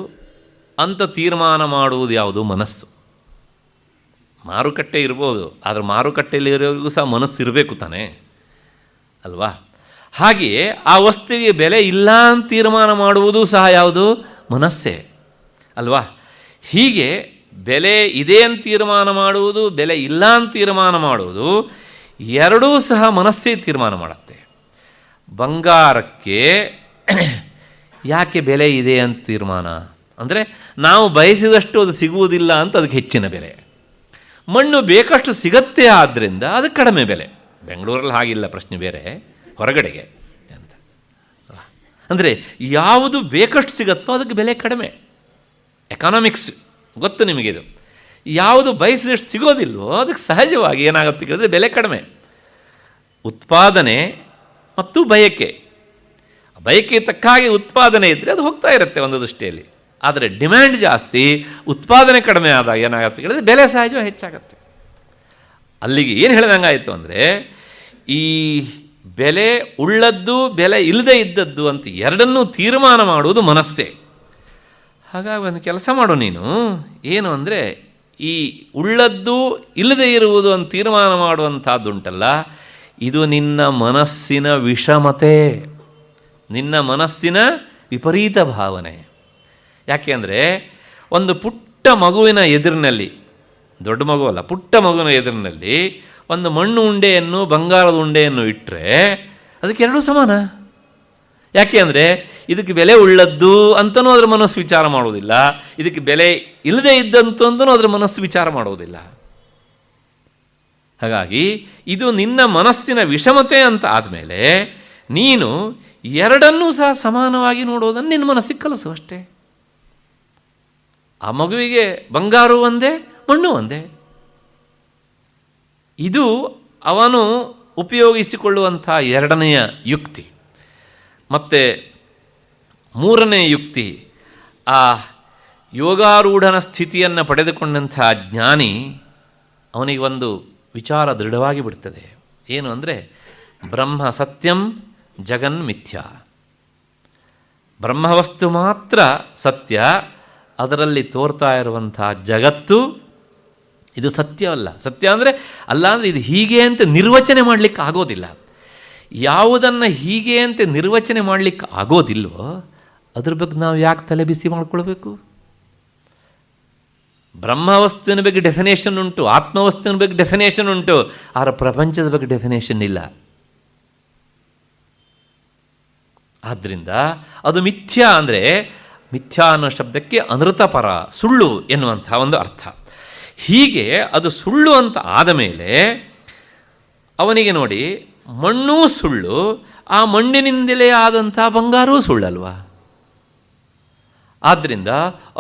ಅಂತ ತೀರ್ಮಾನ ಮಾಡುವುದು ಯಾವುದು? ಮನಸ್ಸು. ಮಾರುಕಟ್ಟೆ ಇರ್ಬೋದು, ಆದರೆ ಮಾರುಕಟ್ಟೆಯಲ್ಲಿರೋರಿಗೂ ಸಹ ಮನಸ್ಸು ಇರಬೇಕು ತಾನೇ ಅಲ್ವಾ? ಹಾಗೆಯೇ ಆ ವಸ್ತುವಿಗೆ ಬೆಲೆ ಇಲ್ಲ ಅಂತ ತೀರ್ಮಾನ ಮಾಡುವುದು ಸಹ ಯಾವುದು? ಮನಸ್ಸೇ ಅಲ್ವಾ? ಹೀಗೆ ಬೆಲೆ ಇದೆ ಅಂತ ತೀರ್ಮಾನ ಮಾಡುವುದು, ಬೆಲೆ ಇಲ್ಲ ಅಂತ ತೀರ್ಮಾನ ಮಾಡುವುದು ಎರಡೂ ಸಹ ಮನಸ್ಸೇ ತೀರ್ಮಾನ ಮಾಡುತ್ತೆ. ಬಂಗಾರಕ್ಕೆ ಯಾಕೆ ಬೆಲೆ ಇದೆ ಅಂತ ತೀರ್ಮಾನ ಅಂದರೆ ನಾವು ಬಯಸಿದಷ್ಟು ಅದು ಸಿಗುವುದಿಲ್ಲ ಅಂತ ಅದಕ್ಕೆ ಹೆಚ್ಚಿನ ಬೆಲೆ. ಮಣ್ಣು ಬೇಕಷ್ಟು ಸಿಗತ್ತೆ, ಆದ್ದರಿಂದ ಅದಕ್ಕೆ ಕಡಿಮೆ ಬೆಲೆ. ಬೆಂಗಳೂರಲ್ಲಿ ಹಾಗಿಲ್ಲ, ಪ್ರಶ್ನೆ ಬೇರೆ, ಹೊರಗಡೆಗೆ ಅಂತ. ಅಂದರೆ ಯಾವುದು ಬೇಕಷ್ಟು ಸಿಗುತ್ತೋ ಅದಕ್ಕೆ ಬೆಲೆ ಕಡಿಮೆ. ಎಕಾನಾಮಿಕ್ಸ್ ಗೊತ್ತು ನಿಮಗಿದು. ಯಾವುದು ಬಯಸಿದಷ್ಟು ಸಿಗೋದಿಲ್ವೋ ಅದಕ್ಕೆ ಸಹಜವಾಗಿ ಏನಾಗುತ್ತೆ ಕೇಳಿದ್ರೆ ಬೆಲೆ ಕಡಿಮೆ. ಉತ್ಪಾದನೆ ಮತ್ತು ಬಯಕೆ ತಕ್ಕ ಹಾಗೆ ಉತ್ಪಾದನೆ ಇದ್ದರೆ ಅದು ಹೋಗ್ತಾ ಇರುತ್ತೆ ಒಂದು ದೃಷ್ಟಿಯಲ್ಲಿ. ಆದರೆ ಡಿಮ್ಯಾಂಡ್ ಜಾಸ್ತಿ, ಉತ್ಪಾದನೆ ಕಡಿಮೆ ಆದಾಗ ಏನಾಗುತ್ತೆ ಕೇಳಿದ್ರೆ ಬೆಲೆ ಸಹಜವಾಗಿ ಹೆಚ್ಚಾಗತ್ತೆ. ಅಲ್ಲಿಗೆ ಏನು ಹೇಳಿದಂಗಾಯಿತು ಅಂದರೆ, ಈ ಬೆಲೆ ಉಳ್ಳದ್ದು ಬೆಲೆ ಇಲ್ಲದೆ ಇದ್ದದ್ದು ಅಂತ ಎರಡನ್ನೂ ತೀರ್ಮಾನ ಮಾಡುವುದು ಮನಸ್ಸೇ. ಹಾಗಾಗಿ ಒಂದು ಕೆಲಸ ಮಾಡು ನೀನು, ಏನು ಅಂದರೆ ಈ ಉಳ್ಳದ್ದು ಇಲ್ಲದೆ ಇರುವುದು ಅಂತ ತೀರ್ಮಾನ ಮಾಡುವಂಥದ್ದುಂಟಲ್ಲ, ಇದು ನಿನ್ನ ಮನಸ್ಸಿನ ವಿಷಮತೆ, ನಿನ್ನ ಮನಸ್ಸಿನ ವಿಪರೀತ ಭಾವನೆ. ಯಾಕೆ ಅಂದರೆ ಒಂದು ಪುಟ್ಟ ಮಗುವಿನ ಎದುರಿನಲ್ಲಿ, ದೊಡ್ಡ ಮಗು ಅಲ್ಲ, ಪುಟ್ಟ ಮಗುವಿನ ಎದುರಿನಲ್ಲಿ ಒಂದು ಮಣ್ಣು ಉಂಡೆಯನ್ನು ಬಂಗಾರದ ಉಂಡೆಯನ್ನು ಇಟ್ಟರೆ ಅದಕ್ಕೆ ಎರಡೂ ಸಮಾನ. ಯಾಕೆ ಅಂದರೆ ಇದಕ್ಕೆ ಬೆಲೆ ಉಳ್ಳದ್ದು ಅಂತನೂ ಅದರ ಮನಸ್ಸು ವಿಚಾರ ಮಾಡುವುದಿಲ್ಲ, ಇದಕ್ಕೆ ಬೆಲೆ ಇಲ್ಲದೆ ಇದ್ದಂತಂತನೂ ಅದರ ಮನಸ್ಸು ವಿಚಾರ ಮಾಡುವುದಿಲ್ಲ. ಹಾಗಾಗಿ ಇದು ನಿನ್ನ ಮನಸ್ಸಿನ ವಿಷಮತೆ ಅಂತ ಆದಮೇಲೆ ನೀನು ಎರಡನ್ನೂ ಸಹ ಸಮಾನವಾಗಿ ನೋಡೋದನ್ನು ನಿನ್ನ ಮನಸ್ಸಿಗೆ ಕಲಿಸು ಅಷ್ಟೇ. ಆ ಮಗುವಿಗೆ ಬಂಗಾರು ಒಂದೇ, ಮಣ್ಣು ಒಂದೇ. ಇದು ಅವನು ಉಪಯೋಗಿಸಿಕೊಳ್ಳುವಂಥ ಎರಡನೆಯ ಯುಕ್ತಿ. ಮತ್ತು ಮೂರನೇ ಯುಕ್ತಿ, ಆ ಯೋಗಾರೂಢನ ಸ್ಥಿತಿಯನ್ನು ಪಡೆದುಕೊಂಡಂಥ ಜ್ಞಾನಿ ಅವನಿಗೆ ಒಂದು ವಿಚಾರ ದೃಢವಾಗಿ ಬಿಡ್ತದೆ. ಏನು ಅಂದರೆ ಬ್ರಹ್ಮ ಸತ್ಯಂ ಜಗನ್ ಮಿಥ್ಯಾ. ಬ್ರಹ್ಮವಸ್ತು ಮಾತ್ರ ಸತ್ಯ, ಅದರಲ್ಲಿ ತೋರ್ತಾ ಇರುವಂಥ ಜಗತ್ತು ಇದು ಸತ್ಯವಲ್ಲ. ಸತ್ಯ ಅಂದರೆ ಅಲ್ಲ ಅಂದರೆ ಇದು ಹೀಗೆ ಅಂತ ನಿರ್ವಚನೆ ಮಾಡಲಿಕ್ಕೆ ಆಗೋದಿಲ್ಲ. ಯಾವುದನ್ನು ಹೀಗೆ ಅಂತ ನಿರ್ವಚನೆ ಮಾಡಲಿಕ್ಕೆ ಆಗೋದಿಲ್ವೋ ಅದ್ರ ಬಗ್ಗೆ ನಾವು ಯಾಕೆ ತಲೆ ಬಿಸಿ ಮಾಡ್ಕೊಳ್ಬೇಕು? ಬ್ರಹ್ಮವಸ್ತುವಿನ ಬಗ್ಗೆ ಡೆಫಿನೇಷನ್ ಉಂಟು, ಆತ್ಮವಸ್ತುವಿನ ಬಗ್ಗೆ ಡೆಫಿನೇಷನ್ ಉಂಟು, ಆದರೆ ಪ್ರಪಂಚದ ಬಗ್ಗೆ ಡೆಫಿನೇಷನ್ ಇಲ್ಲ. ಆದ್ದರಿಂದ ಅದು ಮಿಥ್ಯಾ ಅಂದರೆ ಮಿಥ್ಯಾ ಅನ್ನೋ ಶಬ್ದಕ್ಕೆ ಅನೃತಪರ, ಸುಳ್ಳು ಎನ್ನುವಂಥ ಒಂದು ಅರ್ಥ. ಹೀಗೆ ಅದು ಸುಳ್ಳು ಅಂತ ಆದ ಮೇಲೆ ಅವನಿಗೆ ನೋಡಿ ಮಣ್ಣೂ ಸುಳ್ಳು, ಆ ಮಣ್ಣಿನಿಂದಲೇ ಆದಂಥ ಬಂಗಾರವೂ ಸುಳ್ಳಲ್ವಾ? ಆದ್ದರಿಂದ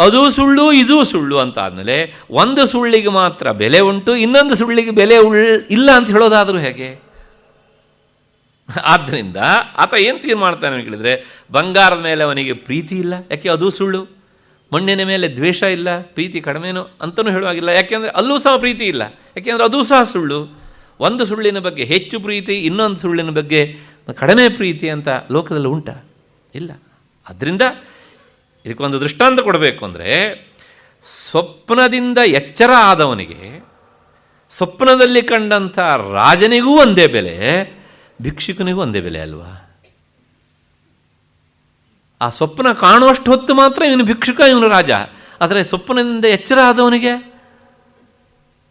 ಅದು ಸುಳ್ಳು ಇದು ಸುಳ್ಳು ಅಂತ ಆದಮೇಲೆ ಒಂದು ಸುಳ್ಳಿಗೆ ಮಾತ್ರ ಬೆಲೆ ಉಂಟು, ಇನ್ನೊಂದು ಸುಳ್ಳಿಗೆ ಬೆಲೆ ಇಲ್ಲ ಅಂತ ಹೇಳೋದಾದರೂ ಹೇಗೆ? ಆದ್ದರಿಂದ ಆತ ಏನು ತೀರ್ಮಾನ ಮಾಡ್ತಾನೆ ಅಂತ ಕೇಳಿದರೆ, ಬಂಗಾರದ ಮೇಲೆ ಅವನಿಗೆ ಪ್ರೀತಿ ಇಲ್ಲ, ಯಾಕೆ ಅದು ಸುಳ್ಳು. ಮಣ್ಣಿನ ಮೇಲೆ ದ್ವೇಷ ಇಲ್ಲ, ಪ್ರೀತಿ ಕಡಿಮೆನೋ ಅಂತಲೂ ಹೇಳುವಾಗಿಲ್ಲ, ಯಾಕೆಂದರೆ ಅಲ್ಲೂ ಸಹ ಪ್ರೀತಿ ಇಲ್ಲ, ಯಾಕೆಂದರೆ ಅದೂ ಸಹ ಸುಳ್ಳು. ಒಂದು ಸುಳ್ಳಿನ ಬಗ್ಗೆ ಹೆಚ್ಚು ಪ್ರೀತಿ, ಇನ್ನೊಂದು ಸುಳ್ಳಿನ ಬಗ್ಗೆ ಕಡಿಮೆ ಪ್ರೀತಿ ಅಂತ ಲೋಕದಲ್ಲಿ ಉಂಟಾ? ಇಲ್ಲ. ಆದ್ದರಿಂದ ಇದಕ್ಕೊಂದು ದೃಷ್ಟಾಂತ ಕೊಡಬೇಕು ಅಂದರೆ, ಸ್ವಪ್ನದಿಂದ ಎಚ್ಚರ ಆದವನಿಗೆ ಸ್ವಪ್ನದಲ್ಲಿ ಕಂಡಂಥ ರಾಜನಿಗೂ ಒಂದೇ ಬೆಲೆ, ಭಿಕ್ಷುಕನಿಗೂ ಒಂದೇ ಬೆಲೆ ಅಲ್ವಾ? ಆ ಸ್ವಪ್ನ ಕಾಣುವಷ್ಟು ಹೊತ್ತು ಮಾತ್ರ ಇವನು ಭಿಕ್ಷುಕ, ಇವನು ರಾಜ. ಆದರೆ ಸ್ವಪ್ನದಿಂದ ಎಚ್ಚರ ಆದವನಿಗೆ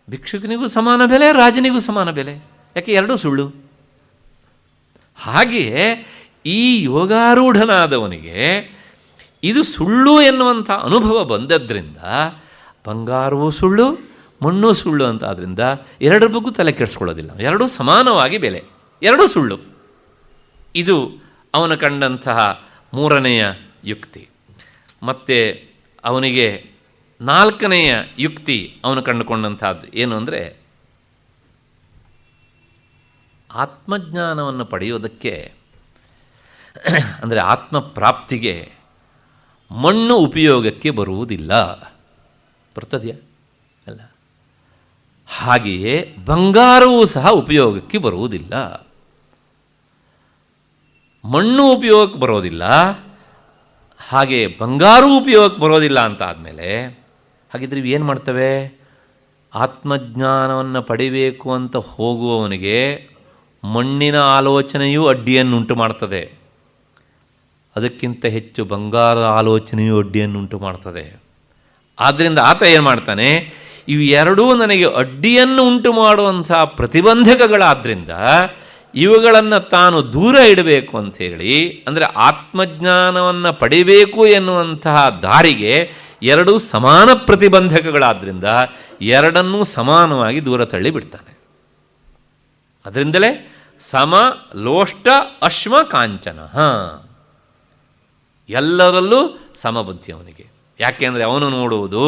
ಭಿಕ್ಷುಕನಿಗೂ ಸಮಾನ ಬೆಲೆ, ರಾಜನಿಗೂ ಸಮಾನ ಬೆಲೆ, ಯಾಕೆ ಎರಡೂ ಸುಳ್ಳು. ಹಾಗೆಯೇ ಈ ಯೋಗಾರೂಢನಾದವನಿಗೆ ಇದು ಸುಳ್ಳು ಎನ್ನುವಂಥ ಅನುಭವ ಬಂದದ್ರಿಂದ ಬಂಗಾರವೂ ಸುಳ್ಳು ಮಣ್ಣು ಸುಳ್ಳು ಅಂತ ಆದ್ದರಿಂದ ಎರಡರ ಬಗ್ಗೂ ತಲೆ ಕೆಡಿಸ್ಕೊಳ್ಳೋದಿಲ್ಲ, ಎರಡೂ ಸಮಾನವಾಗಿ ಬೆಲೆ, ಎರಡೂ ಸುಳ್ಳು. ಇದು ಅವನು ಕಂಡಂತಹ ಮೂರನೆಯ ಯುಕ್ತಿ. ಮತ್ತು ಅವನಿಗೆ ನಾಲ್ಕನೆಯ ಯುಕ್ತಿ ಅವನು ಕಂಡುಕೊಂಡಂಥದ್ದು ಏನು ಅಂದರೆ, ಆತ್ಮಜ್ಞಾನವನ್ನು ಪಡೆಯೋದಕ್ಕೆ ಅಂದರೆ ಆತ್ಮಪ್ರಾಪ್ತಿಗೆ ಮಣ್ಣು ಉಪಯೋಗಕ್ಕೆ ಬರುವುದಿಲ್ಲ. ಬರ್ತದೆಯಾ? ಅಲ್ಲ. ಹಾಗೆಯೇ ಬಂಗಾರವೂ ಸಹ ಉಪಯೋಗಕ್ಕೆ ಬರುವುದಿಲ್ಲ. ಮಣ್ಣು ಉಪಯೋಗಕ್ಕೆ ಬರೋದಿಲ್ಲ, ಹಾಗೆ ಬಂಗಾರ ಉಪಯೋಗಕ್ಕೆ ಬರೋದಿಲ್ಲ ಅಂತ ಆದಮೇಲೆ ಹಾಗಿದ್ರೆ ಏನು ಮಾಡ್ತವೆ? ಆತ್ಮಜ್ಞಾನವನ್ನು ಪಡಿಬೇಕು ಅಂತ ಹೋಗುವವನಿಗೆ ಮಣ್ಣಿನ ಆಲೋಚನೆಯೂ ಅಡ್ಡಿಯನ್ನುಂಟು ಮಾಡ್ತದೆ, ಅದಕ್ಕಿಂತ ಹೆಚ್ಚು ಬಂಗಾರದ ಆಲೋಚನೆಯೂ ಅಡ್ಡಿಯನ್ನುಂಟು ಮಾಡ್ತದೆ. ಆದ್ದರಿಂದ ಆತ ಏನು ಮಾಡ್ತಾನೆ, ಇವು ಎರಡೂ ನನಗೆ ಅಡ್ಡಿಯನ್ನು ಉಂಟು ಮಾಡುವಂಥ ಪ್ರತಿಬಂಧಕಗಳಾದ್ದರಿಂದ ಇವುಗಳನ್ನು ತಾನು ದೂರ ಇಡಬೇಕು ಅಂಥೇಳಿ, ಅಂದರೆ ಆತ್ಮಜ್ಞಾನವನ್ನು ಪಡಿಬೇಕು ಎನ್ನುವಂತಹ ದಾರಿಗೆ ಎರಡೂ ಸಮಾನ ಪ್ರತಿಬಂಧಕಗಳಾದ್ದರಿಂದ ಎರಡನ್ನೂ ಸಮಾನವಾಗಿ ದೂರ ತಳ್ಳಿ ಬಿಡ್ತಾನೆ. ಅದರಿಂದಲೇ ಸಮ ಲೋಷ್ಟ ಅಶ್ಮ ಕಾಂಚನ, ಎಲ್ಲರಲ್ಲೂ ಸಮಬುದ್ಧಿ ಅವನಿಗೆ. ಯಾಕೆಂದರೆ ಅವನು ನೋಡುವುದು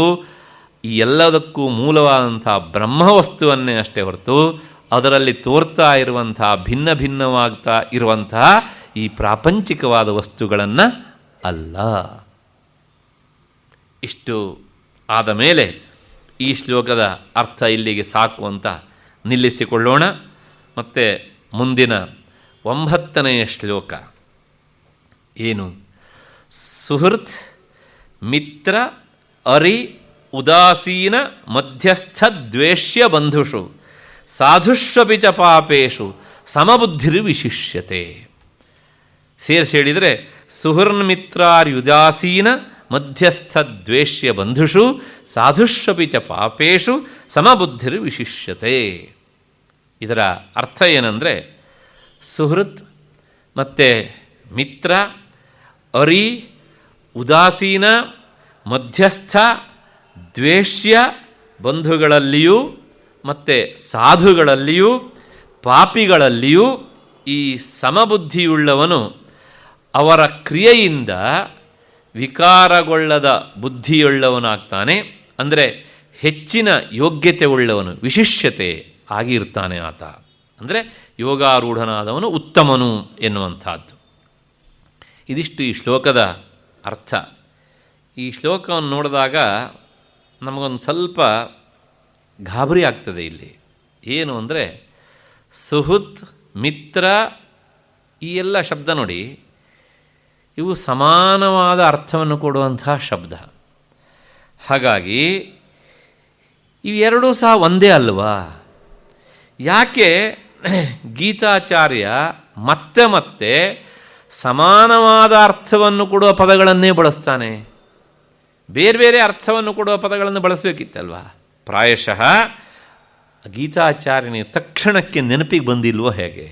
ಈ ಎಲ್ಲದಕ್ಕೂ ಮೂಲವಾದಂಥ ಬ್ರಹ್ಮವಸ್ತುವನ್ನೇ ಅಷ್ಟೇ ಹೊರತು ಅದರಲ್ಲಿ ತೋರ್ತಾ ಇರುವಂತಹ ಭಿನ್ನ ಭಿನ್ನವಾಗ್ತಾ ಇರುವಂತಹ ಈ ಪ್ರಾಪಂಚಿಕವಾದ ವಸ್ತುಗಳನ್ನು ಅಲ್ಲ. ಇಷ್ಟು ಆದ ಮೇಲೆ ಈ ಶ್ಲೋಕದ ಅರ್ಥ ಇಲ್ಲಿಗೆ ಸಾಕು ಅಂತ ನಿಲ್ಲಿಸಿಕೊಳ್ಳೋಣ. ಮತ್ತು ಮುಂದಿನ 9ನೆಯ ಶ್ಲೋಕ ಏನು? ಸುಹೃತ್ ಮಿತ್ರ ಅರಿ ಉದಾಸೀನ ಮಧ್ಯಸ್ಥ ದ್ವೇಷ್ಯ ಬಂಧುಷು ಸಾಧುಷ್ವಪಿ ಚ ಪಾಪೇಶು ಸಮಬುದ್ಧಿರ್ ವಿಶಿಷ್ಯತೆ. ಸೇರಿಸಿ ಹೇಳಿದರೆ, ಸುಹೃನ್ಮಿತ್ರಾರ್ಯುದಾಸೀನ ಮಧ್ಯಸ್ಥ ದ್ವೇಷ್ಯ ಬಂಧುಷು ಸಾಧುಷ್ವಪಿ ಚ ಪಾಪೇಶು ಸಮಬುದ್ಧಿರ್ ವಿಶಿಷ್ಯತೆ. ಇದರ ಅರ್ಥ ಏನಂದರೆ, ಸುಹೃತ್ ಮತ್ತು ಮಿತ್ರ, ಅರಿ, ಉದಾಸೀನ, ಮಧ್ಯಸ್ಥ, ದ್ವೇಷ್ಯ ಬಂಧುಗಳಲ್ಲಿಯೂ ಮತ್ತು ಸಾಧುಗಳಲ್ಲಿಯೂ ಪಾಪಿಗಳಲ್ಲಿಯೂ ಈ ಸಮಬುದ್ಧಿಯುಳ್ಳವನು ಅವರ ಕ್ರಿಯೆಯಿಂದ ವಿಕಾರಗೊಳ್ಳದ ಬುದ್ಧಿಯುಳ್ಳವನಾಗ್ತಾನೆ. ಅಂದರೆ ಹೆಚ್ಚಿನ ಯೋಗ್ಯತೆ ಉಳ್ಳವನು, ವಿಶಿಷ್ಯತೆ ಆಗಿರ್ತಾನೆ ಆತ. ಅಂದರೆ ಯೋಗಾರೂಢನಾದವನು ಉತ್ತಮನು ಎನ್ನುವಂಥದ್ದು. ಇದಿಷ್ಟು ಈ ಶ್ಲೋಕದ ಅರ್ಥ. ಈ ಶ್ಲೋಕವನ್ನು ನೋಡಿದಾಗ ನಮಗೊಂದು ಸ್ವಲ್ಪ ಗಾಬರಿ ಆಗ್ತದೆ. ಇಲ್ಲಿ ಏನು ಅಂದರೆ, ಸುಹೃತ್, ಮಿತ್ರ, ಈ ಎಲ್ಲ ಶಬ್ದ ನೋಡಿ, ಇವು ಸಮಾನವಾದ ಅರ್ಥವನ್ನು ಕೊಡುವಂತಹ ಶಬ್ದ. ಹಾಗಾಗಿ ಇವೆರಡೂ ಸಹ ಒಂದೇ ಅಲ್ವಾ? ಯಾಕೆ ಗೀತಾಚಾರ್ಯ ಮತ್ತೆ ಮತ್ತೆ ಸಮಾನವಾದ ಅರ್ಥವನ್ನು ಕೊಡುವ ಪದಗಳನ್ನೇ ಬಳಸ್ತಾನೆ? ಬೇರೆ ಬೇರೆ ಅರ್ಥವನ್ನು ಕೊಡುವ ಪದಗಳನ್ನು ಬಳಸಬೇಕಿತ್ತಲ್ವ? ಪ್ರಾಯಶಃ ಗೀತಾಚಾರ್ಯನಿಗೆ ತಕ್ಷಣಕ್ಕೆ ನೆನಪಿಗೆ ಬಂದಿಲ್ವೋ ಹೇಗೆ?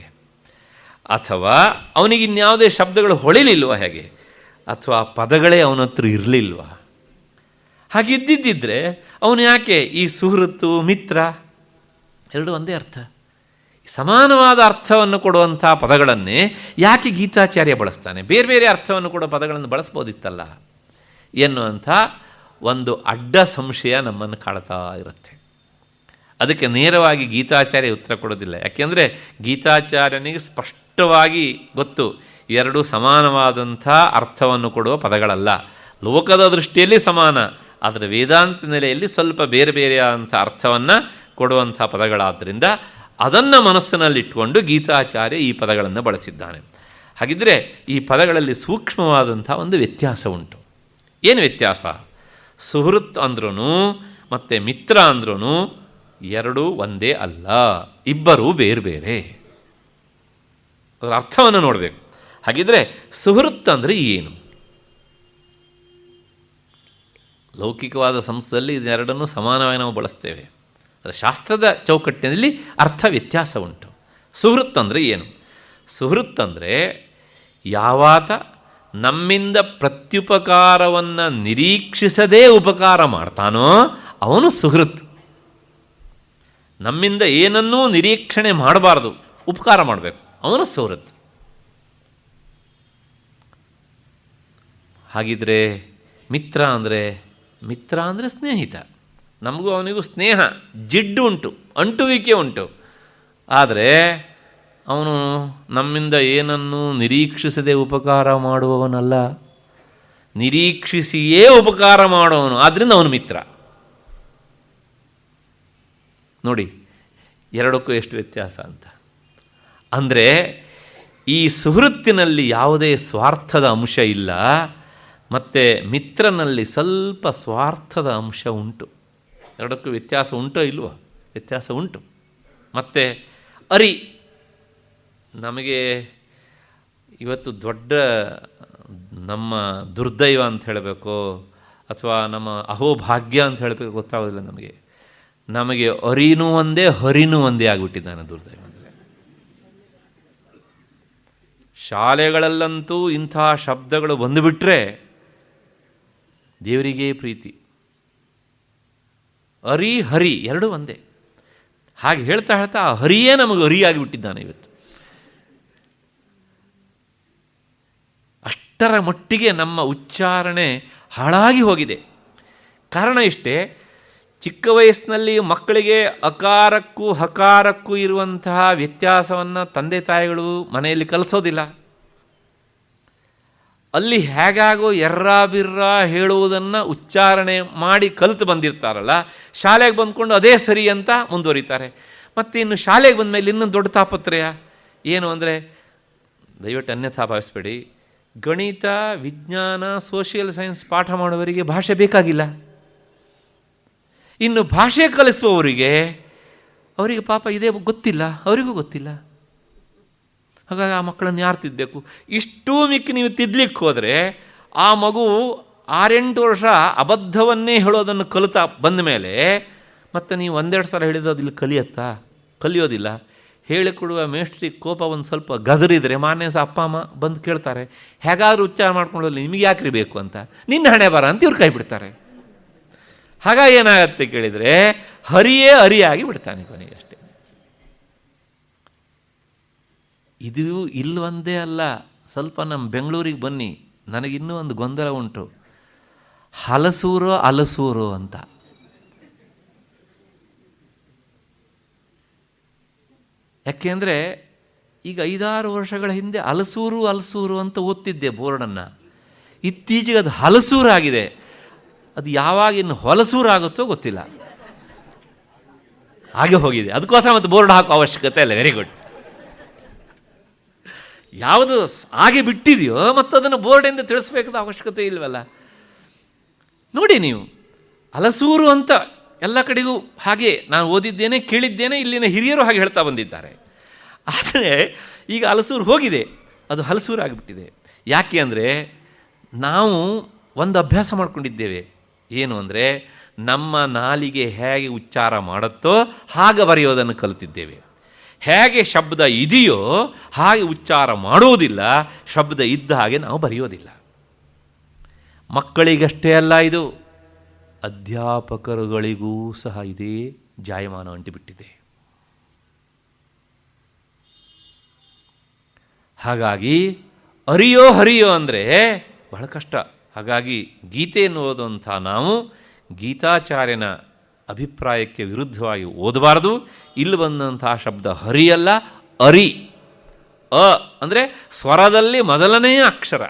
ಅಥವಾ ಅವನಿಗೆ ಇನ್ಯಾವುದೇ ಶಬ್ದಗಳು ಹೊಳಿಲಿಲ್ವ ಹೇಗೆ? ಅಥವಾ ಪದಗಳೇ ಅವನ ಹತ್ರ ಇರಲಿಲ್ವ? ಹಾಗಿದ್ದಿದ್ದರೆ ಅವನು ಯಾಕೆ ಈ ಸುಹೃತ್ತು ಮಿತ್ರ ಎರಡೂ ಒಂದೇ ಅರ್ಥ, ಸಮಾನವಾದ ಅರ್ಥವನ್ನು ಕೊಡುವಂಥ ಪದಗಳನ್ನೇ ಯಾಕೆ ಗೀತಾಚಾರ್ಯ ಬಳಸ್ತಾನೆ? ಬೇರೆ ಬೇರೆ ಅರ್ಥವನ್ನು ಕೊಡೋ ಪದಗಳನ್ನು ಬಳಸ್ಬೋದಿತ್ತಲ್ಲ ಎನ್ನುವಂಥ ಒಂದು ಅಡ್ಡ ಸಂಶಯ ನಮ್ಮನ್ನು ಕಾಡ್ತಾ ಇರುತ್ತೆ. ಅದಕ್ಕೆ ನೇರವಾಗಿ ಗೀತಾಚಾರ್ಯ ಉತ್ತರ ಕೊಡೋದಿಲ್ಲ. ಯಾಕೆಂದರೆ ಗೀತಾಚಾರ್ಯನಿಗೆ ಸ್ಪಷ್ಟವಾಗಿ ಗೊತ್ತು, ಎರಡೂ ಸಮಾನವಾದಂಥ ಅರ್ಥವನ್ನು ಕೊಡುವ ಪದಗಳಲ್ಲ. ಲೋಕದ ದೃಷ್ಟಿಯಲ್ಲಿ ಸಮಾನ, ಆದರೆ ವೇದಾಂತ ನೆಲೆಯಲ್ಲಿ ಸ್ವಲ್ಪ ಬೇರೆ ಬೇರೆಯಾದಂಥ ಅರ್ಥವನ್ನು ಕೊಡುವಂಥ ಪದಗಳಾದ್ದರಿಂದ ಅದನ್ನು ಮನಸ್ಸಿನಲ್ಲಿಟ್ಟುಕೊಂಡು ಗೀತಾಚಾರ್ಯ ಈ ಪದಗಳನ್ನು ಬಳಸಿದ್ದಾನೆ. ಹಾಗಿದ್ದರೆ ಈ ಪದಗಳಲ್ಲಿ ಸೂಕ್ಷ್ಮವಾದಂಥ ಒಂದು ವ್ಯತ್ಯಾಸ ಉಂಟು. ಏನು ವ್ಯತ್ಯಾಸ? ಸುಹೃತ್ ಅಂದ್ರೂ ಮತ್ತು ಮಿತ್ರ ಅಂದ್ರೂ ಎರಡೂ ಒಂದೇ ಅಲ್ಲ, ಇಬ್ಬರೂ ಬೇರೆ ಬೇರೆ. ಅದರ ಅರ್ಥವನ್ನು ನೋಡಬೇಕು. ಹಾಗಿದ್ರೆ ಸುಹೃತ್ ಅಂದರೆ ಏನು? ಲೌಕಿಕವಾದ ಸಂಸ್ಥೆಯಲ್ಲಿ ಇದೆರಡನ್ನೂ ಸಮಾನವಾಗಿ ನಾವು ಬಳಸ್ತೇವೆ. ಅದರ ಶಾಸ್ತ್ರದ ಚೌಕಟ್ಟಿನಲ್ಲಿ ಅರ್ಥ ವ್ಯತ್ಯಾಸ ಉಂಟು. ಸುಹೃತ್ ಅಂದರೆ ಏನು? ಸುಹೃತ್ ಅಂದರೆ ಯಾವಾತ ನಮ್ಮಿಂದ ಪ್ರತ್ಯುಪಕಾರವನ್ನು ನಿರೀಕ್ಷಿಸದೇ ಉಪಕಾರ ಮಾಡ್ತಾನೋ ಅವನು ಸುಹೃತ್. ನಮ್ಮಿಂದ ಏನನ್ನೂ ನಿರೀಕ್ಷಣೆ ಮಾಡಬಾರ್ದು, ಉಪಕಾರ ಮಾಡಬೇಕು, ಅವನು ಸುಹೃತ್. ಹಾಗಿದ್ರೆ ಮಿತ್ರ ಅಂದರೆ ಸ್ನೇಹಿತ. ನಮಗೂ ಅವನಿಗೂ ಸ್ನೇಹ, ಜಿಡ್ಡು ಉಂಟು, ಅಂಟುವಿಕೆ ಉಂಟು. ಆದರೆ ಅವನು ನಮ್ಮಿಂದ ಏನನ್ನೂ ನಿರೀಕ್ಷಿಸದೆ ಉಪಕಾರ ಮಾಡುವವನಲ್ಲ, ನಿರೀಕ್ಷಿಸಿಯೇ ಉಪಕಾರ ಮಾಡುವವನು. ಆದ್ದರಿಂದ ಅವನು ಮಿತ್ರ. ನೋಡಿ ಎರಡಕ್ಕೂ ಎಷ್ಟು ವ್ಯತ್ಯಾಸ ಅಂತ. ಅಂದರೆ ಈ ಸುಹೃತ್ತಿನಲ್ಲಿ ಯಾವುದೇ ಸ್ವಾರ್ಥದ ಅಂಶ ಇಲ್ಲ, ಮತ್ತು ಮಿತ್ರನಲ್ಲಿ ಸ್ವಲ್ಪ ಸ್ವಾರ್ಥದ ಅಂಶ ಉಂಟು. ಎರಡಕ್ಕೂ ವ್ಯತ್ಯಾಸ ಉಂಟೋ ಇಲ್ವೋ? ವ್ಯತ್ಯಾಸ ಉಂಟು. ಮತ್ತು ನಮಗೆ ಇವತ್ತು ದೊಡ್ಡ ನಮ್ಮ ದುರ್ದೈವ ಅಂತ ಹೇಳಬೇಕು ಅಥವಾ ನಮ್ಮ ಅಹೋಭಾಗ್ಯ ಅಂತ ಹೇಳಬೇಕು ಗೊತ್ತಾಗೋದಿಲ್ಲ. ನಮಗೆ ಅರಿನೂ ಒಂದೇ ಹರಿನೂ ಒಂದೇ ಆಗಿಬಿಟ್ಟಿದ್ದಾನೆ ದುರ್ದೈವ ಅಂದರೆ. ಶಾಲೆಗಳಲ್ಲಂತೂ ಇಂಥ ಶಬ್ದಗಳು ಬಂದುಬಿಟ್ರೆ ದೇವರಿಗೆ ಪ್ರೀತಿ. ಹರಿ ಎರಡೂ ಒಂದೇ. ಹಾಗೆ ಹೇಳ್ತಾ ಹೇಳ್ತಾ ಆ ಹರಿಯೇ ನಮಗೆ ಅರಿಯಾಗಿಬಿಟ್ಟಿದ್ದಾನೆ ಇವತ್ತು. ಅಷ್ಟರ ಮಟ್ಟಿಗೆ ನಮ್ಮ ಉಚ್ಚಾರಣೆ ಹಾಳಾಗಿ ಹೋಗಿದೆ. ಕಾರಣ ಇಷ್ಟೇ, ಚಿಕ್ಕ ವಯಸ್ಸಿನಲ್ಲಿ ಮಕ್ಕಳಿಗೆ ಅಕಾರಕ್ಕೂ ಹಕಾರಕ್ಕೂ ಇರುವಂತಹ ವ್ಯತ್ಯಾಸವನ್ನು ತಂದೆ ತಾಯಿಗಳು ಮನೆಯಲ್ಲಿ ಕಲಿಸೋದಿಲ್ಲ. ಅಲ್ಲಿ ಹೇಗಾಗೋ ಎರ್ರ ಬಿರ್ರ ಹೇಳುವುದನ್ನು ಉಚ್ಚಾರಣೆ ಮಾಡಿ ಕಲಿತು ಬಂದಿರ್ತಾರಲ್ಲ, ಶಾಲೆಗೆ ಬಂದ್ಕೊಂಡು ಅದೇ ಸರಿ ಅಂತ ಮುಂದುವರಿತಾರೆ. ಮತ್ತು ಇನ್ನು ಶಾಲೆಗೆ ಬಂದ ಮೇಲೆ ಇನ್ನೊಂದು ದೊಡ್ಡ ತಾಪತ್ರಯ ಏನು ಅಂದರೆ, ದಯವಿಟ್ಟು ಅನ್ಯಥಾ ಭಾವಿಸ್ಬೇಡಿ, ಗಣಿತ, ವಿಜ್ಞಾನ, ಸೋಷಿಯಲ್ ಸೈನ್ಸ್ ಪಾಠ ಮಾಡುವವರಿಗೆ ಭಾಷೆ ಬೇಕಾಗಿಲ್ಲ. ಇನ್ನು ಭಾಷೆ ಕಲಿಸುವವರಿಗೆ ಅವರಿಗೆ ಪಾಪ ಇದೇ ಗೊತ್ತಿಲ್ಲ, ಅವರಿಗೂ ಗೊತ್ತಿಲ್ಲ. ಹಾಗಾಗಿ ಆ ಮಕ್ಕಳನ್ನು ಯಾರು ತಿದ್ದಬೇಕು? ಇಷ್ಟೂ ಮಿಕ್ಕಿ ನೀವು ತಿದ್ದಲಿಕ್ಕೆ ಹೋದರೆ ಆ ಮಗು 6-8 ವರ್ಷ ಅಬದ್ಧವನ್ನೇ ಹೇಳೋದನ್ನು ಕಲಿತಾ ಬಂದ ಮೇಲೆ ಮತ್ತು ನೀವು 1-2 ಸಲ ಹೇಳಿದ್ರೆ ಅದಿಲ್ಲಿ ಕಲಿಯೋದಿಲ್ಲ. ಹೇಳಿಕೊಡುವ ಮೇಷ್ಟ್ರಿಗೆ ಕೋಪ ಒಂದು ಸ್ವಲ್ಪ ಗದರಿದ್ರೆ ಮಾನ್ಯ ಸಹ ಅಪ್ಪ ಅಮ್ಮ ಬಂದು ಕೇಳ್ತಾರೆ, ಹೇಗಾದರೂ ಉಚ್ಚಾರ ಮಾಡ್ಕೊಳ್ಳೋಲ್ಲ, ನಿಮಗೆ ಯಾಕ್ರಿ ಬೇಕು ಅಂತ, ನಿನ್ನ ಹಣೆ ಬರ ಅಂತ ಇವ್ರು ಕೈ ಬಿಡ್ತಾರೆ. ಹಾಗಾಗಿ ಏನಾಗತ್ತೆ ಕೇಳಿದರೆ ಹರಿಯೇ ಹರಿಯಾಗಿ ಬಿಡ್ತಾನೆ ಕೊನೆಗೆ ಅಷ್ಟೇ. ಇದು ಇಲ್ಲೊಂದೇ ಅಲ್ಲ, ಸ್ವಲ್ಪ ನಮ್ಮ ಬೆಂಗಳೂರಿಗೆ ಬನ್ನಿ, ನನಗಿನ್ನೂ ಒಂದು ಗೊಂದಲ ಉಂಟು. ಹಲಸೂರು ಅಲಸೂರು ಅಂತ. ಯಾಕೆಂದರೆ ಈಗ 5-6 ವರ್ಷಗಳ ಹಿಂದೆ ಅಲಸೂರು ಅಂತ ಓದ್ತಿದ್ದೆ ಬೋರ್ಡನ್ನು. ಇತ್ತೀಚೆಗೆ ಅದು ಹಲಸೂರಾಗಿದೆ. ಅದು ಯಾವಾಗ ಇನ್ನು ಹೊಲಸೂರಾಗುತ್ತೋ ಗೊತ್ತಿಲ್ಲ, ಹಾಗೆ ಹೋಗಿದೆ. ಅದಕ್ಕೋಸ್ಕರ ಮತ್ತೆ ಬೋರ್ಡ್ ಹಾಕೋ ಅವಶ್ಯಕತೆ ಇಲ್ಲ. Very good. ಯಾವುದು ಹಾಗೆ ಬಿಟ್ಟಿದೆಯೋ ಮತ್ತು ಅದನ್ನು ಬೋರ್ಡಿಂದ ತಿಳಿಸ್ಬೇಕಾದ ಅವಶ್ಯಕತೆ ಇಲ್ವಲ್ಲ. ನೋಡಿ ನೀವು, ಹಲಸೂರು ಅಂತ ಎಲ್ಲ ಕಡೆಗೂ ಹಾಗೆ ನಾನು ಓದಿದ್ದೇನೆ, ಕೇಳಿದ್ದೇನೆ, ಇಲ್ಲಿನ ಹಿರಿಯರು ಹಾಗೆ ಹೇಳ್ತಾ ಬಂದಿದ್ದಾರೆ. ಆದರೆ ಈಗ ಹಲಸೂರು ಹೋಗಿದೆ, ಅದು ಹಲಸೂರು ಆಗಿಬಿಟ್ಟಿದೆ. ಯಾಕೆ ಅಂದರೆ ನಾವು ಒಂದು ಅಭ್ಯಾಸ ಮಾಡಿಕೊಂಡಿದ್ದೇವೆ. ಏನು ಅಂದರೆ ನಮ್ಮ ನಾಲಿಗೆ ಹೇಗೆ ಉಚ್ಚಾರ ಮಾಡುತ್ತೋ ಹಾಗೆ ಬರೆಯೋದನ್ನು ಕಲಿತಿದ್ದೇವೆ. ಹೇಗೆ ಶಬ್ದ ಇದೆಯೋ ಹಾಗೆ ಉಚ್ಚಾರ ಮಾಡೋದಿಲ್ಲ, ಶಬ್ದ ಇದ್ದ ಹಾಗೆ ನಾವು ಬರೆಯೋದಿಲ್ಲ. ಮಕ್ಕಳಿಗಷ್ಟೇ ಅಲ್ಲ, ಇದು ಅಧ್ಯಾಪಕರುಗಳಿಗೂ ಸಹ ಇದೇ ಜಾಯಮಾನ ಅಂಟಿಬಿಟ್ಟಿದೆ. ಹಾಗಾಗಿ ಹರಿಯೋ ಅಂದರೆ ಬಹಳ ಕಷ್ಟ. ಹಾಗಾಗಿ ಗೀತೆಯನ್ನು ಓದುವಂಥ ನಾವು ಗೀತಾಚಾರ್ಯನ ಅಭಿಪ್ರಾಯಕ್ಕೆ ವಿರುದ್ಧವಾಗಿ ಓದಬಾರದು. ಇಲ್ಲಿ ಬಂದಂತಹ ಶಬ್ದ ಹರಿಯಲ್ಲ, ಅರಿ. ಅ ಅಂದರೆ ಸ್ವರದಲ್ಲಿ ಮೊದಲನೆಯ ಅಕ್ಷರ.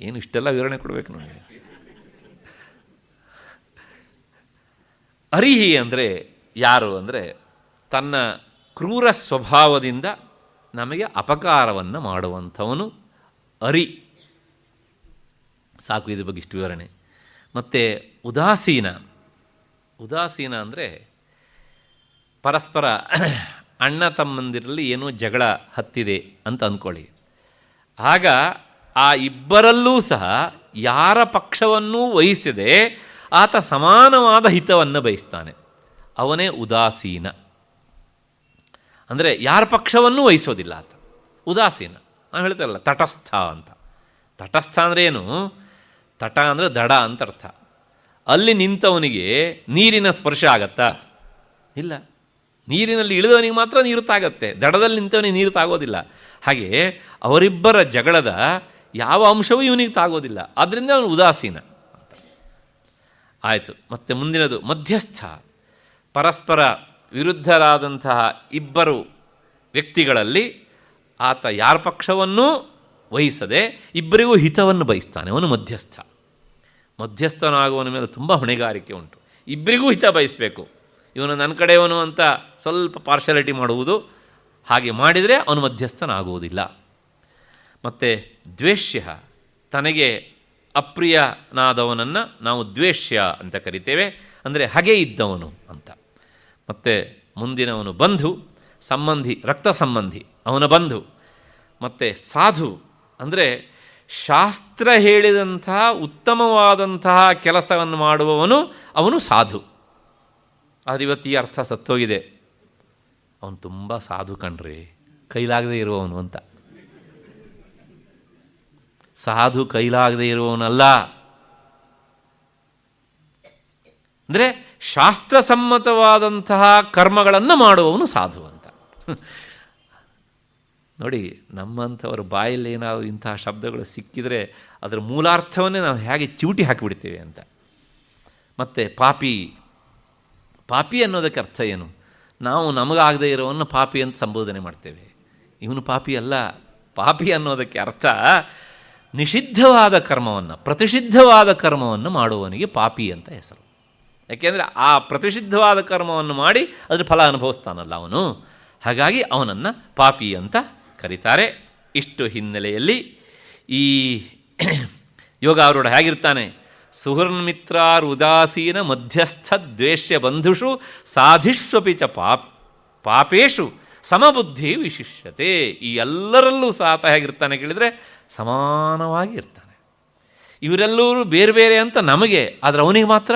ಏನು ಇಷ್ಟೆಲ್ಲ ವಿವರಣೆ ಕೊಡಬೇಕು ನೋಡಿ. ಅರಿಹಿ ಅಂದರೆ ಯಾರು ಅಂದರೆ ತನ್ನ ಕ್ರೂರ ಸ್ವಭಾವದಿಂದ ನಮಗೆ ಅಪಕಾರವನ್ನು ಮಾಡುವಂಥವನು ಅರಿ. ಸಾಕು, ಇದ್ರ ಬಗ್ಗೆ ಇಷ್ಟು ವಿವರಣೆ. ಮತ್ತು ಉದಾಸೀನ ಅಂದರೆ ಪರಸ್ಪರ ಅಣ್ಣ ತಮ್ಮಂದಿರಲ್ಲಿ ಏನೋ ಜಗಳ ಹತ್ತಿದೆ ಅಂತ ಅಂದ್ಕೊಳ್ಳಿ. ಆಗ ಆ ಇಬ್ಬರಲ್ಲೂ ಸಹ ಯಾರ ಪಕ್ಷವನ್ನೂ ವಹಿಸದೆ ಆತ ಸಮಾನವಾದ ಹಿತವನ್ನು ಬಯಸ್ತಾನೆ, ಅವನೇ ಉದಾಸೀನ. ಅಂದರೆ ಯಾರ ಪಕ್ಷವನ್ನೂ ವಹಿಸೋದಿಲ್ಲ ಆತ, ಉದಾಸೀನ. ನಾವು ಹೇಳ್ತಾರಲ್ಲ ತಟಸ್ಥ ಅಂತ. ತಟಸ್ಥ ಅಂದರೆ ಏನು? ತಟ ಅಂದರೆ ದಡ ಅಂತ ಅರ್ಥ. ಅಲ್ಲಿ ನಿಂತವನಿಗೆ ನೀರಿನ ಸ್ಪರ್ಶ ಆಗತ್ತಾ? ಇಲ್ಲ. ನೀರಿನಲ್ಲಿ ಇಳಿದವನಿಗೆ ಮಾತ್ರ ನೀರು ತಾಗತ್ತೆ, ದಡದಲ್ಲಿ ನಿಂತವನಿಗೆ ನೀರು ತಾಗೋದಿಲ್ಲ. ಹಾಗೆ ಅವರಿಬ್ಬರ ಜಗಳದ ಯಾವ ಅಂಶವೂ ಇವನಿಗೆ ತಾಗೋದಿಲ್ಲ, ಆದ್ದರಿಂದ ಅವನು ಉದಾಸೀನ ಅಂತ ಆಯಿತು. ಮತ್ತು ಮುಂದಿನದು ಮಧ್ಯಸ್ಥ. ಪರಸ್ಪರ ವಿರುದ್ಧರಾದಂತಹ ಇಬ್ಬರು ವ್ಯಕ್ತಿಗಳಲ್ಲಿ ಆತ ಯಾರ ಪಕ್ಷವನ್ನೂ ವಹಿಸದೆ ಇಬ್ಬರಿಗೂ ಹಿತವನ್ನು ಬಯಸ್ತಾನೆ, ಅವನು ಮಧ್ಯಸ್ಥ. ಮಧ್ಯಸ್ಥನಾಗುವನ ಮೇಲೆ ತುಂಬ ಹೊಣೆಗಾರಿಕೆ ಉಂಟು. ಇಬ್ಬರಿಗೂ ಹಿತ ಬಯಸಬೇಕು. ಇವನು ನನ್ನ ಕಡೆಯವನು ಅಂತ ಸ್ವಲ್ಪ ಪಾರ್ಶಾಲಿಟಿ ಮಾಡುವುದು, ಹಾಗೆ ಮಾಡಿದರೆ ಅವನು ಮಧ್ಯಸ್ಥನಾಗುವುದಿಲ್ಲ. ಮತ್ತು ದ್ವೇಷ್ಯ, ತನಗೆ ಅಪ್ರಿಯನಾದವನನ್ನು ನಾವು ದ್ವೇಷ್ಯ ಅಂತ ಕರಿತೇವೆ, ಅಂದರೆ ಹಾಗೆ ಇದ್ದವನು ಅಂತ. ಮತ್ತು ಮುಂದಿನವನು ಬಂಧು, ಸಂಬಂಧಿ, ರಕ್ತ ಸಂಬಂಧಿ, ಅವನ ಬಂಧು. ಮತ್ತು ಸಾಧು ಅಂದರೆ ಶಾಸ್ತ್ರ ಹೇಳಿದಂತಹ ಉತ್ತಮವಾದಂತಹ ಕೆಲಸವನ್ನು ಮಾಡುವವನು ಅವನು ಸಾಧು. ಆದರೆ ಇವತ್ತು ಈ ಅರ್ಥ ಸತ್ತೋಗಿದೆ. ಅವನು ತುಂಬ ಸಾಧು ಕಣ್ರಿ, ಕೈಲಾಗದೇ ಇರುವವನು ಅಂತ. ಸಾಧು ಕೈಲಾಗದೇ ಇರುವವನಲ್ಲ, ಅಂದರೆ ಶಾಸ್ತ್ರಸಮ್ಮತವಾದಂತಹ ಕರ್ಮಗಳನ್ನು ಮಾಡುವವನು ಸಾಧು ಅಂತ. ನೋಡಿ, ನಮ್ಮಂಥವ್ರ ಬಾಯಲ್ಲಿ ಏನಾದರೂ ಇಂತಹ ಶಬ್ದಗಳು ಸಿಕ್ಕಿದರೆ ಅದರ ಮೂಲಾರ್ಥವನ್ನೇ ನಾವು ಹೇಗೆ ಚಿವುಟಿ ಹಾಕಿಬಿಡ್ತೇವೆ ಅಂತ. ಮತ್ತು ಪಾಪಿ ಅನ್ನೋದಕ್ಕೆ ಅರ್ಥ ಏನು? ನಾವು ನಮಗಾಗದೇ ಇರೋವನ್ನು ಪಾಪಿ ಅಂತ ಸಂಬೋಧನೆ ಮಾಡ್ತೇವೆ. ಇವನು ಪಾಪಿ ಅಲ್ಲ. ಪಾಪಿ ಅನ್ನೋದಕ್ಕೆ ಅರ್ಥ ನಿಷಿದ್ಧವಾದ ಕರ್ಮವನ್ನು, ಪ್ರತಿಷಿದ್ಧವಾದ ಕರ್ಮವನ್ನು ಮಾಡುವವನಿಗೆ ಪಾಪಿ ಅಂತ ಹೆಸರು. ಯಾಕೆಂದರೆ ಆ ಪ್ರತಿಷಿದ್ಧವಾದ ಕರ್ಮವನ್ನು ಮಾಡಿ ಅದರ ಫಲ ಅನುಭವಿಸ್ತಾನಲ್ಲ ಅವನು. ಹಾಗಾಗಿ ಅವನನ್ನು ಪಾಪಿ ಅಂತ ಕರೀತಾರೆ. ಇಷ್ಟು ಹಿನ್ನೆಲೆಯಲ್ಲಿ ಈ ಯೋಗಾರೂಢ ಹೇಗಿರ್ತಾನೆ? ಸುಹೃನ್ಮಿತ್ರಾರ್ ಉದಾಸೀನ ಮಧ್ಯಸ್ಥ ದ್ವೇಷ್ಯ ಬಂಧುಷು ಸಾಧಿಷ್ವಪಿ ಚ ಪಾಪೇಶು ಸಮಬುದ್ಧಿ ವಿಶಿಷ್ಯತೆ. ಈ ಎಲ್ಲರಲ್ಲೂ ಸಾತ ಹೇಗಿರ್ತಾನೆ ಕೇಳಿದರೆ ಸಮಾನವಾಗಿ ಇರ್ತಾನೆ. ಇವರೆಲ್ಲರೂ ಬೇರೆ ಬೇರೆ ಅಂತ ನಮಗೆ, ಆದರೆ ಅವನಿಗೆ ಮಾತ್ರ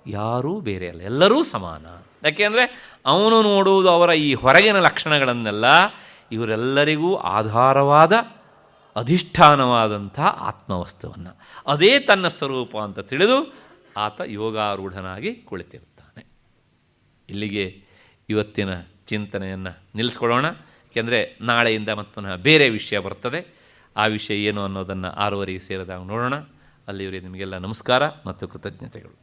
ಯಾರೂ ಬೇರೆ ಅಲ್ಲ, ಎಲ್ಲರೂ ಸಮಾನ. ಯಾಕೆಂದರೆ ಅವನು ನೋಡುವುದು ಅವರ ಈ ಹೊರಗಿನ ಲಕ್ಷಣಗಳನ್ನೆಲ್ಲ, ಇವರೆಲ್ಲರಿಗೂ ಆಧಾರವಾದ ಅಧಿಷ್ಠಾನವಾದಂಥ ಆತ್ಮವಸ್ತುವನ್ನು, ಅದೇ ತನ್ನ ಸ್ವರೂಪ ಅಂತ ತಿಳಿದು ಆತ ಯೋಗಾರೂಢನಾಗಿ ಕುಳಿತಿರ್ತಾನೆ. ಇಲ್ಲಿಗೆ ಇವತ್ತಿನ ಚಿಂತನೆಯನ್ನು ನಿಲ್ಲಿಸ್ಕೊಳ್ಳೋಣ. ಏಕೆಂದರೆ ನಾಳೆಯಿಂದ ಮತ್ತೆ ಪುನಃ ಬೇರೆ ವಿಷಯ ಬರ್ತದೆ. ಆ ವಿಷಯ ಏನು ಅನ್ನೋದನ್ನು 6:30 ಸೇರಿದಾಗ ನೋಡೋಣ. ಅಲ್ಲಿವರೆಗೆ ನಿಮಗೆಲ್ಲ ನಮಸ್ಕಾರ ಮತ್ತು ಕೃತಜ್ಞತೆಗಳು.